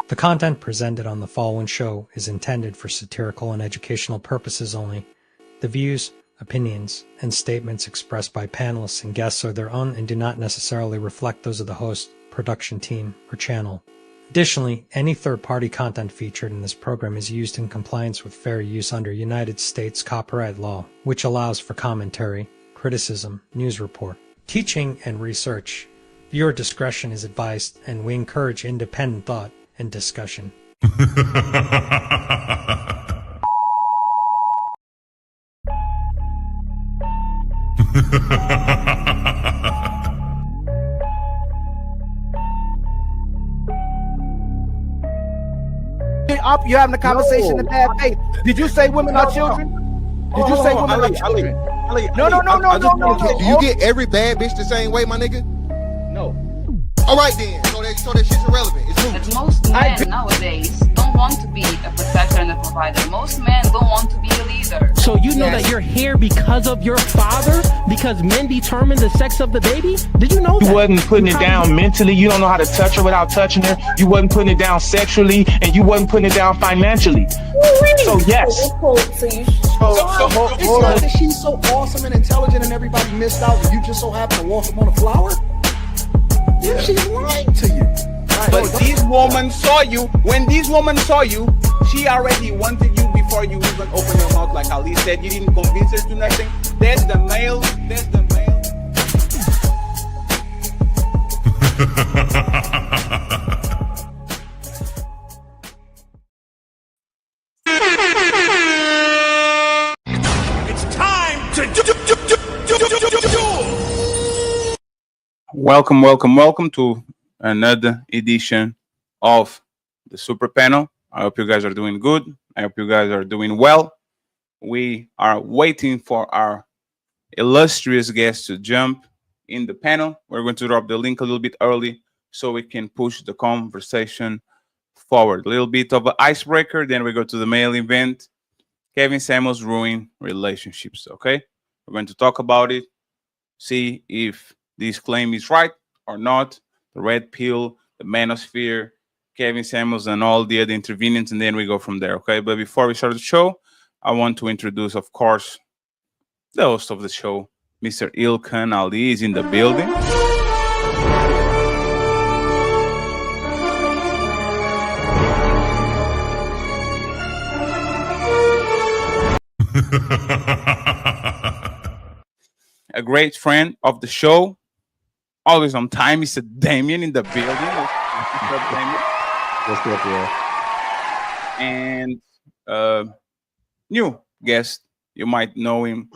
The content presented on the following show is intended for satirical and educational purposes only. The views, opinions, and statements expressed by panelists and guests are their own and do not necessarily reflect those of the host, production team, or channel. Additionally, any third-party content featured in this program is used in compliance with fair use under United States copyright law, which allows for commentary, criticism, news report, teaching, and research. Viewer discretion is advised, and we encourage independent thought and discussion. You're having a conversation in bad faith. Did you say women are children? Did you say women are children? No. Do you get every bad bitch the same way, my nigga? No. All right then. So that shit's irrelevant. It's moot. But most men nowadays don't want to be a protector and a provider. Most men don't want to be a leader. So you know that you're here because of your father? Because men determine the sex of the baby? Did you know that? You wasn't putting it down mentally. You don't know how to touch her without touching her. You wasn't putting it down sexually, and you wasn't putting it down financially. So yes. It's not that she's so awesome and intelligent and everybody missed out and you just so happen to walk up on a flower. Yeah, she's lying to you. But these women saw you. When these women saw you, she already wanted you before you even opened your mouth. Like Ali said, you didn't convince her to nothing. There's the male. It's time to Welcome to another edition of the Super Panel. I hope you guys are doing good. I hope you guys are doing well. We are waiting for our illustrious guest to jump in the panel. We're going to drop the link a little bit early so we can push the conversation forward. A little bit of an icebreaker, then we go to the main event. Kevin Samuels ruined relationships, okay? We're going to talk about it, see if this claim is right or not. The red pill, the manosphere, Kevin Samuels, and all the other intervenants, and then we go from there, okay? But before we start the show, I want to introduce, of course, the host of the show, Mr. Ilkan Ali is in the building. A great friend of the show, always on time, Mr. Damien in the building. What's up, Damien? What's up, bro? And new guest, you might know him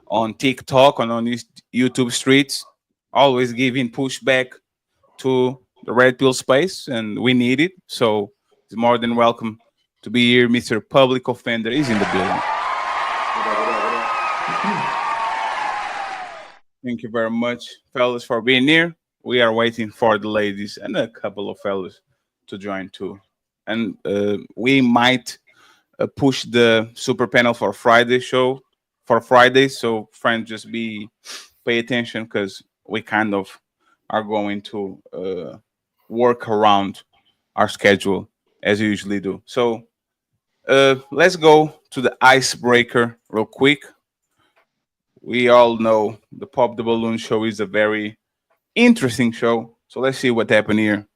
on TikTok and on these YouTube streets, always giving pushback to the red pill space, and we need it. So he's more than welcome to be here. Mr. Public Offender is in the building. Thank you very much, fellas, for being here. We are waiting for the ladies and a couple of fellas to join too. And we might push the super panel for Friday show for Friday. So friends, just pay attention because we kind of are going to work around our schedule as we usually do. So let's go to the icebreaker real quick. We all know the Pop the Balloon show is a very interesting show. So let's see what happened here.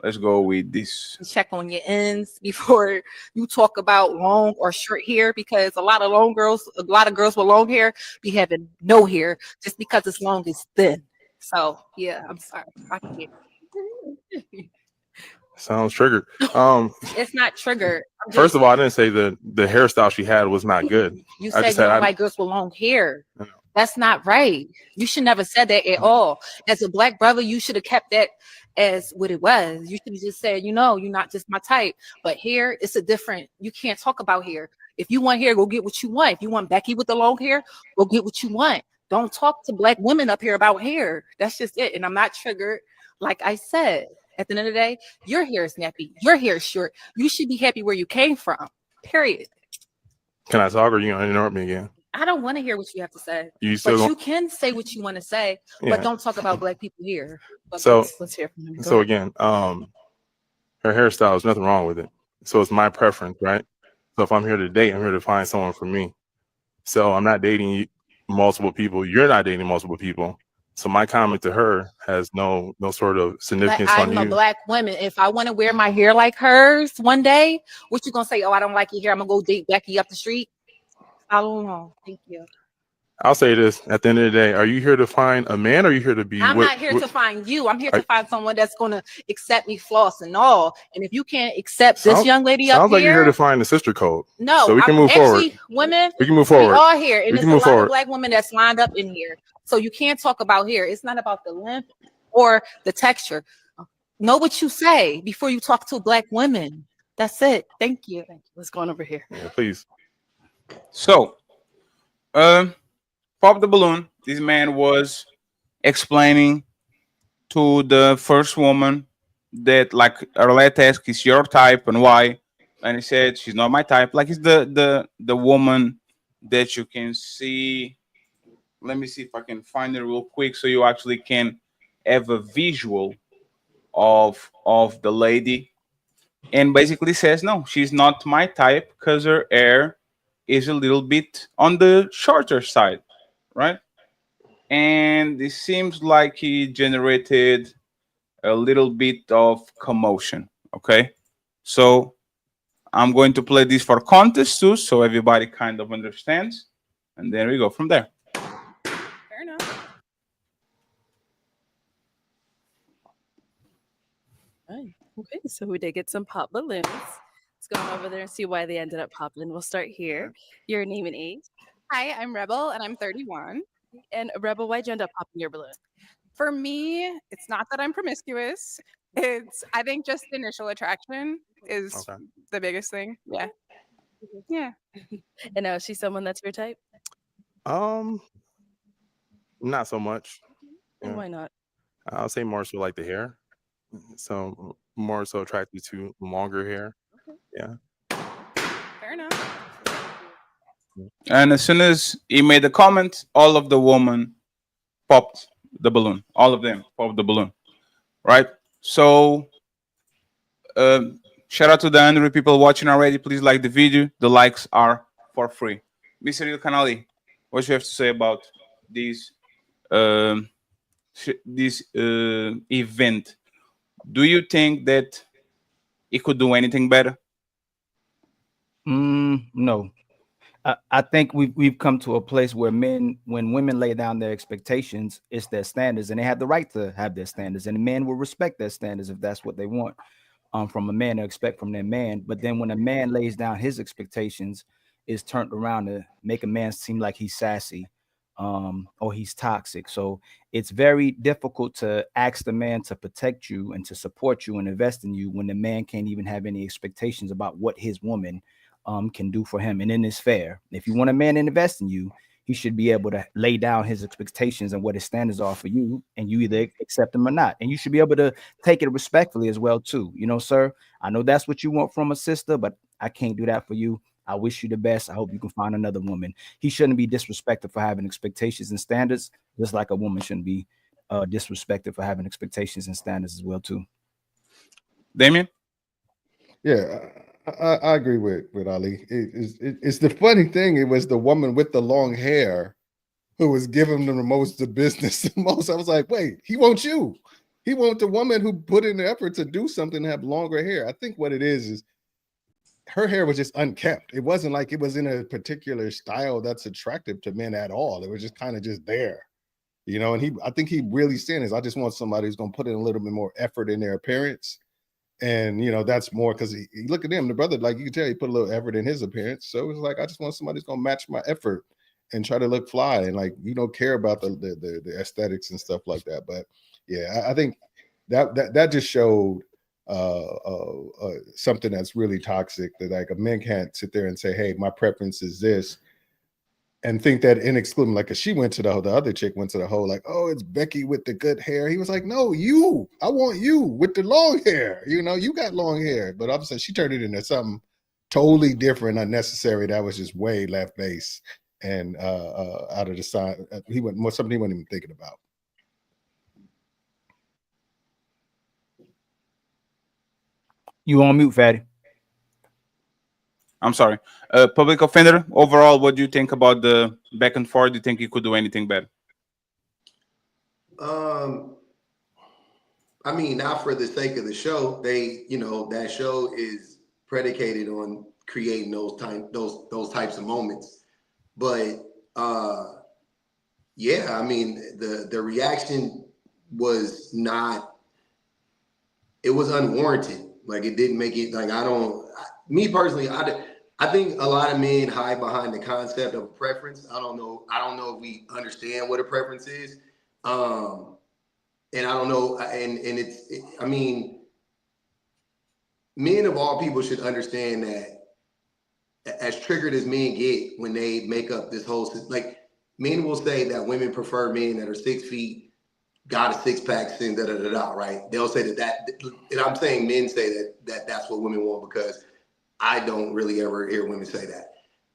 Let's go with this. Check on your ends before you talk about long or short hair, because a lot of girls with long hair be having no hair just because it's long is thin. So yeah, I'm sorry. I can't. Sounds triggered. It's not triggered. First of all, I didn't say the hairstyle she had was not good. You said you don't like girls with long hair. That's not right. You should never said that at all. As a black brother, you should have kept that as what it was. You should have just said, you're not just my type. But hair, it's a different. You can't talk about hair. If you want hair, go get what you want. If you want Becky with the long hair, go get what you want. Don't talk to black women up here about hair. That's just it. And I'm not triggered. Like I said, at the end of the day, your hair is nappy. Your hair is short. You should be happy where you came from. Period. Can I talk or are you going to interrupt me again? I don't want to hear what you have to say. You can say what you want to say, but don't talk about black people here. But so let's hear from him. So again, her hairstyle. There's nothing wrong with it. So it's my preference, right? So if I'm here to date, I'm here to find someone for me. So I'm not dating multiple people. You're not dating multiple people. So my comment to her has no sort of But significance I'm on a you. black woman. If I want to wear my hair like hers one day, what you gonna say? Oh, I don't like your hair. I'm gonna go date Becky up the street. I don't know. Thank you. I'll say this at the end of the day: are you here to find a man, or are you here to be? I'm not here to find you. I'm here to find someone that's gonna accept me, floss and all. And if you can't accept this young lady up Sounds like you're here here, to find the sister code. no, So we can I'm move forward. actually women. We can move We forward. are here, and We there's can a move lot forward. of black women that's lined up in here. So you can't talk about hair. It's not about the length or the texture. Know what you say before you talk to black women. That's it. Thank you. What's going over here? Yeah, please. So, pop the balloon. This man was explaining to the first woman that, like, Arlette asked, is your type and why? And he said she's not my type. Like, it's the woman that you can see. Let me see if I can find it real quick so you actually can have a visual of the lady. And basically says no, she's not my type because her hair is a little bit on the shorter side, right? And it seems like he generated a little bit of commotion. Okay, so I'm going to play this for context too, so everybody kind of understands, and then we go from there. Fair enough. Right. Okay, so we did get some pop balloons. Let's go on over there and see why they ended up popping. We'll start here. Your name and age. Hi, I'm Rebel and I'm 31. And Rebel, why'd you end up popping your balloon? For me, it's not that I'm promiscuous. It's, I think, just initial attraction is the biggest thing. Yeah. Yeah. And now, is she someone that's your type? Not so much. And why not? I'll say more so like the hair. So more so attracted to longer hair. Yeah. Fair enough. And as soon as he made a comment, all of the women popped the balloon. All of them popped the balloon, right? So shout out to the 100 people watching already. Please like the video. The likes are for free. Mr. Il Canali, what do you have to say about this event? Do you think that it could do anything better? No. I think we've come to a place where when women lay down their expectations, it's their standards, and they have the right to have their standards, and men will respect their standards if that's what they want from a man to expect from their man. But then when a man lays down his expectations, it's turned around to make a man seem like he's sassy or he's toxic. So it's very difficult to ask the man to protect you and to support you and invest in you when the man can't even have any expectations about what his woman can do for him. And then it's fair. If you want a man to invest in you, he should be able to lay down his expectations and what his standards are for you, and you either accept them or not. And you should be able to take it respectfully as well too. You know, sir, I know that's what you want from a sister, but I can't do that for you. I wish you the best. I hope you can find another woman. He shouldn't be disrespected for having expectations and standards, just like a woman shouldn't be disrespected for having expectations and standards as well too. Damien? Yeah, I agree with Ali. It's the funny thing. It was the woman with the long hair who was giving them the most of business. The most. I was like, wait, he wants you. He wants the woman who put in the effort to do something to have longer hair. I think what it is her hair was just unkempt. It wasn't like it was in a particular style that's attractive to men at all. It was just kind of just there, you know. And I think he really saying is, I just want somebody who's going to put in a little bit more effort in their appearance. And, you know, that's more because he look at him, the brother, like you can tell he put a little effort in his appearance. So it was like, I just want somebody who's going to match my effort and try to look fly. And like, you don't care about the aesthetics and stuff like that. But yeah, I think that just showed something that's really toxic, that like a man can't sit there and say, hey, my preference is this, and think that inexclusively, like, she went to the other chick went to the whole, like, oh, it's Becky with the good hair. He was like, no, I want you with the long hair. You know, you got long hair. But obviously she turned it into something totally different, unnecessary. That was just way left base and out of the side. Something he wasn't even thinking about. You on mute, Fatty. I'm sorry. Public offender, overall, what do you think about the back and forth? Do you think he could do anything better? I mean, not for the sake of the show. They, that show is predicated on creating those types of moments. But yeah, I mean, the reaction was not. It was unwarranted. Like, it didn't make it. Like, me personally, I think a lot of men hide behind the concept of a preference. I don't know if we understand what a preference is. And I don't know, I mean, men of all people should understand that as triggered as men get when they make up this whole, like, men will say that women prefer men that are 6 feet, got a 6-pack, and da-da-da-da, right? They'll say that, and I'm saying men say that's what women want, because I don't really ever hear women say that.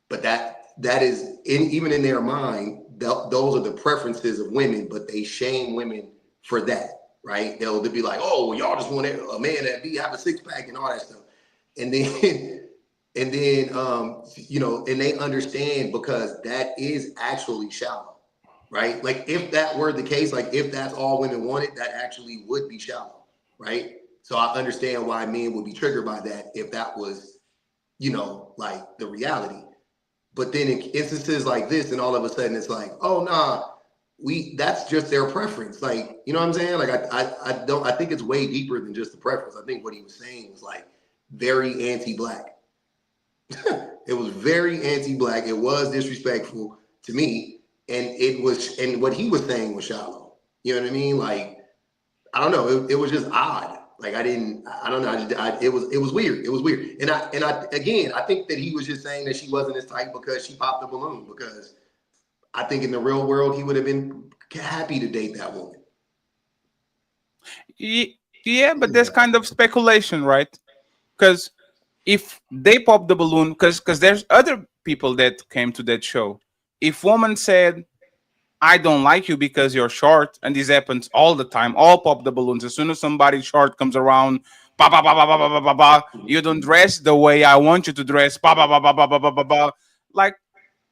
But that is, even in their mind, those are the preferences of women, but they shame women for that, right? They'll be like, oh, well, y'all just want a man that have a 6-pack and all that stuff. And then, and they understand, because that is actually shallow, right? Like, if that were the case, like, if that's all women wanted, that actually would be shallow, right? So I understand why men would be triggered by that if that was, like, the reality. But then in instances like this, and all of a sudden it's like, oh, nah, that's just their preference. Like, you know what I'm saying? Like, I think it's way deeper than just the preference. I think what he was saying was, like, very anti-black. It was very anti-black. It was disrespectful to me. And what he was saying was shallow. You know what I mean? Like, I don't know. It was just odd. Like, I don't know. It was weird. It was weird. And I think that he was just saying that she wasn't as tight because she popped the balloon, because I think in the real world, he would have been happy to date that woman. Yeah, but there's kind of speculation, right? Because if they pop the balloon, because there's other people that came to that show. If woman said, I don't like you because you're short, and this happens all the time, all pop the balloons. As soon as somebody short comes around, ba ba ba ba ba ba ba ba, you don't dress the way I want you to dress, ba ba ba ba ba ba ba ba ba. Like,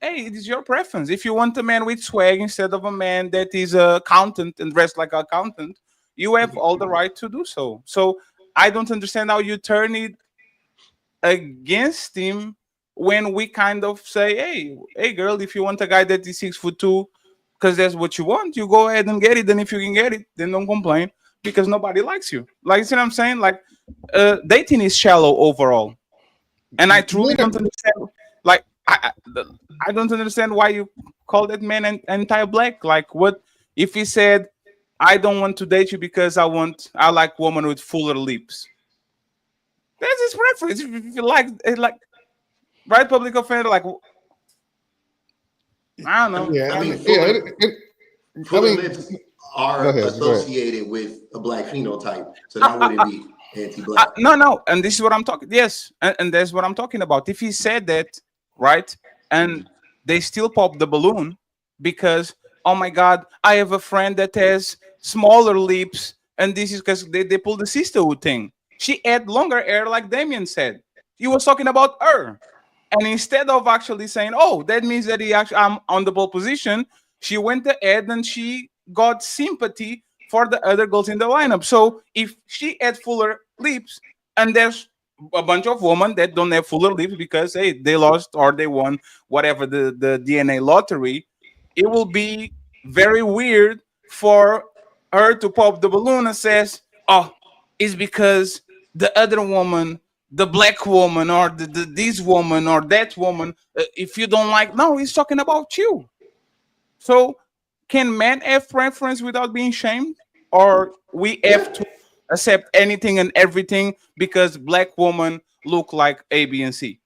hey, it is your preference. If you want a man with swag instead of a man that is a accountant and dressed like an accountant, you have all the right to do so. So I don't understand how you turn it against him when we kind of say, hey, girl, if you want a guy that is 6'2", because that's what you want, you go ahead and get it. And if you can get it, then don't complain, because nobody likes you. Like, you see what I'm saying? Like, dating is shallow overall. And I truly don't understand. Like, I don't understand why you call that man anti-black. Like, what if he said, I don't want to date you because I like women with fuller lips? That's his preference. If you like, right, public offender, like, I don't know. Yeah, I mean, fuller lips are associated with a black phenotype, so that wouldn't be anti-black. No, and this is what I'm talking. Yes, and that's what I'm talking about. If he said that, right, and they still pop the balloon because, oh my God, I have a friend that has smaller lips, and this is because they pulled the sisterhood thing. She had longer hair, like Damien said. He was talking about her. And instead of actually saying, oh, that means that I'm on the pole position, she went ahead and she got sympathy for the other girls in the lineup. So if she had fuller lips, and there's a bunch of women that don't have fuller lips because, hey, they lost or they won whatever the DNA lottery, it will be very weird for her to pop the balloon and says, oh, it's because the other woman, the black woman, or this woman or that woman, if you don't like, no, he's talking about you. So can men have preference without being shamed, or we have to accept anything and everything because black women look like A, B, and C?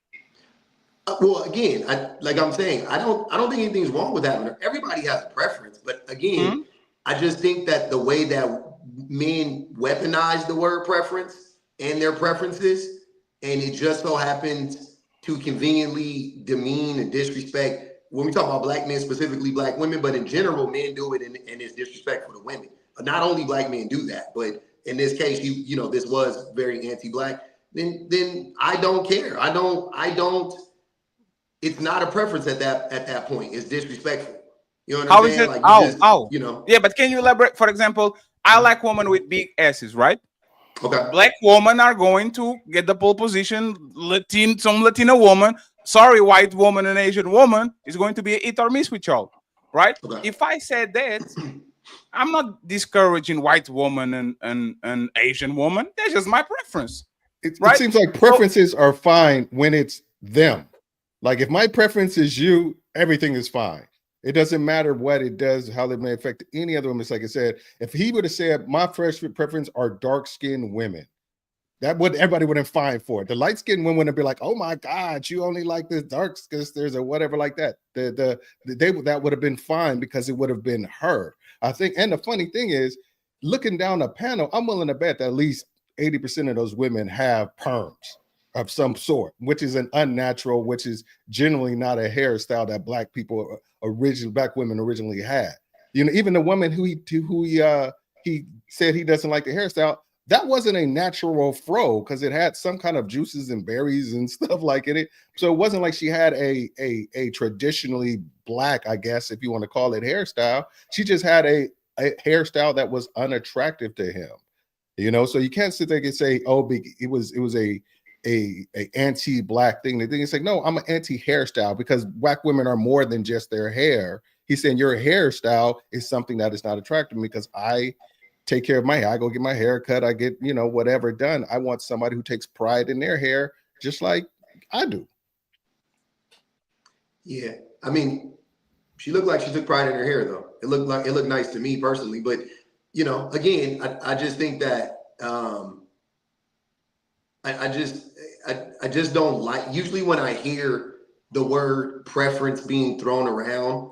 Well, again, I'm saying, I don't think anything's wrong with that. Everybody has a preference, but again, I just think that the way that men weaponize the word preference and their preferences, and it just so happens to conveniently demean and disrespect. When we talk about black men, specifically black women, but in general, men do it, and it's disrespectful to women. Not only black men do that, but in this case, this was very anti-black. then I don't care. I don't. It's not a preference at that point. It's disrespectful. You know what How I'm is saying? it? Like you know. Yeah, but can you elaborate? For example, I like women with big asses, right? Okay. Black women are going to get the pole position. Some Latina woman, sorry, white woman and Asian woman is going to be a hit or miss with y'all, right? Okay. If I said that, I'm not discouraging white woman and Asian woman. That's just my preference. It right? seems like preferences are fine when it's them. Like if my preference is you, everything is fine. It doesn't matter what it does, how it may affect any other women. Like I said, if he would have said my preference are dark-skinned women, that would everybody would have fine for it. The light-skinned women would be like, "Oh my God, you only like this dark sisters or whatever like that." That would have been fine because it would have been her. I think. And the funny thing is, looking down the panel, I'm willing to bet that at least 80% of those women have perms of some sort, which is an unnatural, which is generally not a hairstyle that black women originally had. You know, even the woman who he said he doesn't like the hairstyle, that wasn't a natural fro because it had some kind of juices and berries and stuff like in it. So it wasn't like she had a traditionally black, I guess, if you want to call it, hairstyle. She just had a hairstyle that was unattractive to him. You know, so you can't sit there and say, "Oh, it was a anti-black thing." The thing is like, no, I'm an anti-hairstyle because black women are more than just their hair. He's saying your hairstyle is something that is not attractive because I take care of my hair. I go get my hair cut. I get, whatever done. I want somebody who takes pride in their hair, just like I do. Yeah, I mean, she looked like she took pride in her hair, though. It looked nice to me personally, but again, I just think that I just don't like. Usually, when I hear the word preference being thrown around,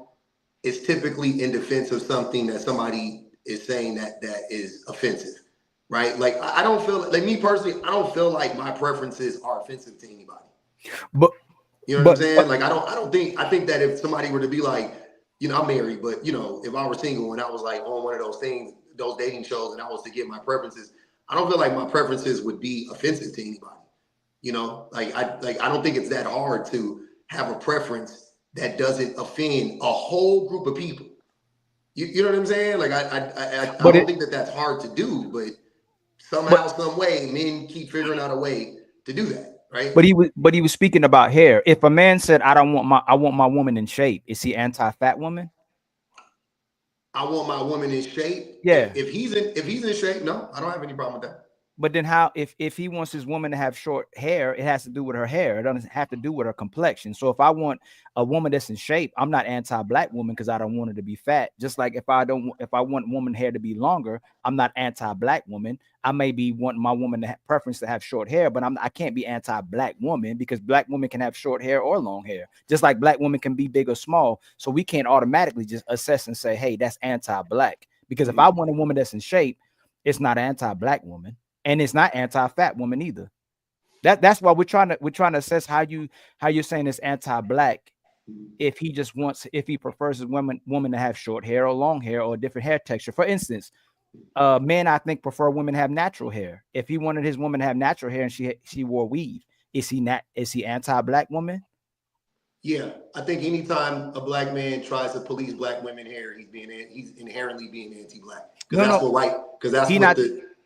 it's typically in defense of something that somebody is saying that is offensive, right? Like I don't feel like me personally, I don't feel like my preferences are offensive to anybody. But you know what I'm saying? Like I think that if somebody were to be like, I'm married, but if I were single and I was like on one of those things, those dating shows, and I was to get my preferences, I don't feel like my preferences would be offensive to anybody. I don't think it's that hard to have a preference that doesn't offend a whole group of people. You know what I'm saying? Like I don't think that that's hard to do, but somehow, some way, men keep figuring out a way to do that, right? But he was speaking about hair. If a man said, I want my woman in shape," is he anti-fat woman? I want my woman in shape. Yeah. If he's in shape, no, I don't have any problem with that. But then how, if he wants his woman to have short hair, it has to do with her hair. It doesn't have to do with her complexion. So if I want a woman that's in shape, I'm not anti-black woman because I don't want her to be fat. Just like if I want woman hair to be longer, I'm not anti-black woman. I may be wanting my woman to have preference to have short hair, but I can't be anti-black woman because black women can have short hair or long hair, just like black women can be big or small. So we can't automatically just assess and say, hey, that's anti-black. Because if I want a woman that's in shape, it's not anti-black woman. And it's not anti-fat woman either. That's why we're trying to assess how you're saying it's anti-black if he prefers his woman to have short hair or long hair or a different hair texture. For instance, men I think prefer women to have natural hair. If he wanted his woman to have natural hair and she wore weave, is he anti-black woman? Yeah, I think anytime a black man tries to police black women hair, he's inherently being anti-black. Because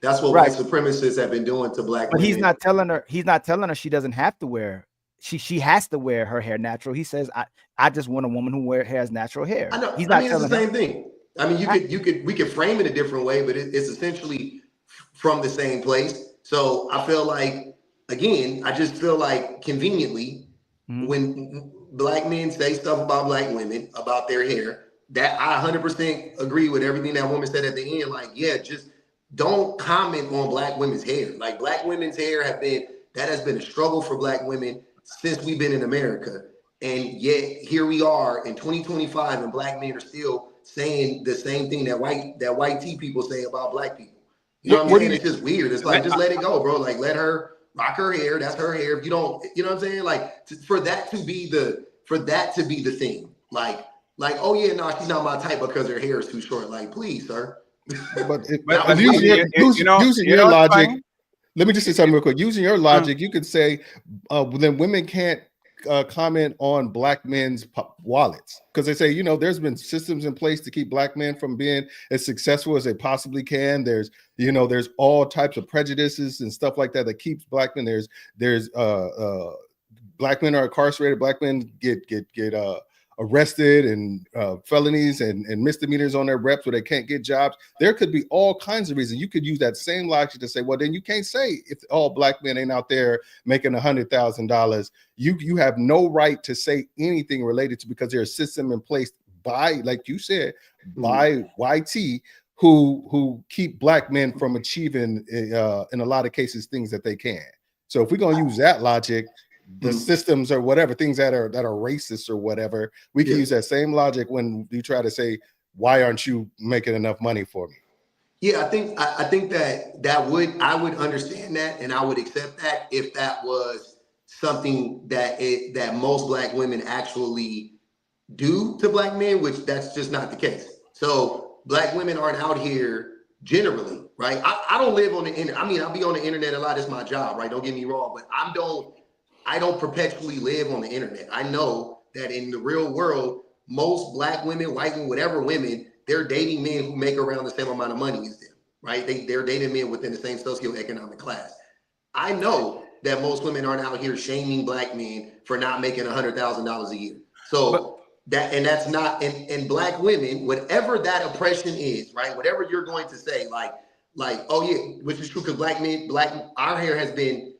that's what white supremacists have been doing to black women. But he's not telling her she doesn't have to wear. She has to wear her hair natural. He says, I just want a woman who has natural hair. I know. He's not it's the same thing. I mean, we could frame it a different way, but it's essentially from the same place. So I feel like, again, I just feel like conveniently when black men say stuff about black women, about their hair, that I 100% agree with everything that woman said at the end. Like, yeah, just don't comment on black women's hair. Like black women's hair has been a struggle for black women since we've been in America. And yet here we are in 2025 and black men are still saying the same thing that white tea people say about black people. You know what I'm saying? It's just weird. It's like, just let it go, bro. Like let her rock her hair. That's her hair. If you don't, you know what I'm saying? Like for that to be the thing. Like, oh yeah, no, she's not my type because her hair is too short. Like, please, sir. But using your logic, Let me just say something real quick. Using your logic, you could say then women can't comment on black men's wallets because they say, there's been systems in place to keep black men from being as successful as they possibly can. There's all types of prejudices and stuff like that keeps black men. There's black men are incarcerated. Black men get arrested and felonies and misdemeanors on their reps where they can't get jobs. There could be all kinds of reasons. You could use that same logic to say, well, then you can't say if all black men ain't out there making $100,000, you have no right to say anything related to, because there's a system in place by, like you said, by YT who keep black men from achieving in a lot of cases things that they can. So if we're gonna use that logic, the systems or whatever, things that are racist or whatever, we can use that same logic when you try to say, why aren't you making enough money for me? Yeah, I think I would understand that, and I would accept that if that was something that most black women actually do to black men, which that's just not the case. So black women aren't out here generally, right? I don't live on the internet. I mean, I'll be on the internet a lot. It's my job, right? Don't get me wrong, but I don't perpetually live on the internet. I know that in the real world, most black women, white women, whatever women, they're dating men who make around the same amount of money as them, right? They're dating men within the same socioeconomic class. I know that most women aren't out here shaming black men for not making $100,000 a year. So that's not, and black women, whatever that oppression is, right? Whatever you're going to say, like, oh yeah, which is true, because our hair has been,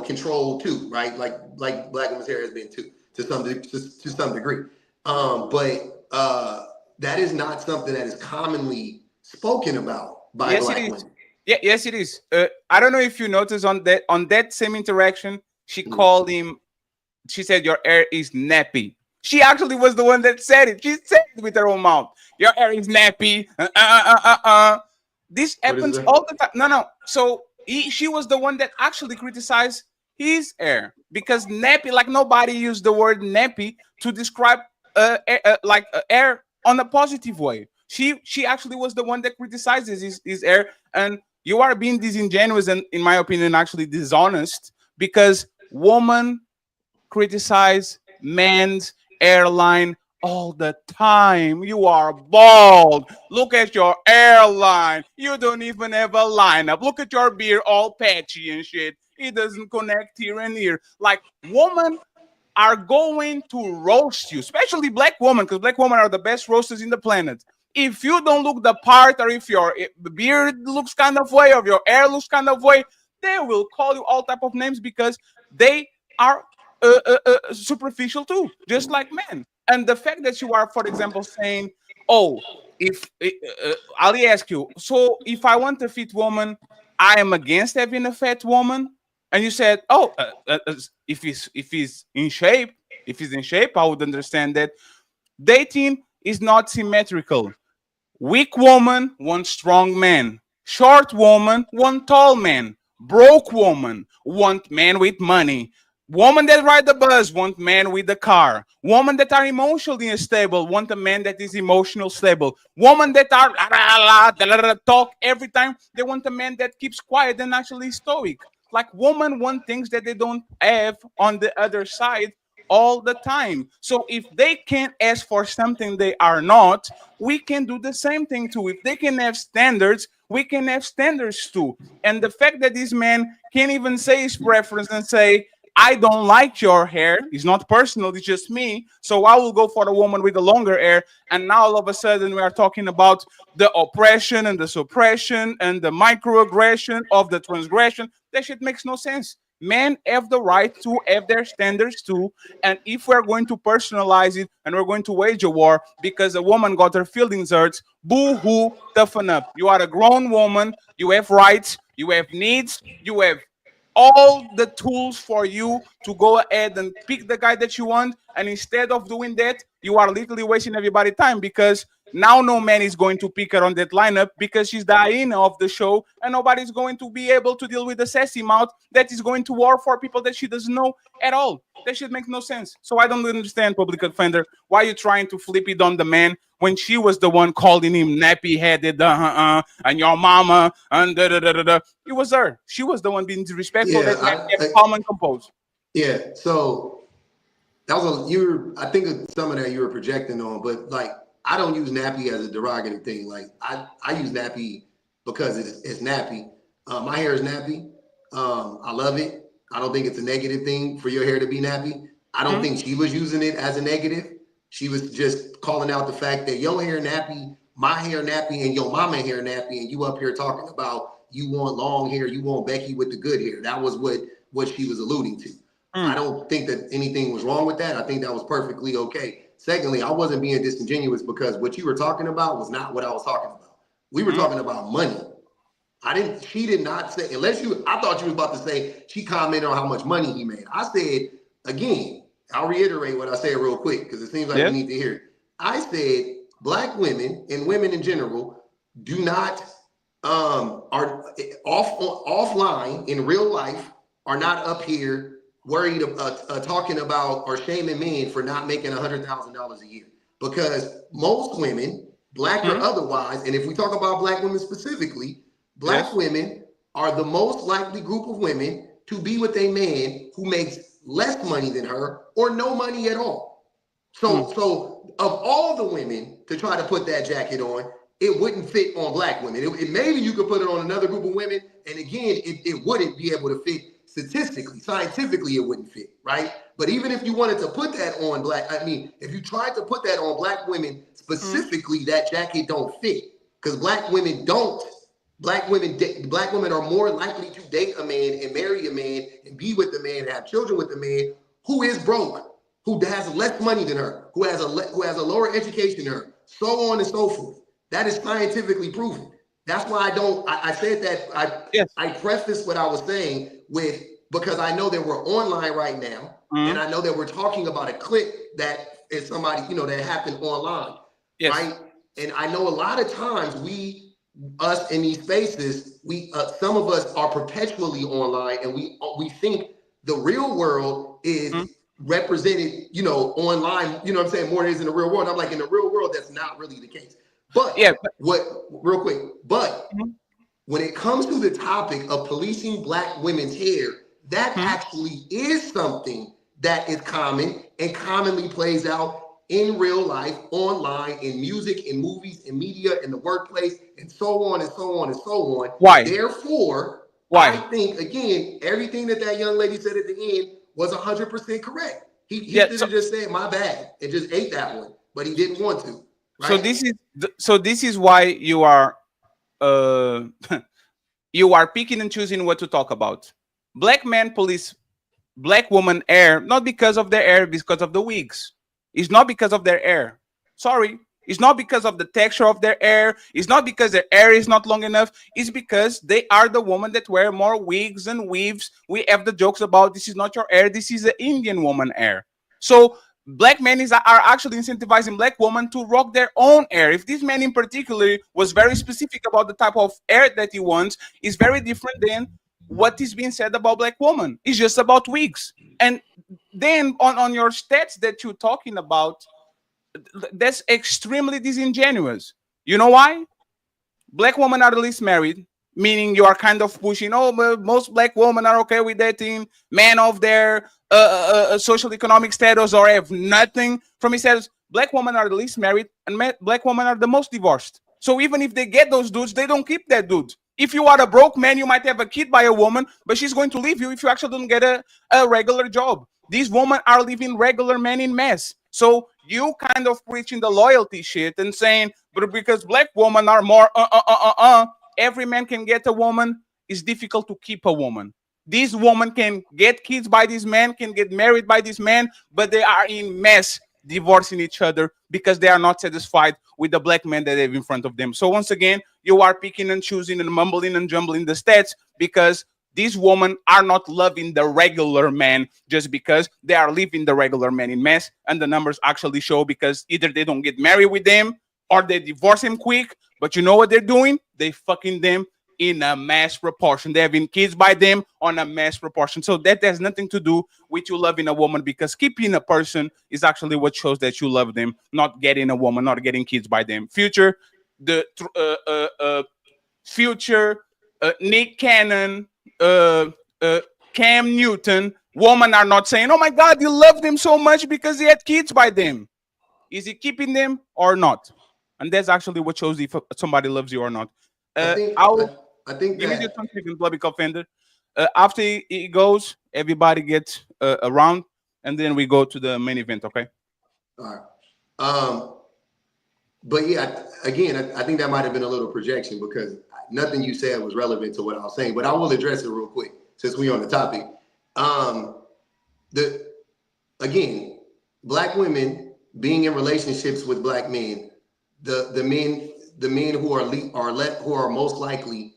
controlled too, right? Like black women's hair has been too, to some degree. But that is not something that is commonly spoken about by black women. Yeah, yes, it is. I don't know if you noticed on that same interaction, she called him. She said, "Your hair is nappy." She actually was the one that said it. She said it with her own mouth. Your hair is nappy. This happens all the time. No. So she was the one that actually criticized his hair, because nappy, like nobody used the word nappy to describe hair on a positive way. She actually was the one that criticizes his hair, and you are being disingenuous and, in my opinion, actually dishonest, because women criticize men's hairline all the time. You are bald. Look at your hairline. You don't even have a lineup. Look at your beard, all patchy and shit. It doesn't connect here and here. Like, women are going to roast you, especially black women, because black women are the best roasters in the planet. If you don't look the part, or if your beard looks kind of way, or your hair looks kind of way, they will call you all type of names, because they are superficial too, just like men. And the fact that you are, for example, saying, "Oh, if I'll ask you, so if I want a fit woman, I am against having a fat woman," and you said, "Oh, if he's in shape, I would understand that." Dating is not symmetrical. Weak woman want strong man. Short woman want tall man. Broke woman want man with money. Women that ride the bus want men with the car. Women that are emotionally unstable want a man that is emotional stable. Women that are talk every time, they want a man that keeps quiet and actually stoic. Like, women want things that they don't have on the other side all the time. So if they can't ask for something they are not, we can do the same thing too. If they can have standards, we can have standards too. And the fact that this man can't even say his preference and say, "I don't like your hair," it's not personal, it's just me, so I will go for the woman with the longer hair. And now all of a sudden we are talking about the oppression and the suppression and the microaggression of the transgression. That shit makes no sense. Men have the right to have their standards too. And if we're going to personalize it and we're going to wage a war because a woman got her feelings hurt, boo-hoo, toughen up. You are a grown woman, you have rights, you have needs, you have all the tools for you to go ahead and pick the guy that you want. And instead of doing that, you are literally wasting everybody's time, because Now no man is going to pick her on that lineup because she's the hyena of the show, and nobody's going to be able to deal with the sassy mouth that is going to war for people that she doesn't know at all. That should make no sense. So I don't understand, public offender, why you're trying to flip it on the man when she was the one calling him nappy-headed, and your mama, and da-da-da-da-da. It was her. She was the one being disrespectful. Yeah, That man kept calm and composed. Yeah, so that was I think some of that you were projecting on, but like I don't use nappy as a derogatory thing. Like I use nappy because it's nappy. My hair is nappy. I love it. I don't think it's a negative thing for your hair to be nappy. I don't think she was using it as a negative. She was just calling out the fact that your hair nappy, my hair nappy, and your mama hair nappy, and you up here talking about you want long hair, you want Becky with the good hair. That was what she was alluding to. I don't think that anything was wrong with that. I think that was perfectly okay. Secondly, I wasn't being disingenuous because what you were talking about was not what I was talking about. We were talking about money. She did not say, I thought you was about to say she commented on how much money he made. I said, again, I'll reiterate what I said real quick because it seems like we need to hear it. I said, Black women and women in general do not, are offline in real life, are not up here worried about talking about or shaming men for not making $100,000 a year. Because most women, Black or otherwise, and if we talk about Black women specifically, Black women are the most likely group of women to be with a man who makes less money than her or no money at all. So of all the women to try to put that jacket on, it wouldn't fit on Black women. Maybe you could put it on another group of women, and again, it wouldn't be able to fit statistically. Scientifically, it wouldn't fit, right? But even if you wanted to put that on if you tried to put that on Black women specifically, that jacket don't fit because Black women don't. Black women are more likely to date a man and marry a man and be with the man and have children with the man who is broke, who has less money than her, who has a lower education than her, so on and so forth. That is scientifically proven. That's why I said that I prefaced what I was saying with, because I know that we're online right now, and I know that we're talking about a clip that is somebody, that happened online, right? And I know a lot of times us in these spaces, some of us are perpetually online, and we think the real world is represented, online, you know what I'm saying, more than it is in the real world. I'm like, in the real world, that's not really the case. But real quick, when it comes to the topic of policing Black women's hair, that actually is something that is common and commonly plays out in real life, online, in music, in movies, in media, in the workplace, and so on and so on and so on. Why? Therefore, I think, again, everything that young lady said at the end was 100% correct. He should have just said, my bad, and just ate that one, but he didn't want to. Right? So this is why you are you are picking and choosing what to talk about. Black men police Black woman hair, not because of their hair, because of the wigs. It's not because of their hair. Sorry. It's not because of the texture of their hair. It's not because their hair is not long enough. It's because they are the woman that wear more wigs and weaves. We have the jokes about this is not your hair. This is the Indian woman hair. So Black men are actually incentivizing Black women to rock their own hair. If this man in particular was very specific about the type of hair that he wants, it's very different than what is being said about Black women. It's just about wigs. And then on your stats that you're talking about, that's extremely disingenuous. You know why? Black women are the least married, meaning you are kind of pushing, most Black women are okay with dating men of their social economic status or have nothing from his status. Black women are the least married, and Black women are the most divorced. So even if they get those dudes, they don't keep that dude. If you are a broke man, you might have a kid by a woman, but she's going to leave you if you actually don't get a regular job. These women are leaving regular men in mess. So you kind of preaching the loyalty shit and saying, but because Black women are more every man can get a woman, it's difficult to keep a woman. These women can get kids by this man, can get married by this man, but they are in mess divorcing each other because they are not satisfied with the Black man that they have in front of them. So once again, you are picking and choosing and mumbling and jumbling the stats because these women are not loving the regular man just because they are leaving the regular man in mess. And the numbers actually show because either they don't get married with them or they divorce him quick. But you know what they're doing? They fucking them in a mass proportion. They're having kids by them on a mass proportion. So that has nothing to do with you loving a woman, because keeping a person is actually what shows that you love them, not getting a woman, not getting kids by them. Future Nick Cannon, Cam Newton, women are not saying, oh my God, you love them so much because he had kids by them. Is he keeping them or not? And that's actually what shows if somebody loves you or not. I think give me just 1 second, public offender. After he goes, everybody gets around, and then we go to the main event. Okay. All right. But yeah, again, I think that might have been a little projection because nothing you said was relevant to what I was saying. But I will address it real quick since we're on the topic. Again, Black women being in relationships with Black men, the men who are most likely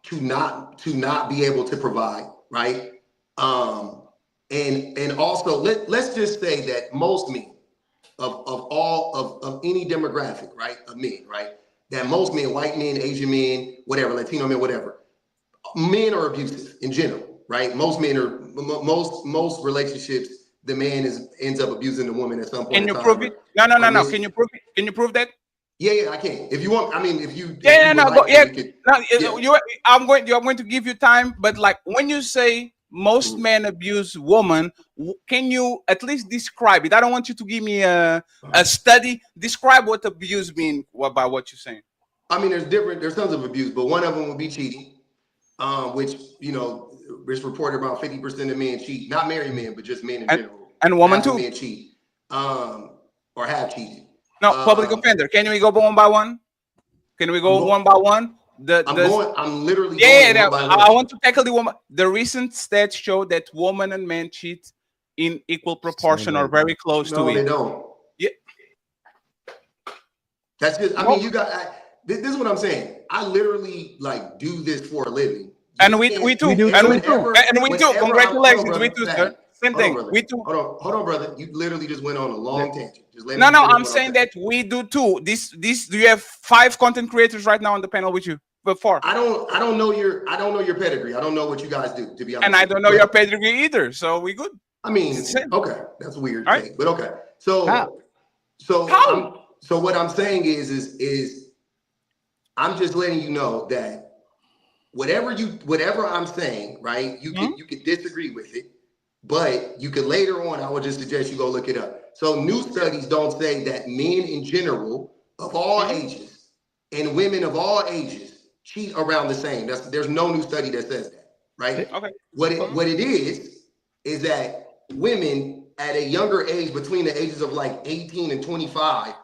to not be able to provide, right? And also let's just say that most men of any demographic, right, of men, right, that most men, white men, Asian men, whatever, Latino men, whatever, men are abusive in general, right? Most men are most relationships, the man ends up abusing the woman at some point. Can you prove it? No. Can you prove it? Can you prove that? Yeah, I can. If you want, I mean, if you. I'm going to give you time, but like when you say most men abuse women, can you at least describe it? I don't want you to give me a study. Describe what abuse means by what you're saying. I mean, there's tons of abuse, but one of them would be cheating, which it's reported about 50% of men cheat, not married men, but just men in general. And women too. Men cheat, or have cheated. No, public offender. Can we go one by one? Can we go one by one? I'm literally going one by one. I want to tackle the woman. The recent stats show that women and men cheat in equal proportion or very close to it. No, they don't. Yeah. That's just, I mean, you got, this is what I'm saying. I literally like do this for a living. And we too. And we do. Congratulations. We do, sir. Same thing. We do. Hold on, brother. You literally just went on a long tangent. No. I'm saying that we do too. This. Do you have 5 content creators right now on the panel with you? Before. I don't know your pedigree. I don't know what you guys do, to be honest. And I don't know your pedigree either. So we good. I mean, okay, that's weird. Right? But okay. So what I'm saying is I'm just letting you know that whatever I'm saying, right? You can disagree with it, but you could later on. I would just suggest you go look it up. So new studies don't say that men in general of all ages and women of all ages cheat around the same. There's no new study that says that, right? Okay. What it is that women at a younger age, between the ages of like 18 and 25,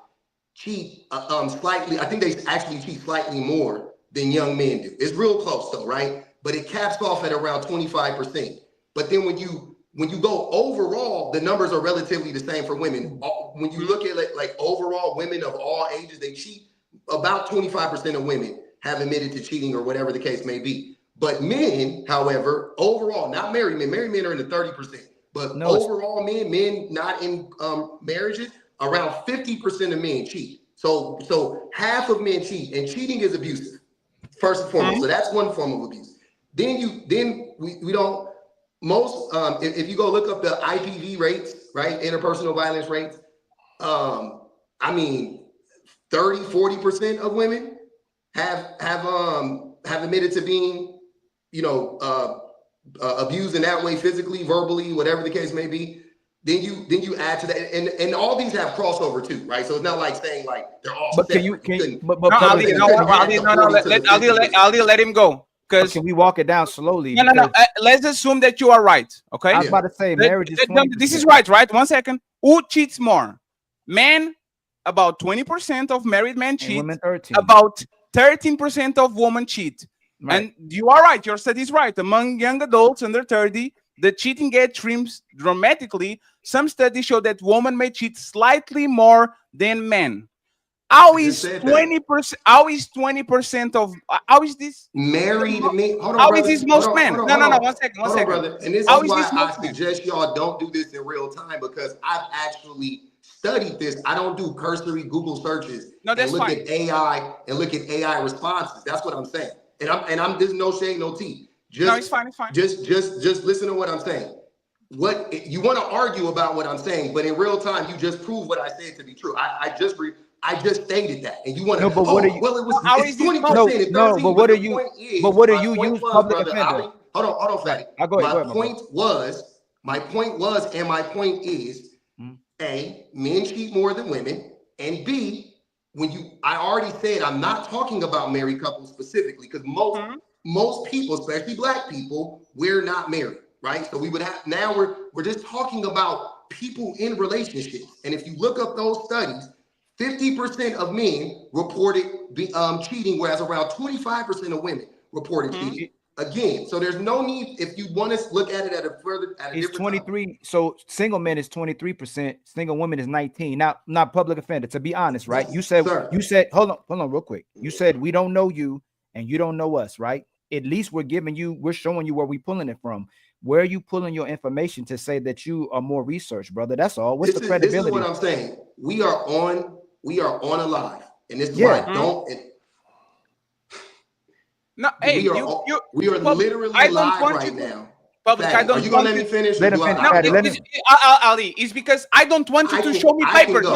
cheat slightly. I think they actually cheat slightly more than young men do. It's real close though, right? But it caps off at around 25%. But then when you go overall, the numbers are relatively the same for women. When you look at like overall, women of all ages, they cheat. About 25% of women have admitted to cheating or whatever the case may be. But men, however, overall, not married men are in the 30%. But overall men not in marriages, around 50% of men cheat. So half of men cheat, and cheating is abusive, first and foremost. So that's one form of abuse. Then we don't, most, if you go look up the IPV rates, right, interpersonal violence rates, I mean, 30-40% of women have admitted to being, abused in that way, physically, verbally, whatever the case may be. Then you add to that, and all these have crossover too, right? So it's not like saying like they're all. But Ali, let him go. Because can we walk it down slowly? No. Let's assume that you are right. Okay. I was about to say marriage is 20%. This is right. 1 second. Who cheats more? Men. About 20% of married men cheat. Women 13. About 13% of women cheat. Right. And you are right. Your study is right. Among young adults under 30, the cheating rate shrinks dramatically. Some studies show that women may cheat slightly more than men. How is 20%? How is 20% of? How is this married men? How is this most men? No. 1 second. Brother. And this is why I suggest y'all don't do this in real time, because I've actually studied this. I don't do cursory Google searches No, that's and look fine. at AI responses. That's what I'm saying. And I'm there's no shade, no tea. No, it's fine. It's fine. Just listen to what I'm saying. What you want to argue about what I'm saying, but in real time, you just prove what I said to be true. I just stated that, and you want to. No, but what are you? Well, it's 20%. No, it's 13, no, but what are you? But what are you my point use was, public brother, offender? Hold on, Fatty. I'll go ahead. My point was, and my point is, A, men cheat more than women, and B, I already said I'm not talking about married couples specifically, because most people, especially black people, we're not married, right? So we would have, now we're just talking about people in relationships. And if you look up those studies, 50% of men reported cheating, whereas around 25% of women reported cheating. Again, so there's no need, if you want to look at it at a It's 23. So single men is 23%. Single women is 19. Not public offender. To be honest, right? You said hold on, real quick. You said we don't know you and you don't know us, right? At least we're showing you where we pulling it from. Where are you pulling your information to say that you are more research, brother? That's all. What's the credibility? This is what I'm saying. We are on a live, and this is why I don't. No, hey, we are literally live right now. Public, I don't. Are you gonna let me finish? Let him finish. Ali, it's because I don't want you to show me papers.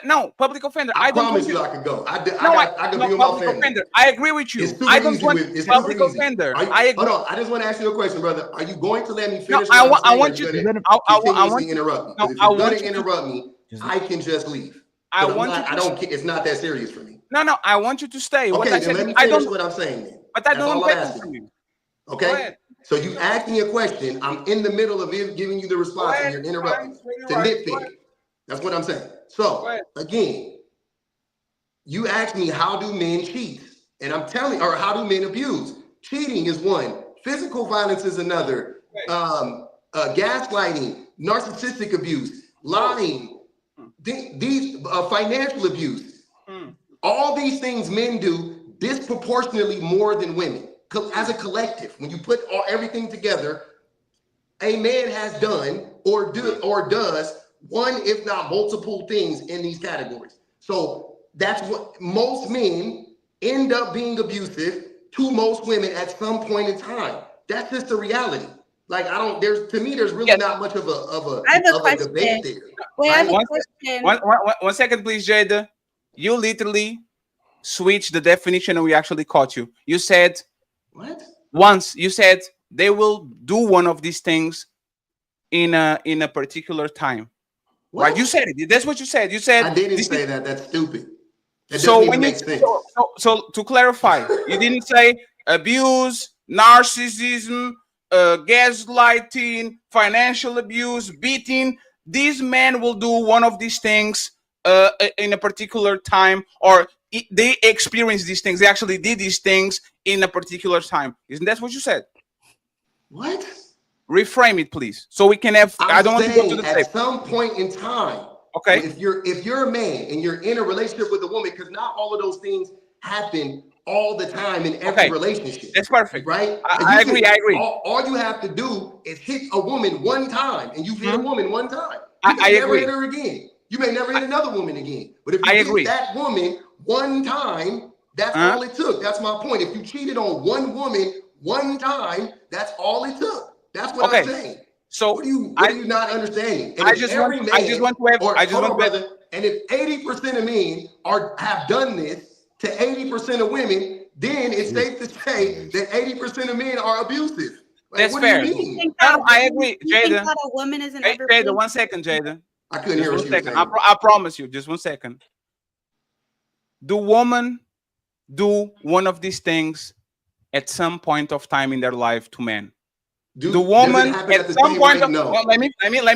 No, public offender. I promise you I can go. I can be with my family. Offender. I agree with you. I don't want public offender. I agree. Hold on. I just want to ask you a question, brother. Are you going to let me finish? No, I want you to interrupt me. If you're going to interrupt me, I can just leave. It's not that serious for me. No, I want you to stay. Okay, then let me finish what I'm saying then. But I don't want from you. Okay? So you asked me a question. I'm in the middle of giving you the response and you're interrupting me to nitpick. That's what I'm saying. So again, you asked me, how do men cheat? And I'm telling, or how do men abuse? Cheating is one. Physical violence is another. Gaslighting, narcissistic abuse, lying, these financial abuse. All these things men do disproportionately more than women. As a collective, when you put everything together, a man has done or does one, if not multiple things in these categories. So that's what most men end up being abusive to most women at some point in time. That's just the reality. Like there's really not much of a debate there. Wait, I have a question. One second, please, Jada. You literally switched the definition and we actually caught you. You said what? Once you said they will do one of these things in a particular time. What? Right? You said it. That's what you said. You said I didn't say that. That's stupid. That so when so to clarify, you didn't say abuse, narcissism, gaslighting, financial abuse, beating. These men will do one of these things in a particular time, or they experience these things. They actually did these things in a particular time. Isn't that what you said? What? Reframe it, please, so we can have. I don't want to go to the tape. At some point in time, okay. If you're a man and you're in a relationship with a woman, because not all of those things happen all the time in every relationship. That's perfect, right? I agree. All you have to do is hit a woman one time, and you've hit a woman one time. You I may never agree. hit her again. You may never hit another woman again. But if you hit that woman one time, that's all it took. That's my point. If you cheated on one woman one time, that's all it took. That's what I'm saying. So what are you not understanding? And I just want to have. And if 80% of men have done this to 80% of women, then it's safe to say that 80% of men are abusive. Like, That's what fair. Do you mean? I agree, You think Jada. that a woman isn't Jada, 1 second, Jada. I couldn't hear what you were saying. I promise you, just 1 second. Do women do one of these things at some point of time in their life to men? The woman at some point of let me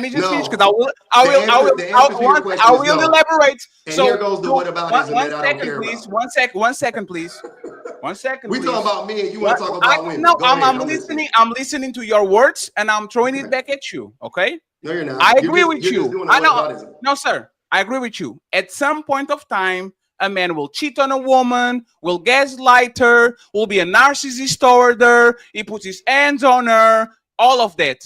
just finish, because I will elaborate. And so here goes the what about ism that I don't care please. about. 1 second, please. 1 second. We talking about me and you want to talk about women. No, I'm listening. I'm listening to your words and I'm throwing it back at you. Okay? No, you're not. I agree with you. I know. No, sir. I agree with you. At some point of time, a man will cheat on a woman, will gaslight her, will be a narcissist toward her, he puts his hands on her, all of that.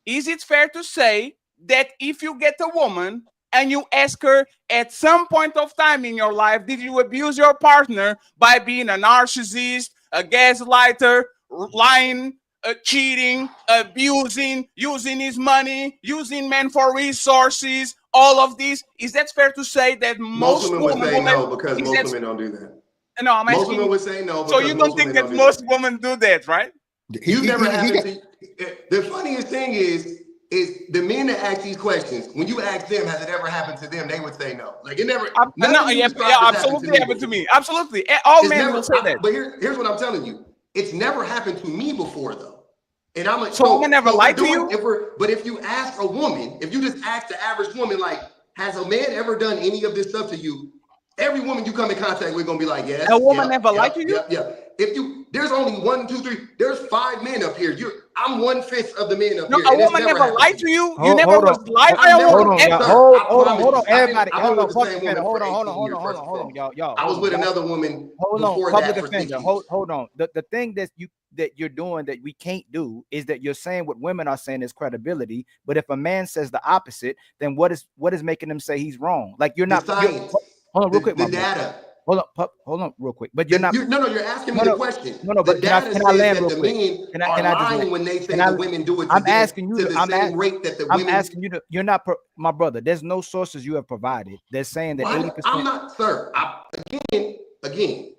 Is it fair to say that if you get a woman and you ask her at some point of time in your life, did you abuse your partner by being a narcissist, a gaslighter, lying, cheating, abusing, using his money, using men for resources, all of these? Is that fair to say that Most women would say no because most women don't do that. No, I'm asking. Most women would say no. So you don't think that most women do that, right? You've never happened to. The funniest thing is the men that ask these questions. When you ask them, has it ever happened to them? They would say no. Like it never. Absolutely happened to me. Absolutely, all men will say that. But here's what I'm telling you. It's never happened to me before though. And I'm like, so a woman never lied to you. But if you ask a woman, if you just ask the average woman, like, has a man ever done any of this stuff to you? Every woman you come in contact with gonna be like, yes. A woman never lied to you? Yeah. If there's only 1, 2, 3, there's 5 men up here. I'm 1/5 of the men up here. No, a woman never lied to you. You never was lied by a woman. Hold on, everybody. Hold on, y'all. I was with another woman. Hold on, public offender. Hold on. The thing that you're doing that we can't do is that you're saying what women are saying is credibility. But if a man says the opposite, then what is making them say he's wrong? Like you're not. Hold on, real quick. The data. Hold on, real quick. But you're not. You're asking me the question. No. But can I land real quick? Can I lying when they say the women do it to the same rate that the women. I'm asking you to. You're not, my brother. There's no sources you have provided. They're saying that 80%. I'm not, sir. Again.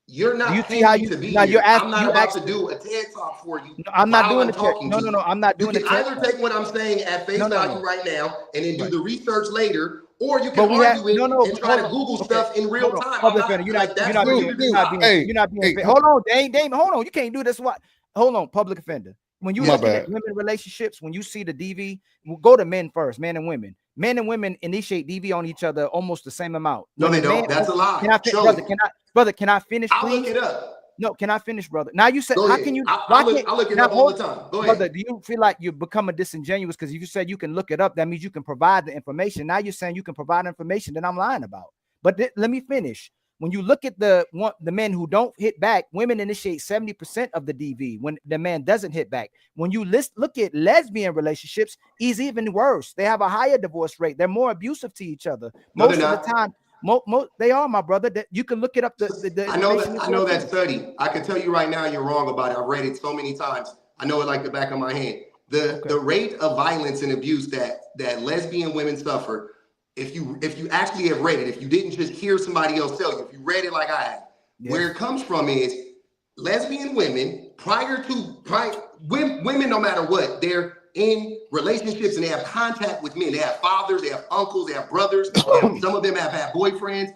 You're not. Do you see how you? Now you're asking. I'm not about to do a TED talk for you. No, I'm not doing it. No. I'm not doing it. You can either take what I'm saying at face value right now and then do the research later. Or you can argue it and try to Google stuff in real time. You're not being fair. Hold on, Dame. Hold on. You can't do this. What? Hold on, public offender. When you look at women relationships, when you see the DV, we'll go to men first, men and women. Men and women initiate DV on each other almost the same amount. No, they don't. That's a lie. Can I finish, please? I'll look it up. No, can I finish, brother? Now you said, how can you? I'll look it up all the time. Go ahead. Brother, do you feel like you're becoming disingenuous because you said you can look it up? That means you can provide the information. Now you're saying you can provide information that I'm lying about. But let me finish. When you look at the men who don't hit back, women initiate 70% of the DV when the man doesn't hit back. When you look at lesbian relationships, it's even worse. They have a higher divorce rate. They're more abusive to each other. Most of the time. They are, my brother. That you can look it up. I know that study. I can tell you right now, you're wrong about it. I've read it so many times. I know it like the back of my hand. The rate of violence and abuse that lesbian women suffer. If you actually have read it, if you didn't just hear somebody else tell you, if you read it like I have, where it comes from is lesbian women women, no matter what, they're in relationships and they have contact with men. They have fathers, they have uncles, they have brothers. Some of them have had boyfriends.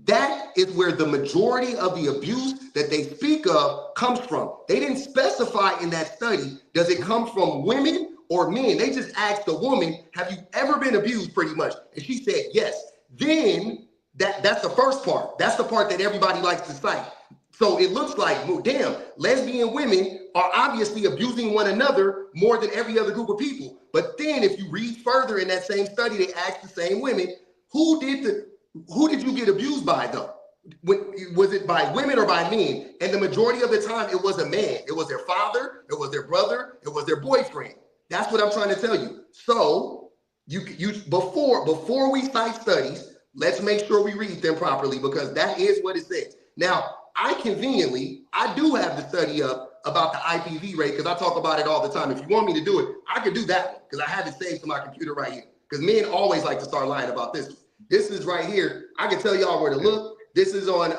That is where the majority of the abuse that they speak of comes from. They didn't specify in that study, does it come from women or men? They just asked the woman, have you ever been abused, pretty much? And she said yes. Then that's the first part. That's the part that everybody likes to cite. So it looks like, damn, lesbian women are obviously abusing one another more than every other group of people. But then if you read further in that same study, they asked the same women, who did you get abused by though? Was it by women or by men? And the majority of the time it was a man. It was their father, it was their brother, it was their boyfriend. That's what I'm trying to tell you. So before we cite studies, let's make sure we read them properly because that is what it says. Now, I do have the study up about the IPV rate because I talk about it all the time. If you want me to do it, I could do that one because I have it saved to my computer right here. Because men always like to start lying about this. This is right here. I can tell y'all where to look. This is on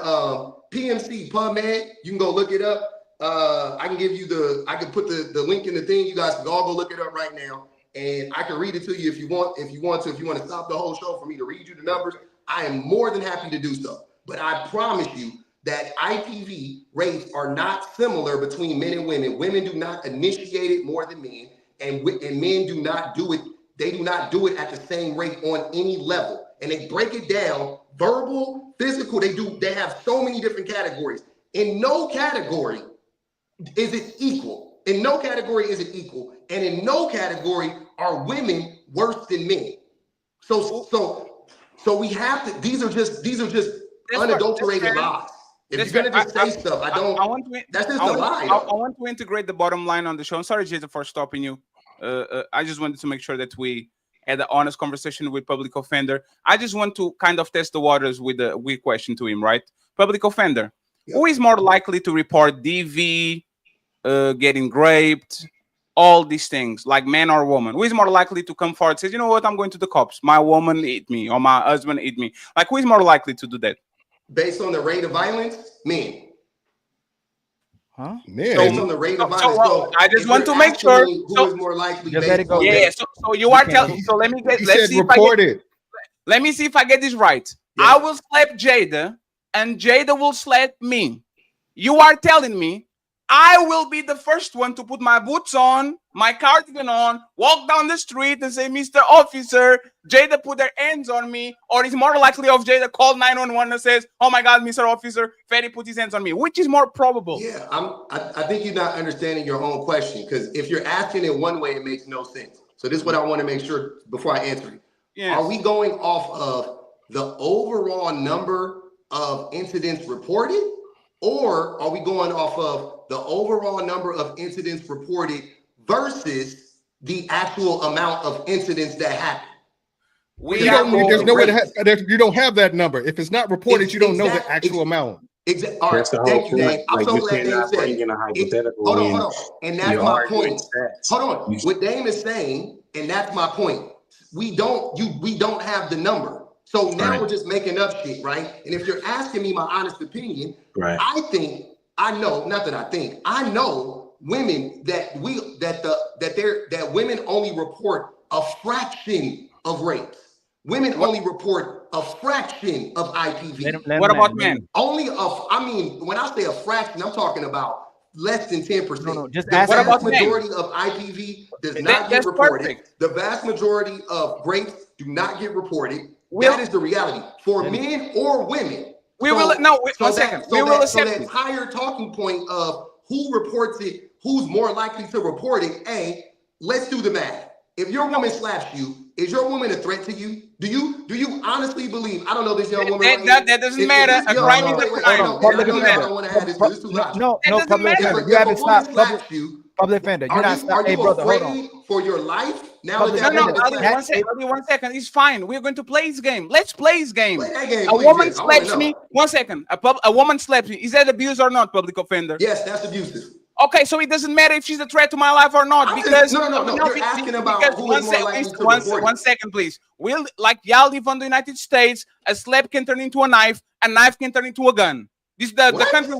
PMC PubMed. You can go look it up. I can put the link in the thing. You guys can all go look it up right now. And I can read it to you if you want to stop the whole show for me to read you the numbers. I am more than happy to do so. But I promise you that IPV rates are not similar between men and women. Women do not initiate it more than men, and men do not do it. They do not do it at the same rate on any level. And they break it down, verbal, physical. They have so many different categories. In no category is it equal. In no category is it equal. And in no category are women worse than men. So we have to, these are just unadulterated lies. If you're gonna just say stuff, that's just a lie. I want to integrate the bottom line on the show. I'm sorry, Jason, for stopping you. I just wanted to make sure that we had an honest conversation with public offender. I just want to kind of test the waters with a weird question to him, right? Public offender, who is more likely to report DV, getting raped, all these things, like man or woman? Who is more likely to come forward and says, you know what, I'm going to the cops, my woman hit me or my husband hit me? Like, who is more likely to do that? Based on the rate of violence, men. Huh? Men. Based on the rate of violence. So, I just want to make sure. Who is more likely? Just let it go. Yeah. So you are telling. So let me get. He Let's said see if report I get, it. let me see if I get this right. Yeah. I will slap Jada, and Jada will slap me. You are telling me I will be the first one to put my boots on, my cardigan on, walk down the street and say, Mr. Officer, Jada put their hands on me, or it's more likely of Jada call 911 and says, oh my God, Mr. Officer, Fatty put his hands on me. Which is more probable? Yeah, I think you're not understanding your own question, because if you're asking it one way, it makes no sense. So this is what I want to make sure before I answer it. Yes. Are we going off of the overall number of incidents reported, or are we going off of the overall number of incidents reported versus the actual amount of incidents that happen? You don't have that number. If it's not reported, you don't know the actual amount. Exactly. All right. Thank you, Dave. I'm so glad Dave said. Hold on. And that's my point. Hold on. What Dame is saying, and that's my point. We don't have the number. So now we're just making up shit, right? And if you're asking me my honest opinion, I know women that women only report a fraction of rapes. Women only report a fraction of IPV. What about men? When I say a fraction, I'm talking about less than 10%. No, just the ask vast majority of IPV does not get reported. Perfect. The vast majority of rapes do not get reported. That is the reality for men or women. One second. So that entire talking point of who reports it, who's more likely to report it, let's do the math. If your woman slaps you, is your woman a threat to you? Do you honestly believe? I don't know this young woman. That doesn't matter. A crime is a crime. I don't want to have this because it's too loud. No, public offender. You haven't stopped. Public offender. You're not stopped. Hey, brother, hold on. For your life? Now Ali, one second. It's fine. We're going to play his game. Let's play his game. A woman slaps me. 1 second. A woman slaps me. Is that abuse or not, public offender? Yes, that's abusive. Okay, so it doesn't matter if she's a threat to my life or not, because no. You're asking about who is more likely to report it. 1 second, please. Y'all live on the United States. A slap can turn into a knife can turn into a gun. This the country.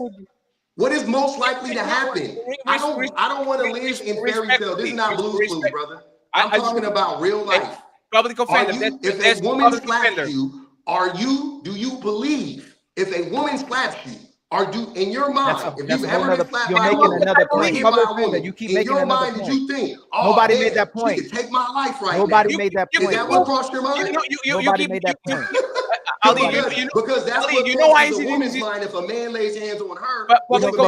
What is most likely to happen? I don't want to live in fairy tale. This is not Blue's Clues, brother. I'm talking about real life. Public offender. If a woman slaps you, do you believe if a woman slaps you? In your mind, if you ever been slapped by a woman, you keep in making your another mind, point. did you think, nobody made that point? She could take my life right Nobody now. made that point. Is that what crossed your mind? Nobody made that point. Because that's what crosses a woman's mind if a man lays hands on her. But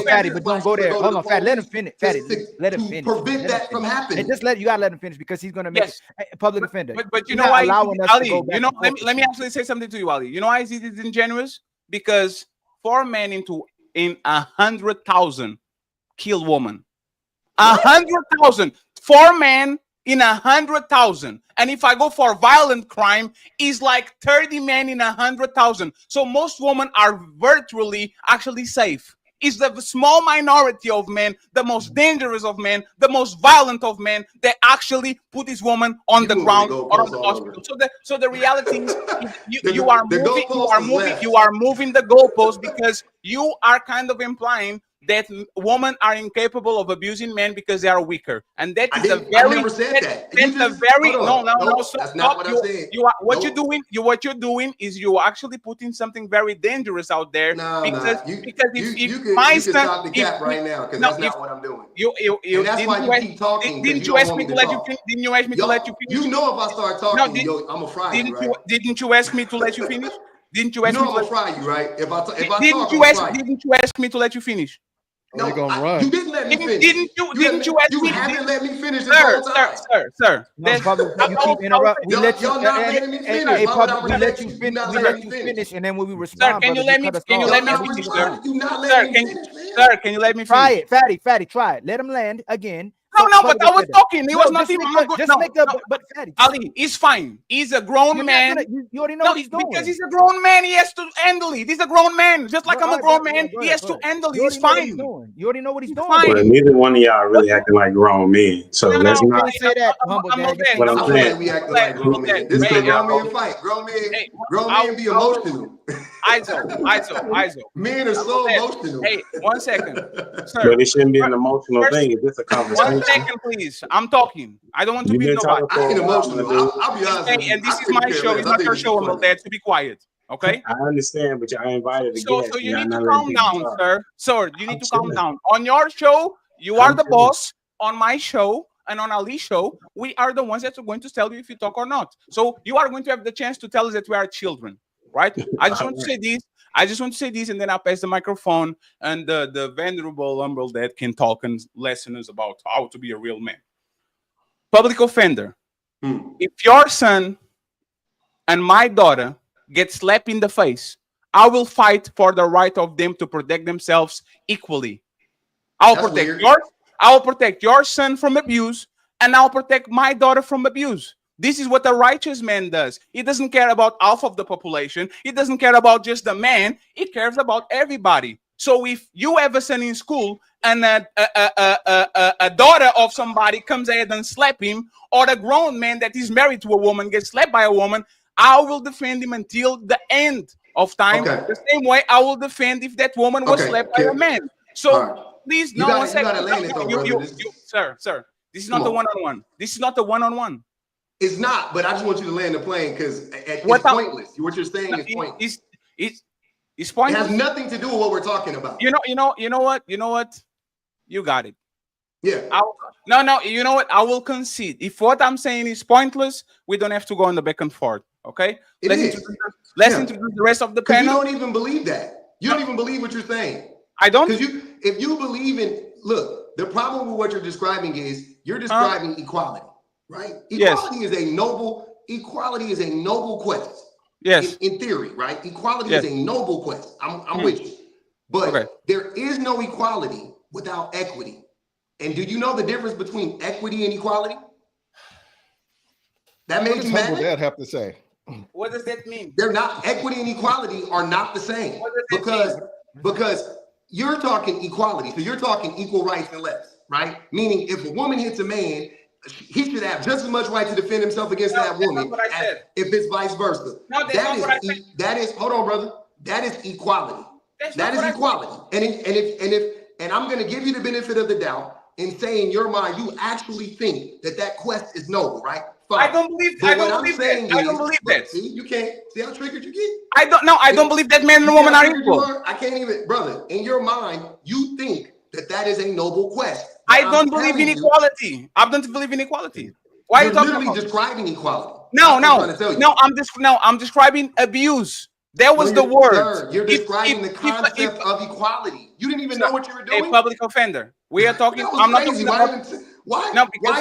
Fatty, but don't go there. Hold on, Fatty. Let him finish. Fatty, let him finish. Prevent that from happening. You gotta let him finish because he's gonna make a public offender. But you know why, Ali? Let me actually say something to you, Ali. You know why is it disingenuous? Because 4 men in 100,000 kill woman. 100,000. 4 men in 100,000. And if I go for violent crime, it's like 30 men in 100,000. So most women are virtually actually safe. It's the small minority of men, the most dangerous of men, the most violent of men that actually put this woman on the ground or on the hospital. So the reality is you are moving the goalpost because you are kind of implying that women are incapable of abusing men because they are weaker, and that is a very. That's not what I'm saying. What you're doing is you are actually putting something very dangerous out there. You can stop the cap right now because that's not what I'm doing. And that's why you keep talking. Didn't you ask me to let you finish? Didn't you ask me to let you finish? You know, if I start talking, I'm gonna fry you, right? Didn't you ask me to let you finish? Didn't you ask me? I'm gonna fry you, right? Didn't you ask me to let you finish? No, run. You didn't let me finish. Didn't you ask me? You haven't let me finish this whole time. Sir. No, public, you keep interrupting. We let you finish, and then when we respond, sir, can you let me finish, sir? You not letting me finish, man. Sir, can you let me finish? Try it, Fatty, try it. Let him land again. No, but I was talking. He was not even. But Fatty, Ali, he's fine. He's a grown man. You already know what he's doing. Because he's a grown man, he has to handle it. He's a grown man, just like I'm a grown man. He has to handle it. He's fine. You already know what he's doing. Well, neither one of y'all really acting like grown men. So let's not say that, humble dad. What I'm saying. We acting like grown men. This is a grown man fight. Grown men be emotional. ISO. Men are so emotional. Hey, 1 second. Sir, but it shouldn't be an emotional thing. It's just a conversation. 1 second, please. I'm talking. I don't want to be nobody. I get emotional. I'll be honest with you. And this is my show. It's not your show, humble dad. To be quiet. Okay. I understand, but I invited again. So you need to calm down, sir. Sir, you need to calm down. On your show, you are the boss. On my show and on Ali's show, we are the ones that are going to tell you if you talk or not. So you are going to have the chance to tell us that we are children, right? I just want to say this. And then I'll pass the microphone, and the venerable humble dad can talk and lesson us about how to be a real man. Public offender. If your son and my daughter get slapped in the face, I will fight for the right of them to protect themselves equally. I'll protect your son from abuse, and I'll protect my daughter from abuse. This is what a righteous man does. He doesn't care about half of the population. He doesn't care about just the man. He cares about everybody. So if you have a son in school and a daughter of somebody comes ahead and slap him, or a grown man that is married to a woman gets slapped by a woman, I will defend him until the end of time. The same way I will defend if that woman was slapped by a man. So please, no one second. Sir, this is not the one-on-one. This is not the one-on-one. It's not, but I just want you to land the plane because it's pointless. What you're saying is pointless. It's pointless. It has nothing to do with what we're talking about. You know what? You got it. Yeah. No. You know what? I will concede. If what I'm saying is pointless, we don't have to go on the back and forth. Okay. Let's introduce the rest of the panel. You don't even believe that. You don't even believe what you're saying. I don't. Because if you believe in, look, the problem with what you're describing is you're describing equality, right? Equality is a noble quest. Yes. In theory, right? Equality is a noble quest. I'm with you. But there is no equality without equity. And do you know the difference between equity and equality? That made you mad? What does Dad have to say? What does that mean? They're not. Equity and equality are not the same. Because you're talking equality. So you're talking equal rights and less, right? Meaning if a woman hits a man, he should have just as much right to defend himself against that woman as if it's vice versa. No, that is hold on, brother. That is equality. That is equality. And I'm going to give you the benefit of the doubt and say in your mind you actually think that quest is noble, right? Fine. I don't believe that. See, you can't see how triggered you get. I don't believe that man and woman are equal. I can't even, brother. In your mind, you think that is a noble quest. I don't believe in equality. I don't believe in equality. Why are you talking about? Describing equality. No. I'm describing abuse. That was the word. Sir, you're describing the concept of equality. You didn't even know what you were doing. A public offender. We are talking. I'm not talking about. Why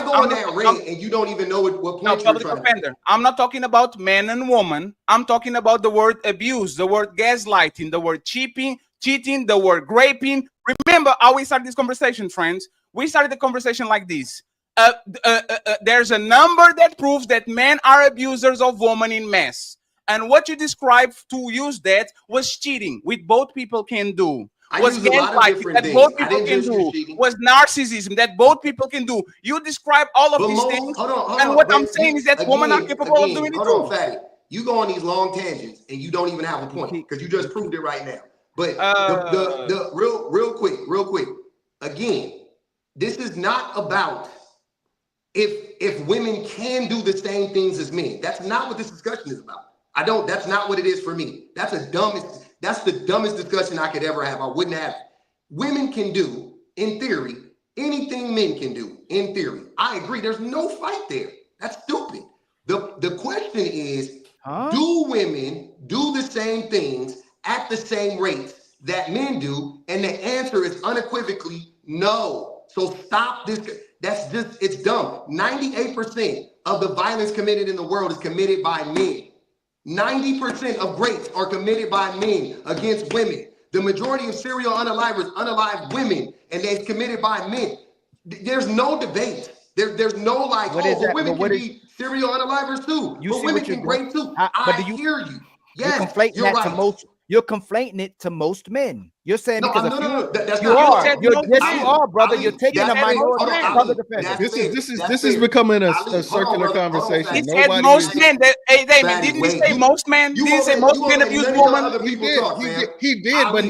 go on that rate and you don't even know what point you're trying to? I'm not talking about man and woman. I'm talking about the word abuse, the word gaslighting, the word cheating, the word raping. Remember how we started this conversation, friends? We started the conversation like this. There's a number that proves that men are abusers of women in mass. And what you described to use that was cheating, which both people can do. Was gaslighting that both people can do. Was narcissism that both people can do. You describe all of these things. And what I'm saying is that women are capable of doing it too. Fatty. You go on these long tangents and you don't even have a point because you just proved it right now. But the real quick. Again, this is not about if women can do the same things as men. That's not what this discussion is about. That's not what it is for me. That's the dumbest discussion I could ever have. I wouldn't have it. Women can do, in theory, anything men can do, in theory. I agree. There's no fight there. That's stupid. The question is, do women do the same things at the same rates that men do? And the answer is unequivocally no. So stop this. It's dumb. 98% of the violence committed in the world is committed by men. 90% of rapes are committed by men against women. The majority of serial unalivers unalive women, and they're committed by men. There's no debate. There's no like, What oh, is but that? women But what can is be serial unalivers too. you But see women what you're can doing? rape too. But I do you? hear you. You're Yes, conflating you're that to right. most. You're conflating it to most men. You're saying No, because I'm, a no, few. no, no. That's You not. are. You're yes, Ali, you are, brother. Ali, You're taking that's a fair. minority. Hold on, Brother Ali. defender. That's This fair. is That's becoming a Ali, hold on, circular brother. Hold on, conversation. He Fatty. said Nobody most is. men. Hey, Damien, Fatty, didn't he wait. say most men? You Did he won't say let most men none abuse of your women? other He people did. talk, fam. He did, but Ali.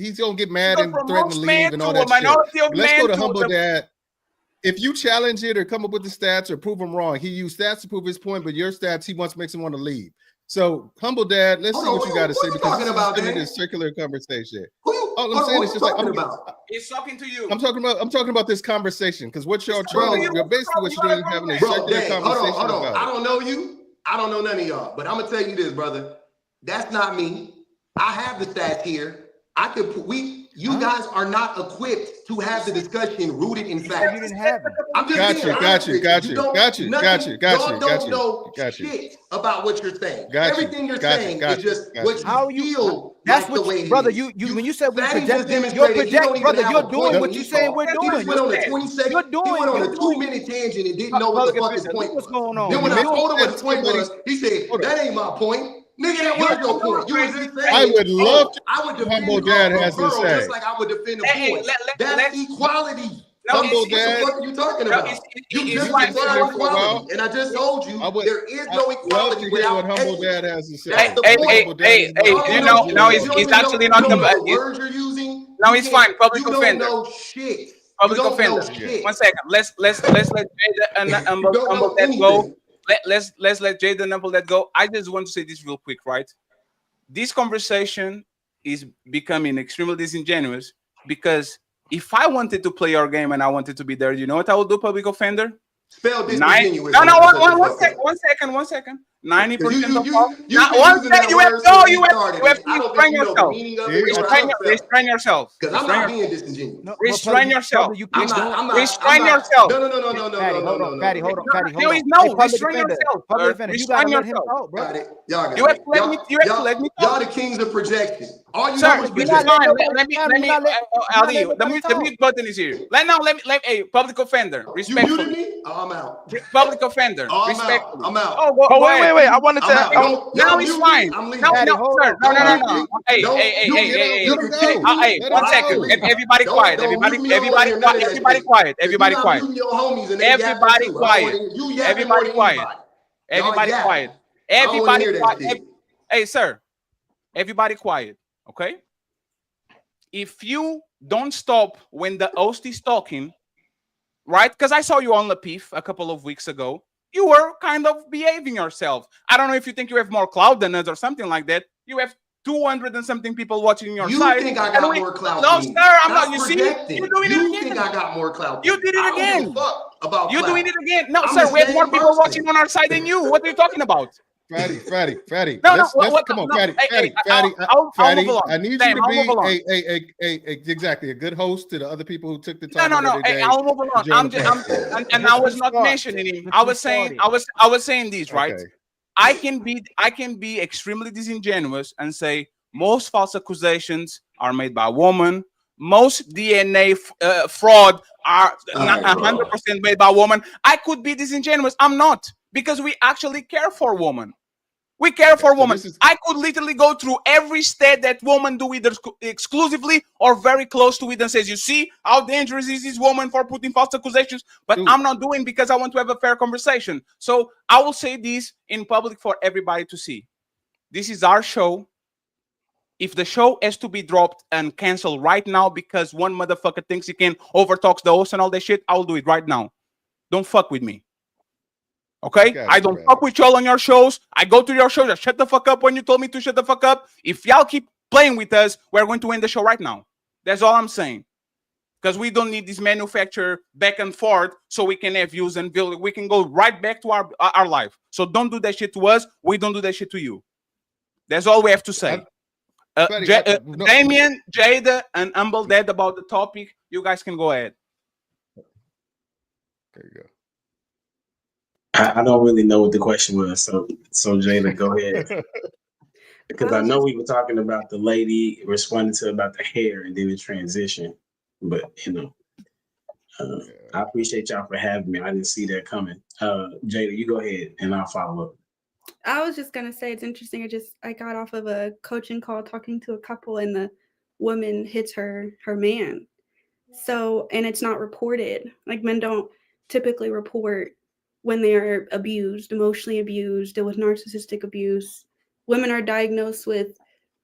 he's gonna get You mad go and from threaten to most leave men and to all a that shit. minority of But let's go men to to Humble the. Dad. If you challenge it or come up with the stats or prove him wrong, he used stats to prove his point, but your stats he wants makes him want to leave. So, Humble Dad, let's see what you got to say, because this is turning into a circular conversation. All I'm saying is just like He's talking to you. I'm talking about this conversation, because what y'all trying to basically what you're doing is having a Bro, circular Dave, conversation hold on. about I it. don't know you. I don't know none of y'all. But I'm gonna tell you this, brother. That's not me. I have the stats here. I could you guys are not equipped to have the discussion rooted in facts. You didn't have it. I'm just being honest with you. Y'all don't know shit about what you're saying. Everything you're saying is just what you feel. That's like what the way you, brother. it is. You when you said we Fatty just projecting, you're demonstrated he don't projecting, even brother. have You're a point doing when what he you're saying talks. we're He doing. just went on a 20 second. You're doing. He went on You're a doing. 2-minute tangent and didn't know what the fuck his point was. What's going on? Then when I told him what his point somebody's- was, he said, "That ain't my point." Nigga, that was your point. You was just saying, I would love to I would hear defend Humble Dad has a to girl say. just like I would defend a boy. That's equality. No, What it's- the fuck are you talking about? You just fine. defined equality, and I just told you there is no equality without what Humble equity. Dad has to say. That's the point. Hey, you know, now he's actually not the the. words you're using. No, it's fine. Public You offender. don't know shit. Public You don't offender. know shit. 1 second. Let's let Jada and Humble that go. Let's let Jada and Humble that go. I just want to say this real quick, right? This conversation is becoming extremely disingenuous, because if I wanted to play your game and I wanted to be there, you know what I would do, public offender? Spell disingenuous. No, one second. 90% of all. You restrain yourself. Because I'm not being disingenuous. Restrain yourself. I'm not. Restrain yourself. No. Fatty, hold on. No, restrain yourself. Restrain yourself. Y'all You have to let me talk. Y'all the kings of projection. All you Sir, know is let projection. me, Ali, the mute button is here. Hey, public offender, respectfully. You muted me? Oh, I'm out. Public offender, Oh, respectfully. I'm out. Oh, But wait. I wanted to. Now it's fine. I'm leaving. No, sir. No. Hey, Don't 1 second. leave. Everybody Don't- quiet. don't Everybody mute me over here, none of that Everybody shit. quiet. 'Cause Everybody you not quiet. muting your homies and they Everybody yapping too. quiet. You yapping Everybody more than quiet. anybody. Everybody Y'all quiet. yapping. I don't wanna Everybody hear that quiet. shit. Hey, sir. Everybody quiet. Okay? If you don't stop when the host is talking, right? Because I saw you on Lapif a couple of weeks ago. You were kind of behaving yourself. I don't know if you think you have more clout than us or something like that. You have 200 and something people watching your You side. think I got more clout No, than you. sir, I'm Stop not. You see, projecting. you're doing it You again. think I got more clout than You did it I don't again. give a fuck about You're clout. doing it again. No, I'm sir, the we have more same people person. watching on our side than you. What are you talking about? Fatty. No, Let's what- come on, no, Fatty. hey, Fatty. I'll Fatty, move along. I need Damn, you I'll to move along. be exactly a good host to the other people who took the time. No. out of their Hey, day I'll move to along. join the podcast. And I was not mentioning him. I was saying this, right? Okay. I can be extremely disingenuous and say most false accusations are made by women. Most DNA fraud are 100% made by women. I could be disingenuous. I'm not, because we actually care for women. We care for women. I could literally go through every stat that women do, either exclusively or very close to it, and says, you see how dangerous is this woman for putting false accusations? But I'm not doing, because I want to have a fair conversation. So I will say this in public for everybody to see. This is our show. If the show has to be dropped and canceled right now because one motherfucker thinks he can overtalk the host and all that shit, I'll do it right now. Don't fuck with me. Okay? I don't fuck with y'all on your shows. I go to your shows. I shut the fuck up when you told me to shut the fuck up. If y'all keep playing with us, we're going to end the show right now. That's all I'm saying. Because we don't need this manufacture back and forth so we can have views and build. We can go right back to our life. So don't do that shit to us. We don't do that shit to you. That's all we have to say. Damien, Jada, and Humble Dad about the topic. You guys can go ahead. There you go. I don't really know what the question was, so Jada, go ahead. Because I know we were talking about the lady responding to about the hair and then the transition, but you know. I appreciate y'all for having me. I didn't see that coming. Jada, you go ahead and I'll follow up. I was just gonna say it's interesting. I got off of a coaching call talking to a couple, and the woman hits her man. So, and it's not reported. Like, men don't typically report when they are abused, emotionally abused, deal with narcissistic abuse. Women are diagnosed with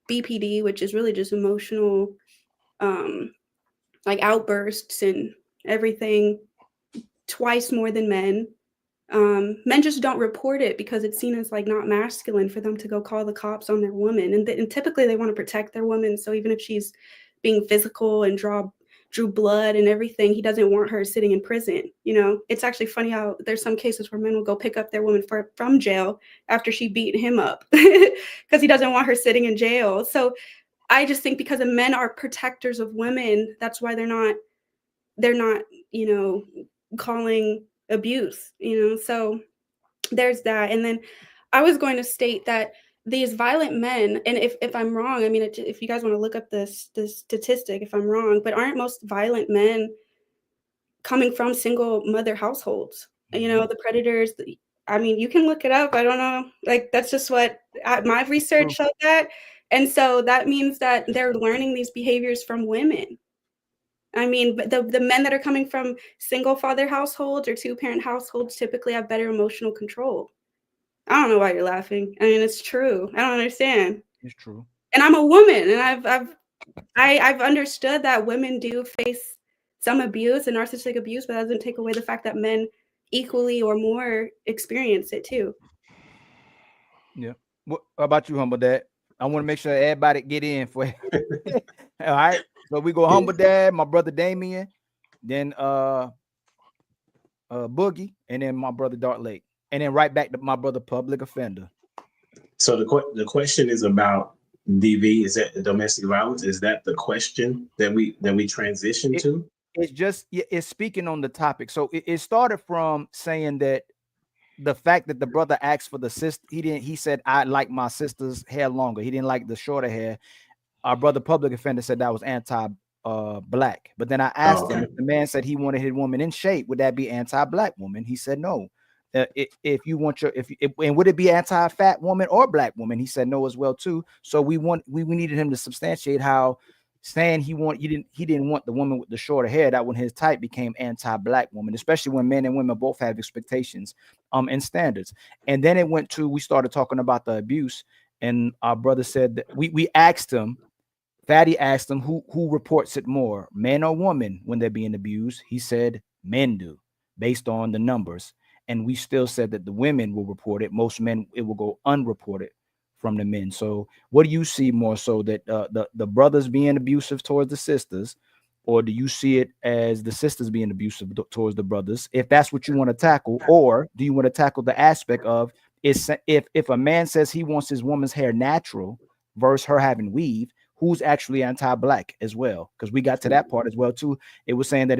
BPD, which is really just emotional, like outbursts and everything, twice more than men. Men just don't report it because it's seen as like not masculine for them to go call the cops on their woman, and typically they want to protect their woman. So even if she's being physical and drew blood and everything, he doesn't want her sitting in prison. You know, it's actually funny how there's some cases where men will go pick up their woman from jail after she beat him up because he doesn't want her sitting in jail. So I just think because the men are protectors of women, that's why they're not, you know, calling abuse, you know. So there's that. And then I was going to state that these violent men, and if I'm wrong, I mean, if you guys want to look up this statistic, if I'm wrong, but aren't most violent men coming from single mother households? You know, the predators. I mean, you can look it up. I don't know. Like, that's just what my research showed that. And so that means that they're learning these behaviors from women. I mean, but the men that are coming from single father households or two parent households typically have better emotional control. I don't know why you're laughing. I mean, it's true. I don't understand. It's true. And I'm a woman, and I've understood that women do face some abuse and narcissistic abuse, but that doesn't take away the fact that men equally or more experience it too. Yeah. What about you, Humble Dad? I want to make sure everybody get in for it. All right. So we go Humble Dad, my brother Damien, then Boogie, and then my brother Dark Lake, and then right back to my brother Public Offender. So the question is about DV. Is that domestic violence? Is that the question that we transition to? It's just it's speaking on the topic. So it started from saying that the fact that the brother asked for the sister, he said, I like my sister's hair longer. He didn't like the shorter hair. Our brother Public Offender said that was anti-black. But then I asked him, if the man said he wanted his woman in shape, would that be anti-black woman? He said no. If you want and would it be anti-fat woman or black woman? He said no as well too. So we needed him to substantiate how saying he didn't want the woman with the shorter hair, that when his type became anti-black woman, especially when men and women both have expectations and standards. And then it went to, we started talking about the abuse, and our brother said that we asked him, Fatty asked him who reports it more, man or woman, when they're being abused. He said men do, based on the numbers. And we still said that the women will report it. Most men, it will go unreported from the men. So what do you see more so, that the brothers being abusive towards the sisters, or do you see it as the sisters being abusive towards the brothers, if that's what you want to tackle? Or do you want to tackle the aspect of if a man says he wants his woman's hair natural versus her having weave, who's actually anti-black as well? Because we got to that part as well too. It was saying that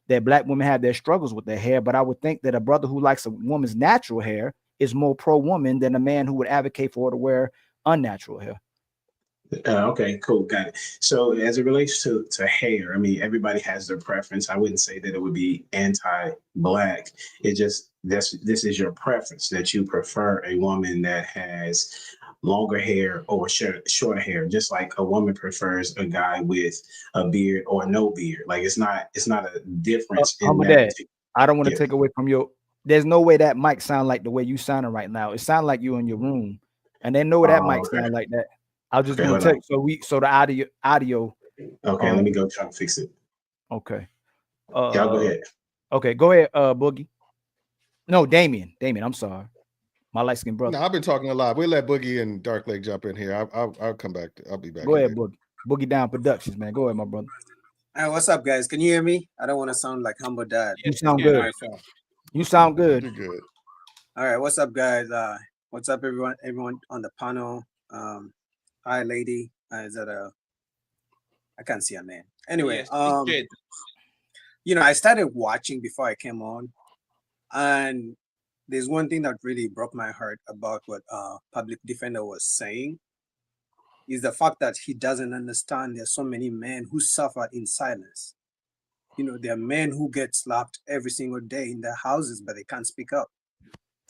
that black women have their struggles with their hair, but I would think that a brother who likes a woman's natural hair is more pro-woman than a man who would advocate for her to wear unnatural hair. Okay, cool, got it. So as it relates to hair, I mean, everybody has their preference. I wouldn't say that it would be anti-black. It just, this is your preference, that you prefer a woman that has longer hair or shorter hair, just like a woman prefers a guy with a beard or no beard. Like it's not a difference in that. I don't want to take away from your. There's no way that mic sound like the way you sounding right now. It sound like you in your room, and then no way that mic sound like that. I was just going to tell you. So the audio. Okay, let me go try to fix it. Okay. Y'all go ahead. Okay, go ahead, Boogie. No, Damien. I'm sorry. My light skinned brother. No, I've been talking a lot. We'll let Boogie and Dark Lake jump in here. I'll come back. I'll be back. Go ahead, Boogie. Boogie Down Productions, man. Go ahead, my brother. Hey, what's up, guys? Can you hear me? I don't want to sound like Humble Dad. You sound good. You sound good. You're good. All right, what's up, guys? What's up, everyone on the panel? Hi, lady. Is that I can't see her name. Anyway, you know, I started watching before I came on, and there's one thing that really broke my heart about what Public Defender was saying, is the fact that he doesn't understand there's so many men who suffer in silence. You know, there are men who get slapped every single day in their houses, but they can't speak up.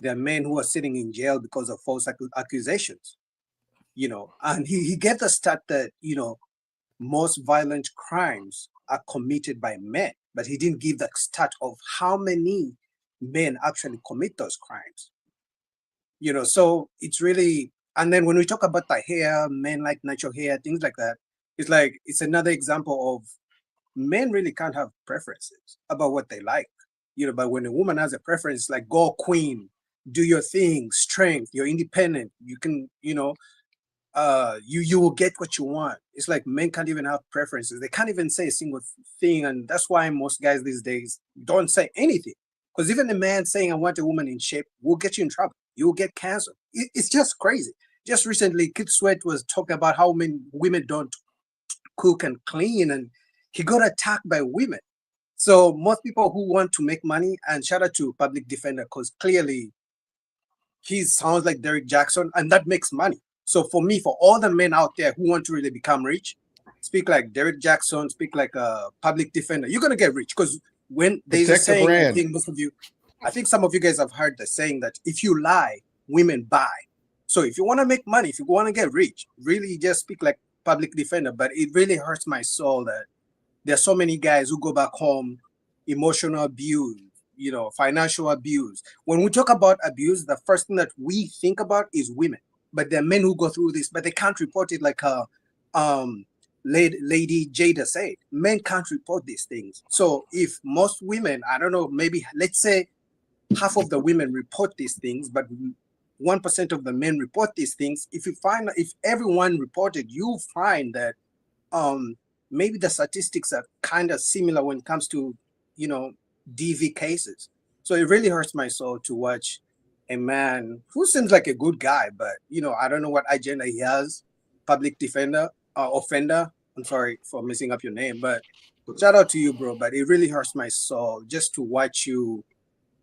There are men who are sitting in jail because of false accusations. You know, and he gave the stat that, you know, most violent crimes are committed by men, but he didn't give the stat of how many men actually commit those crimes. You know, so it's really, and then when we talk about the hair, men like natural hair, things like that, it's like, it's another example of men really can't have preferences about what they like. You know, but when a woman has a preference, like go queen, do your thing, strength, you're independent, you can, you know, you will get what you want. It's like men can't even have preferences. They can't even say a single thing. And that's why most guys these days don't say anything. Because even a man saying I want a woman in shape will get you in trouble. You will get canceled. It's just crazy. Just recently, Kid Sweat was talking about how many women don't cook and clean, and he got attacked by women. So most people who want to make money, and shout out to Public Defender, because clearly he sounds like Derek Jackson, and that makes money. So for me, for all the men out there who want to really become rich, speak like Derek Jackson, speak like a Public Defender. You're gonna get rich, because when there's a saying, I think most of you, I think some of you guys have heard the saying that if you lie, women buy. So if you want to make money, if you want to get rich, really just speak like Public Defender. But it really hurts my soul that there's so many guys who go back home, emotional abuse, you know, financial abuse. When we talk about abuse, the first thing that we think about is women. But there are men who go through this, but they can't report it, like Lady Jada said. Men can't report these things. So if most women, I don't know, maybe let's say half of the women report these things, but 1% of the men report these things. If everyone reported, you'll find that maybe the statistics are kind of similar when it comes to, you know, DV cases. So it really hurts my soul to watch a man who seems like a good guy, but, you know, I don't know what agenda he has. Public Defender, offender. I'm sorry for messing up your name, but shout out to you, bro. But it really hurts my soul just to watch you,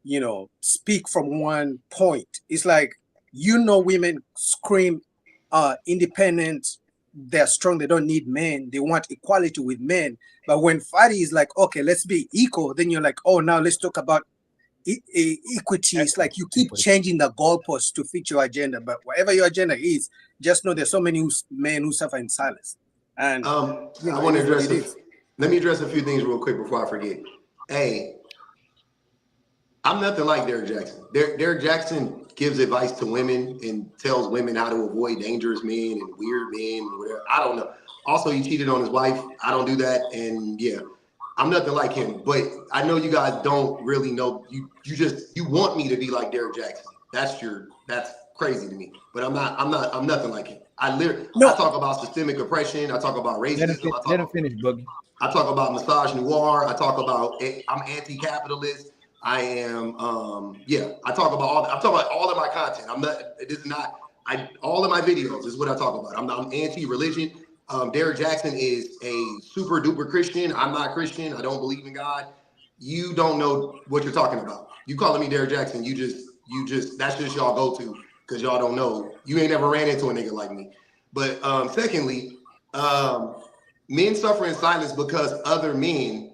you know, speak from one point. It's like, you know, women scream independent, they're strong, they don't need men, they want equality with men. But when Fadi is like, okay, let's be equal, then you're like, oh, now let's talk about equity. It's like you keep changing the goalposts to fit your agenda. But whatever your agenda is, just know there's so many men who suffer in silence. And you know, I want to address let me address a few things real quick before I forget. Hey, I'm nothing like Derek Jackson. Derek Jackson gives advice to women and tells women how to avoid dangerous men and weird men and whatever. I don't know. Also, he cheated on his wife. I don't do that. And yeah, I'm nothing like him. But I know you guys don't really know. You want me to be like Derek Jackson. That's crazy to me. But I'm nothing like him. I talk about systemic oppression. I talk about racism. Let him finish, Boogie. I talk about misogynoir. I talk about I'm anti-capitalist. I am I talk about all of my content. All of my videos is what I talk about. I'm anti-religion. Derek Jackson is a super duper Christian. I'm not Christian. I don't believe in God. You don't know what you're talking about. You calling me Derek Jackson, you just that's just y'all go to because y'all don't know. You ain't never ran into a nigga like me. But secondly, men suffer in silence because other men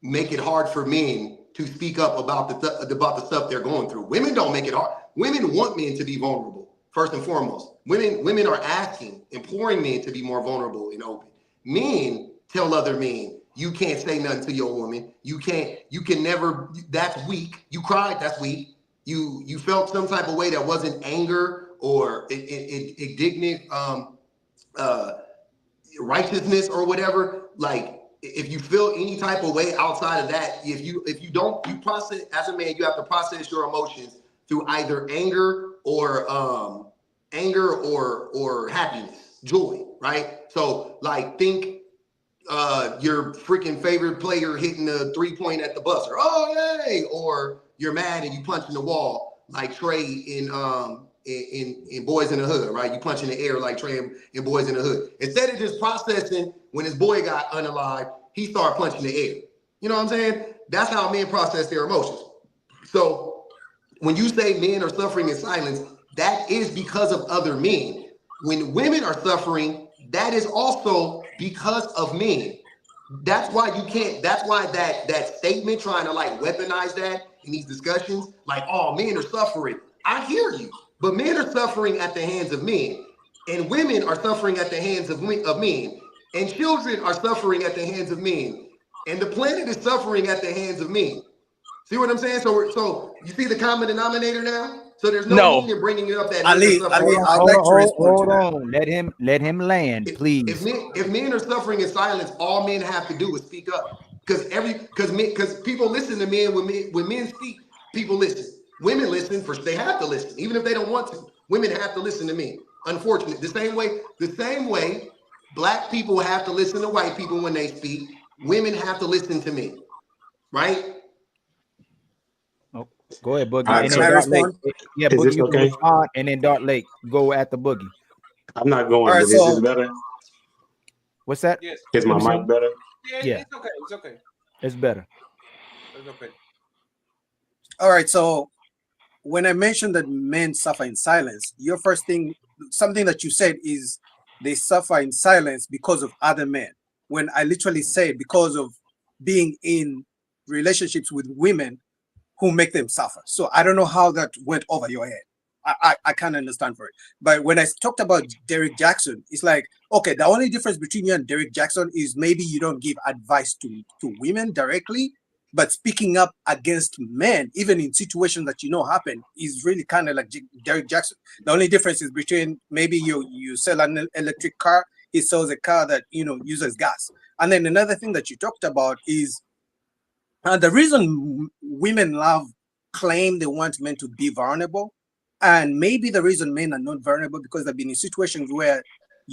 make it hard for men to speak up about the stuff they're going through. Women don't make it hard. Women want men to be vulnerable, first and foremost. Women are asking, imploring men to be more vulnerable and open. Men tell other men, you can't say nothing to your woman. You can never, that's weak. You cried, that's weak. You felt some type of way that wasn't anger or indignant righteousness or whatever. Like, if you feel any type of way outside of that, if you don't, you process, as a man, you have to process your emotions through either anger or happiness, joy, right? So like, think your freaking favorite player hitting a 3-point at the buzzer, oh yay, or you're mad and you punch in the wall like Trey in Boys in the Hood, right? You punch in the air like Trey in Boys in the Hood. Instead of just processing, when his boy got unalived, he started punching the air. You know what I'm saying? That's how men process their emotions. So when you say men are suffering in silence, that is because of other men. When women are suffering, that is also because of men. That's why you can't. That's why that statement trying to like weaponize that in these discussions, like, oh, men are suffering. I hear you, but men are suffering at the hands of men, and women are suffering at the hands of men, and children are suffering at the hands of men, and the planet is suffering at the hands of men. See what I'm saying? So you see the common denominator now. So there's no need in bringing it up that men are suffering. Hold on. Let him land, please. If men are suffering in silence, all men have to do is speak up. Because people listen to men when men speak, people listen. Women listen they have to listen, even if they don't want to. Women have to listen to men. Unfortunately, the same way black people have to listen to white people when they speak, women have to listen to men. Right? Oh, go ahead, Boogie. Right, And so then Dark Lake. is Yeah, Boogie, this you can okay? respond, and then Dark Lake, go at the Boogie. I'm not going, All right, but is so- this better? What's that? Yes. Is my mic better? Yeah. It's okay. It's okay. It's better. It's okay. All right, so when I mentioned that men suffer in silence, your first thing, something that you said is they suffer in silence because of other men. When I literally said because of being in relationships with women who make them suffer. So I don't know how that went over your head. I can't understand for it. But when I talked about Derek Jackson, it's like, okay, the only difference between you and Derek Jackson is maybe you don't give advice to women directly, but speaking up against men, even in situations that you know happen, is really kind of like Derek Jackson. The only difference is between maybe you sell an electric car, he sells a car that uses gas. And then another thing that you talked about is the reason women claim they want men to be vulnerable, and maybe the reason men are not vulnerable because they've been in situations where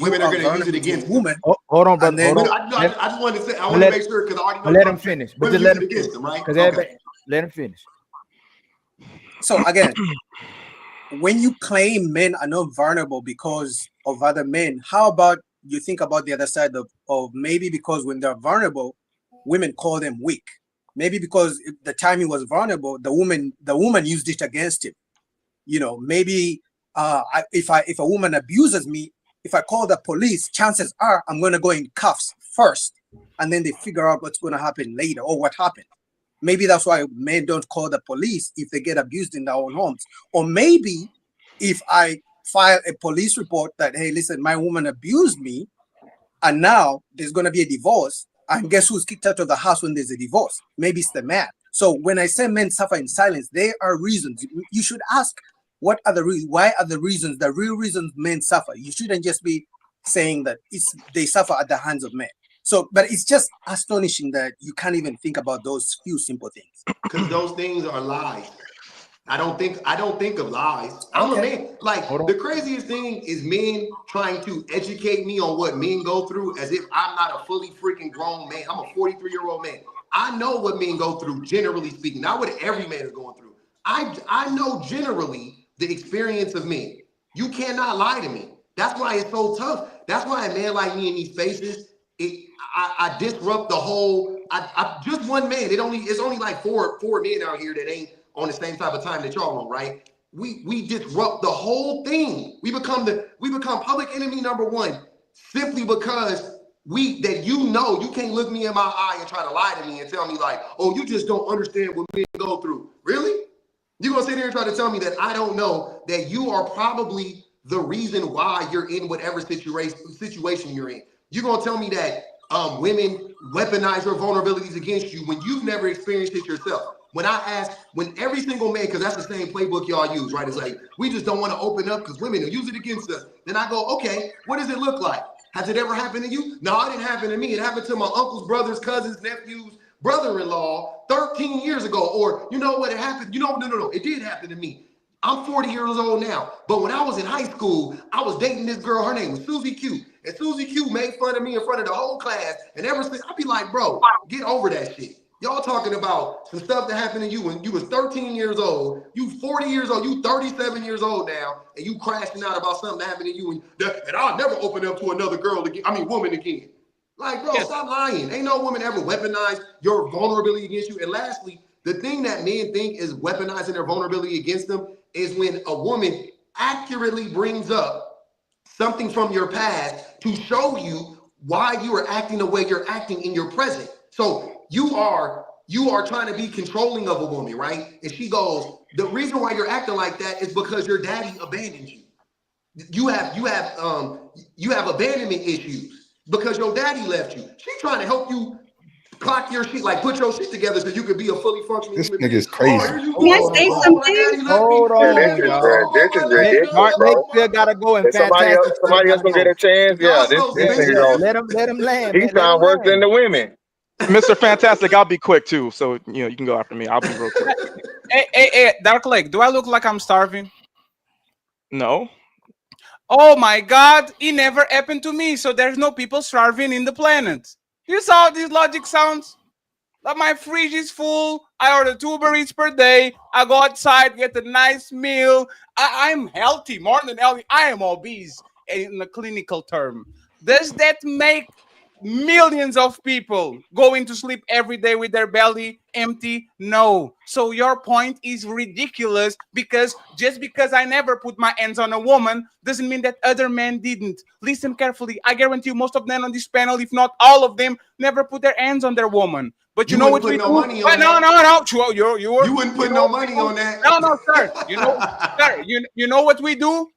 women are going to use it against women. Hold on, brother. Hold on. I just wanted to say, I want to make sure because I already know. Let him finish. But just let him finish. Right? Okay. Let him finish. So again, when you claim men are not vulnerable because of other men, how about you think about the other side of maybe because when they're vulnerable, women call them weak. Maybe because the time he was vulnerable, the woman used it against him. Maybe if a woman abuses me, if I call the police, chances are I'm going to go in cuffs first, and then they figure out what's going to happen later or what happened. Maybe that's why men don't call the police if they get abused in their own homes. Or maybe if I file a police report that, hey, listen, my woman abused me, and now there's going to be a divorce, and guess who's kicked out of the house when there's a divorce? Maybe it's the man. So when I say men suffer in silence, there are reasons. You should ask, why are the reasons, the real reasons men suffer? You shouldn't just be saying that they suffer at the hands of men. So, but it's just astonishing that you can't even think about those few simple things. Because those things are lies. I don't think of lies. I'm a man. Like, the craziest thing is men trying to educate me on what men go through as if I'm not a fully freaking grown man. I'm a 43-year-old man. I know what men go through, generally speaking. Not what every man is going through. I know generally the experience of men. You cannot lie to me. That's why it's so tough. That's why a man like me in these spaces, I disrupt the whole. I just one man. It's only like four men out here that ain't on the same type of time that y'all on, right? We disrupt the whole thing. We become public enemy number one simply because you can't look me in my eye and try to lie to me and tell me like, oh, you just don't understand what men go through. Really? You gonna sit here and try to tell me that I don't know that you are probably the reason why you're in whatever situation you're in? You're gonna tell me that women weaponize your vulnerabilities against you when you've never experienced it yourself? When every single man, because that's the same playbook y'all use, right? It's like, we just don't want to open up because women will use it against us. Then I go, okay, what does it look like? Has it ever happened to you? No, it didn't happen to me. It happened to my uncles, brothers, cousins, nephews, brother-in-law 13 years ago. Or you know what? It happened. No. It did happen to me. I'm 40 years old now. But when I was in high school, I was dating this girl. Her name was Susie Q. And Susie Q made fun of me in front of the whole class. And ever since, I'd be like, bro, get over that shit. Y'all talking about some stuff that happened to you when you was 13 years old. You 40 years old. You 37 years old now. And you crashing out about something that happened to you. And I'll never open up to another woman again. Like, bro, stop lying. Ain't no woman ever weaponized your vulnerability against you. And lastly, the thing that men think is weaponizing their vulnerability against them is when a woman accurately brings up something from your past to show you why you are acting the way you're acting in your present. So you are trying to be controlling of a woman, right? And she goes, the reason why you're acting like that is because your daddy abandoned you. You have abandonment issues because your daddy left you. She's trying to help you clock your shit, like put your shit together so you could be a fully functioning This human nigga being. is crazy. Can I say something? Hold on, y'all. This is ridiculous, Mark bro. still gotta go, and If somebody else Fantastic still gonna gotta get a go. chance, yeah, this nigga gonna, Let him land, he man. Let sound him worse than land. the women. Mr. Fantastic, I'll be quick too. So you can go after me. I'll be real quick. Hey, Dark Lake, do I look like I'm starving? No. Oh my God, it never happened to me. So there's no people starving in the planet. You saw how this logic sounds? That my fridge is full. I order 2 Uber Eats per day. I go outside, get a nice meal. I'm healthy, more than healthy. I am obese in the clinical term. Does that make millions of people going to sleep every day with their belly empty? No. So your point is ridiculous, because just because I never put my hands on a woman doesn't mean that other men didn't. Listen carefully. I guarantee you most of them on this panel, if not all of them, never put their hands on their woman. But you know what we do? Money on No. you wouldn't put no money on that. No, sir. Sir, you know what we do?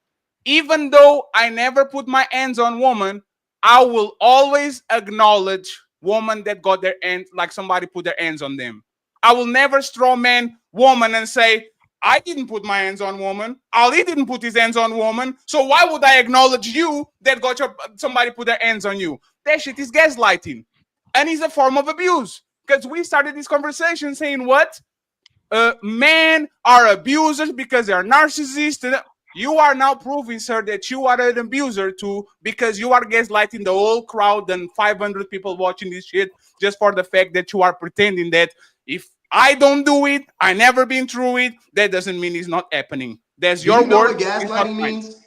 Even though I never put my hands on woman, I will always acknowledge women that got their hands, like somebody put their hands on them. I will never straw man woman and say, I didn't put my hands on woman. Ali didn't put his hands on woman. So why would I acknowledge you that got somebody put their hands on you? That shit is gaslighting. And it's a form of abuse. Because we started this conversation saying what? Men are abusers because they are narcissists. You are now proving, sir, that you are an abuser too, because you are gaslighting the whole crowd and 500 people watching this shit just for the fact that you are pretending that if I don't do it, I never been through it, that doesn't mean it's not happening. That's your word. Do you know what gaslighting means?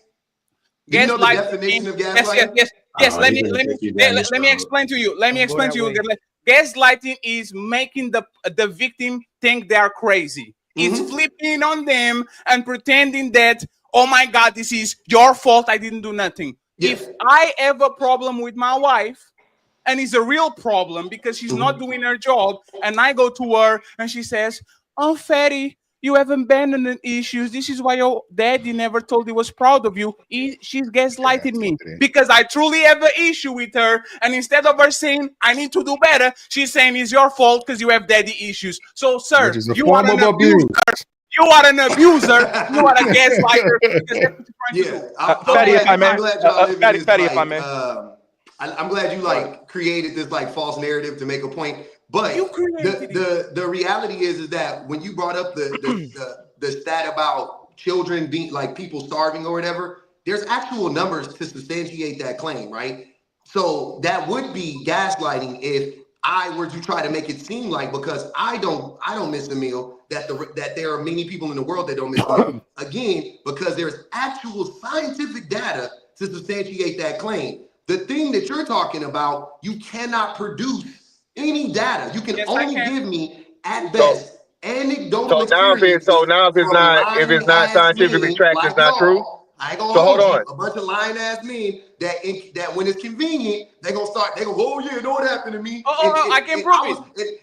Do you know the definition of gaslighting? Yes. Let me explain to you. Let me explain to you. Gaslighting is making the victim think they are crazy. It's flipping on them and pretending that, oh my God, this is your fault. I didn't do nothing. If I have a problem with my wife, and it's a real problem because she's not doing her job, and I go to her and she says, oh, Fatty, you have abandonment issues. This is why your daddy never told he was proud of you. She's gaslighting me because I truly have an issue with her. And instead of her saying, I need to do better, she's saying it's your fault because you have daddy issues. So, sir, you are an abuser. You are an abuser. You are a gaslighter. Fatty, if I may. Fatty, if I may. I'm glad you like created this like false narrative to make a point. But the reality is that when you brought up the stat about children being like people starving or whatever, there's actual numbers to substantiate that claim, right? So that would be gaslighting if I were to try to make it seem like, because I don't miss a meal, that there are many people in the world that don't miss a meal. Again, because there's actual scientific data to substantiate that claim. The thing that you're talking about, you cannot produce any data. You can only give me at best anecdotal experience. So now if it's not scientifically tracked, it's not true. I ain't gonna hold on. A bunch of lying ass men that when it's convenient, they go, oh yeah, know what happened to me. I can prove it.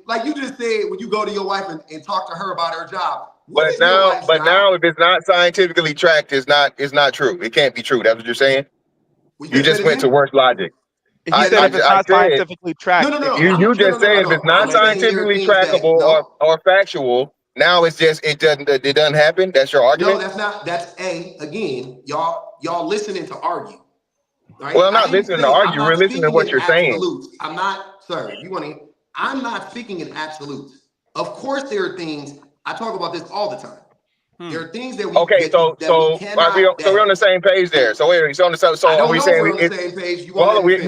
Like you just said, when you go to your wife and talk to her about her job. But now if it's not scientifically tracked, it's not true. It can't be true. That's what you're saying. You just went to worse logic. He said if it's not scientifically tracked. You just said if it's not scientifically trackable or factual, now it's just it doesn't happen. That's your argument. No, that's not. That's again, y'all listening to argue. Right? Well, I'm not listening to argue. We're listening to what you're saying. I'm not, sir. I'm not speaking in absolutes. Of course, there are things I talk about this all the time. There are things that we we're on the same page there. So are we saying we're on the same page? We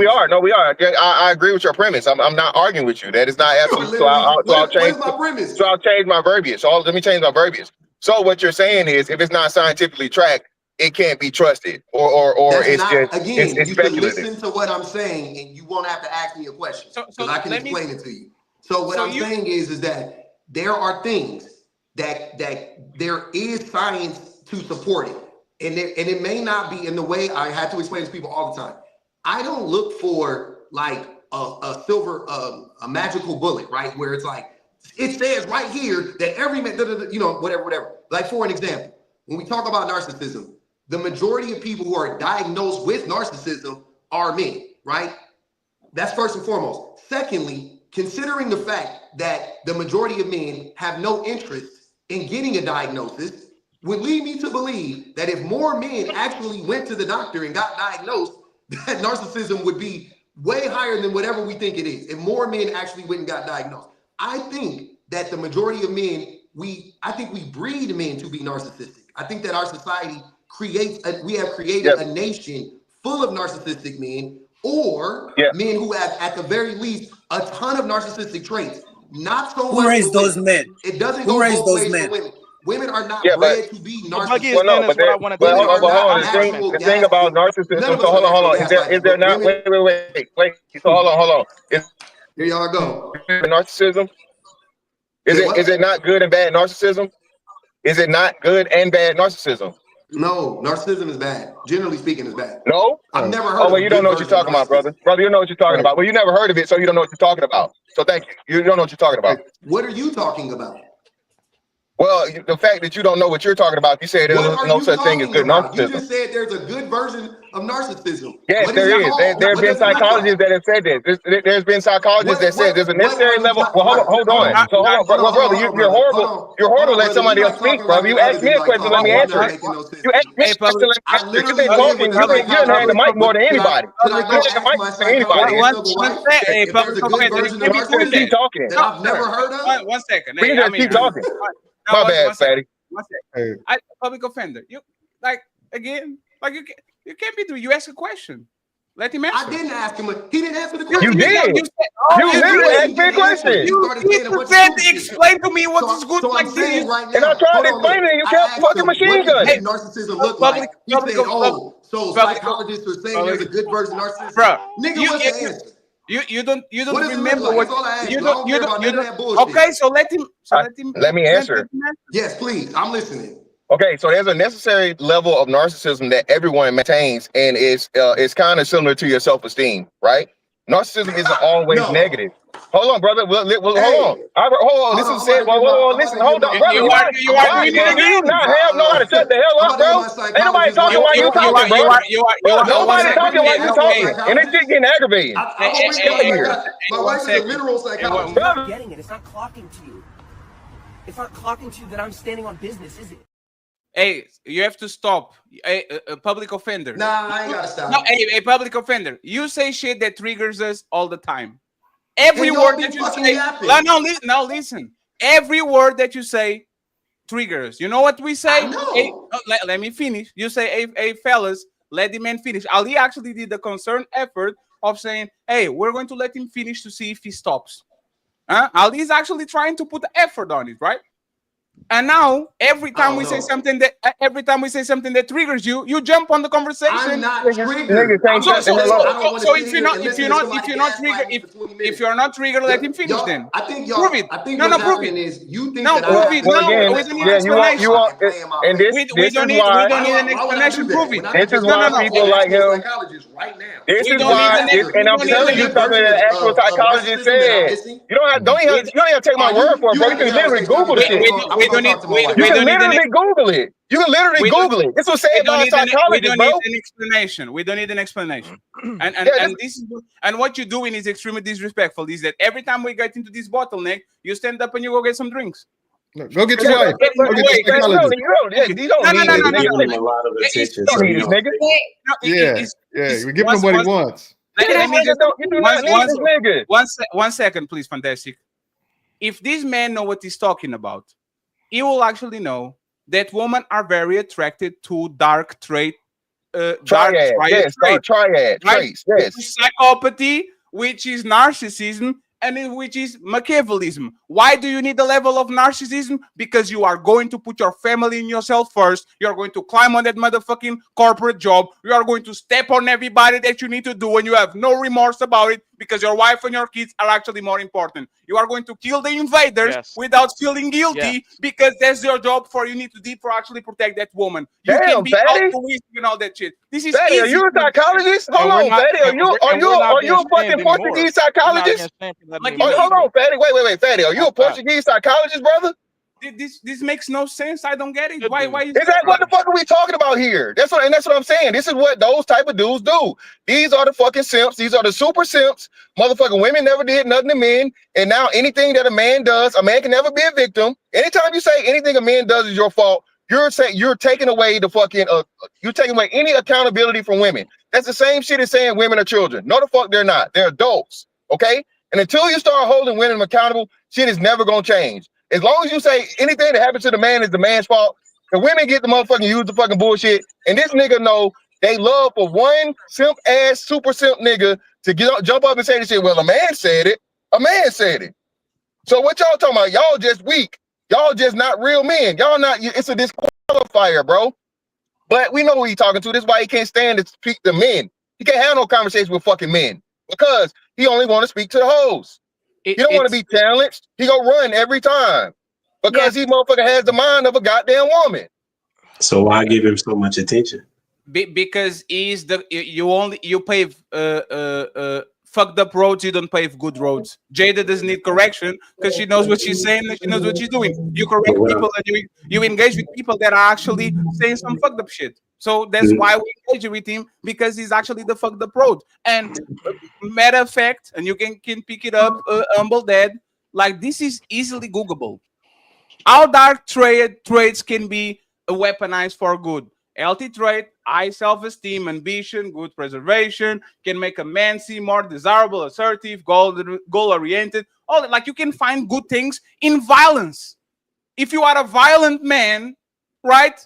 are. No, we are. I agree with your premise. I'm not arguing with you. That is not absolute. So I'll change my premise. So I'll change my verbiage. So let me change my verbiage. So what you're saying is, if it's not scientifically tracked, it can't be trusted, or it's just again. It's you speculative. can listen to what I'm saying, and you won't have to ask me a question because I can explain it to you. So what I'm saying is that there are things that there is science to support it, and it may not be in the way I had to explain to people all the time. I don't look for like a silver, a magical bullet, right? Where it's like, it says right here that every man, you know, whatever. Like for an example, when we talk about narcissism, the majority of people who are diagnosed with narcissism are men, right? That's first and foremost. Secondly, considering the fact that the majority of men have no interest in getting a diagnosis, would lead me to believe that if more men actually went to the doctor and got diagnosed, that narcissism would be way higher than whatever we think it is. If more men actually went and got diagnosed. I think that the majority of men, I think we breed men to be narcissistic. I think that our society we have created a nation full of narcissistic men, or men who have, at the very least, a ton of narcissistic traits. Not so much. Who raised those men? It doesn't Who go raised both those ways men? for women. Women are not Yeah, bred to be narcissistic. Well, no, but hold on. The thing about narcissism. So hold on. Is there not? Wait. So hold on. Here y'all go. Narcissism. Is it not good and bad narcissism? Is it not good and bad narcissism? No, narcissism is bad. Generally speaking, it's bad. No, I've never heard. Oh, well, you don't know what you're talking about, brother. Brother, you know what you're talking about. Well, you never heard of it, so you don't know what you're talking about. So thank you. You don't know what you're talking about. What are you talking about? Well, the fact that you don't know what you're talking about, you said there's no such thing as good narcissism. You just said there's a good version of narcissism. Yes, there is. There have been psychologists that have said this. There's been psychologists that said there's a necessary level. Well, hold on. So hold on, brother. You're horrible. You're horrible. Let somebody else speak, brother. You asked me a question. Let me answer it. You asked me a question. Let me answer it. You've been talking. You didn't have the mic more than anybody. You didn't have the mic more than anybody. Keep talking. I've never heard of. 1 second. We can just keep talking. My bad, fatty. Public offender. You like again? Like you can't be doing. You ask a question. Let him answer. I didn't ask him. He didn't answer the question. You did. You literally asked me a question. You said explain to me what is good like this. And I tried to explain it. You kept fucking machine gun. What does narcissism look like? You said, so psychologists are saying there's a good version of narcissism. Bro, nigga, what's the answer? You don't What remember what you don't. Okay, so let him. Let me answer. Yes, please. I'm listening. Okay, so there's a necessary level of narcissism that everyone maintains, and it's kind of similar to your self-esteem, right? Narcissism isn't always negative. Hold on, brother. Hold on. Hold on. This is said. Listen. Hold on, brother. You not know how to shut the hell up, bro. Ain't nobody talking while you talking, bro. Nobody talking while you talking, and this shit getting aggravating. My wife is a mineral psychologist. I'm getting it. It's not clocking to you. It's not clocking to you that I'm standing on business, is it? Hey, you have to stop. A public offender. Nah, I ain't gotta stop. No, a public offender. You say shit that triggers us all the time. Every word that you say. No, listen. Every word that you say triggers. You know what we say? Hey, let me finish. You say, hey, fellas, let the man finish. Ali actually did the concerned effort of saying, hey, we're going to let him finish to see if he stops. Ali is actually trying to put the effort on it, right? And now, every time we say something that triggers you, you jump on the conversation. I'm not triggered. So if you're not triggered, let him finish. Then I think prove it. I think what's happening is you think that prove it. We don't need an explanation. Prove it. This is why people like him. This is why, and I'm telling you something that an actual psychologist said. You don't have to take my word for it, bro. You can literally Google the shit. You can literally Google it. You can literally Google it. This was said by a psychologist, bro. We don't need an explanation. And what you're doing is extremely disrespectful. Is that every time we get into this bottleneck, you stand up and you go get some drinks. Go get your wife. Go get your psychologist. Yeah. We give him what he wants. One second, please, Fantastic. If this man know what he's talking about, he will actually know that women are very attracted to dark trait, triad traits, yes. Psychopathy, which is narcissism, and which is Machiavellism. Why do you need the level of narcissism? Because you are going to put your family and yourself first. You're going to climb on that motherfucking corporate job. You are going to step on everybody that you need to do, and you have no remorse about it because your wife and your kids are actually more important. You are going to kill the invaders without feeling guilty because that's your job for you need to do for actually protect that woman. You can Damn, be Fatty. altruistic and all that shit. This is Fatty, easy. are you a psychologist? Hold on, Fatty. Are you a fucking Portuguese psychologist? Hold on, Fatty. Wait, Fatty. Are you a Portuguese psychologist, brother? This makes no sense. I don't get it. Why you Is that what the fuck are we talking about here? That's what I'm saying. This is what those type of dudes do. These are the fucking simps. These are the super simps. Motherfucking women never did nothing to men, and now anything that a man does, a man can never be a victim. Anytime you say anything a man does is your fault, you're saying you're taking away the fucking you're taking away any accountability from women. That's the same shit as saying women are children. No, the fuck they're not. They're adults. Okay, and until you start holding women accountable, shit is never gonna change. As long as you say anything that happens to the man is the man's fault, the women get the motherfucking use the fucking bullshit, and this nigga know they love for one simp ass super simp nigga to jump up and say this shit. Well, a man said it. A man said it. So what y'all talking about? Y'all just weak. Y'all just not real men. Y'all not. It's a disqualifier, bro. But we know who he talking to. This is why he can't stand to speak to men. He can't have no conversation with fucking men because he only want to speak to the hoes. He don't want to be challenged. He gonna run every time because he motherfucker has the mind of a goddamn woman. So why give him so much attention? Because he's you pave fucked up roads. You don't pave good roads. Jada doesn't need correction because she knows what she's saying and she knows what she's doing. You correct people and you engage with people that are actually saying some fucked up shit. So that's why we engage with him, because he's actually the fucked up road. And matter of fact, and you can pick it up, Humble Dad, like this is easily Googleable. How dark traits can be weaponized for good. Healthy trait, high self-esteem, ambition, good preservation, can make a man seem more desirable, assertive, goal-oriented. All that, like you can find good things in violence. If you are a violent man, right?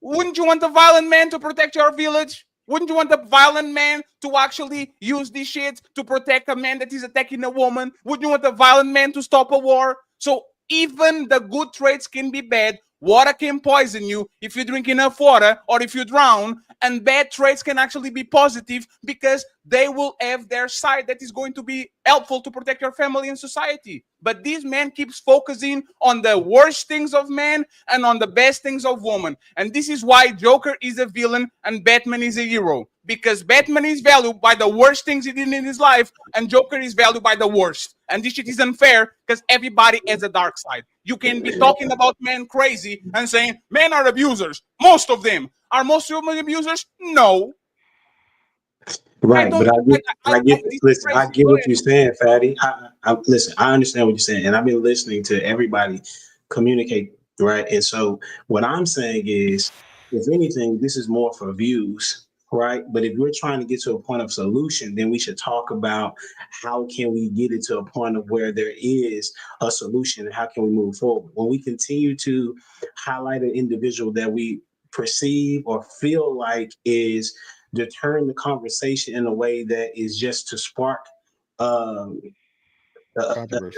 Wouldn't you want a violent man to protect your village? Wouldn't you want a violent man to actually use these shit to protect a man that is attacking a woman? Wouldn't you want a violent man to stop a war? So even the good traits can be bad. Water can poison you if you drink enough water or if you drown, and bad traits can actually be positive because they will have their side that is going to be helpful to protect your family and society. But this man keeps focusing on the worst things of man and on the best things of woman. And this is why Joker is a villain and Batman is a hero. Because Batman is valued by the worst things he did in his life, and Joker is valued by the worst. And this shit is unfair because everybody has a dark side. You can be talking about men crazy and saying men are abusers. Most of them. Are most of them abusers? No. Right, but I get what you're saying, Fatty. Listen, I understand what you're saying, and I've been listening to everybody communicate, right? And so what I'm saying is, if anything, this is more for views, right? But if we're trying to get to a point of solution, then we should talk about how can we get it to a point of where there is a solution and how can we move forward. When we continue to highlight an individual that we perceive or feel like is deterring the conversation in a way that is just to spark a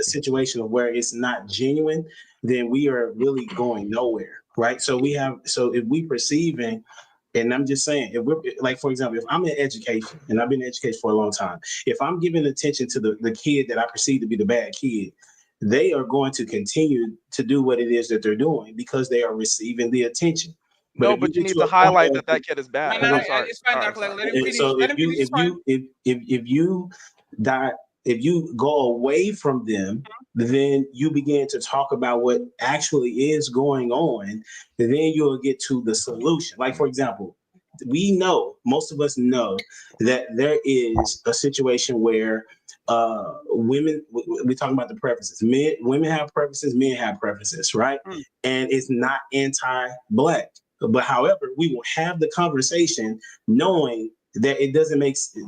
situation of where it's not genuine, then we are really going nowhere, right? So if we perceiving, and I'm just saying, if we're like, for example, if I'm in education and I've been in education for a long time, if I'm giving attention to the kid that I perceive to be the bad kid, they are going to continue to do what it is that they're doing because they are receiving the attention. But you need to highlight that kid is bad. It's fine, Dark. Let him finish. So if you go away from them, then you begin to talk about what actually is going on, then you'll get to the solution. Like, for example, most of us know that there is a situation where women, we're talking about the preferences. Women have preferences, men have preferences, right? And it's not anti-black. But however, we will have the conversation knowing that it doesn't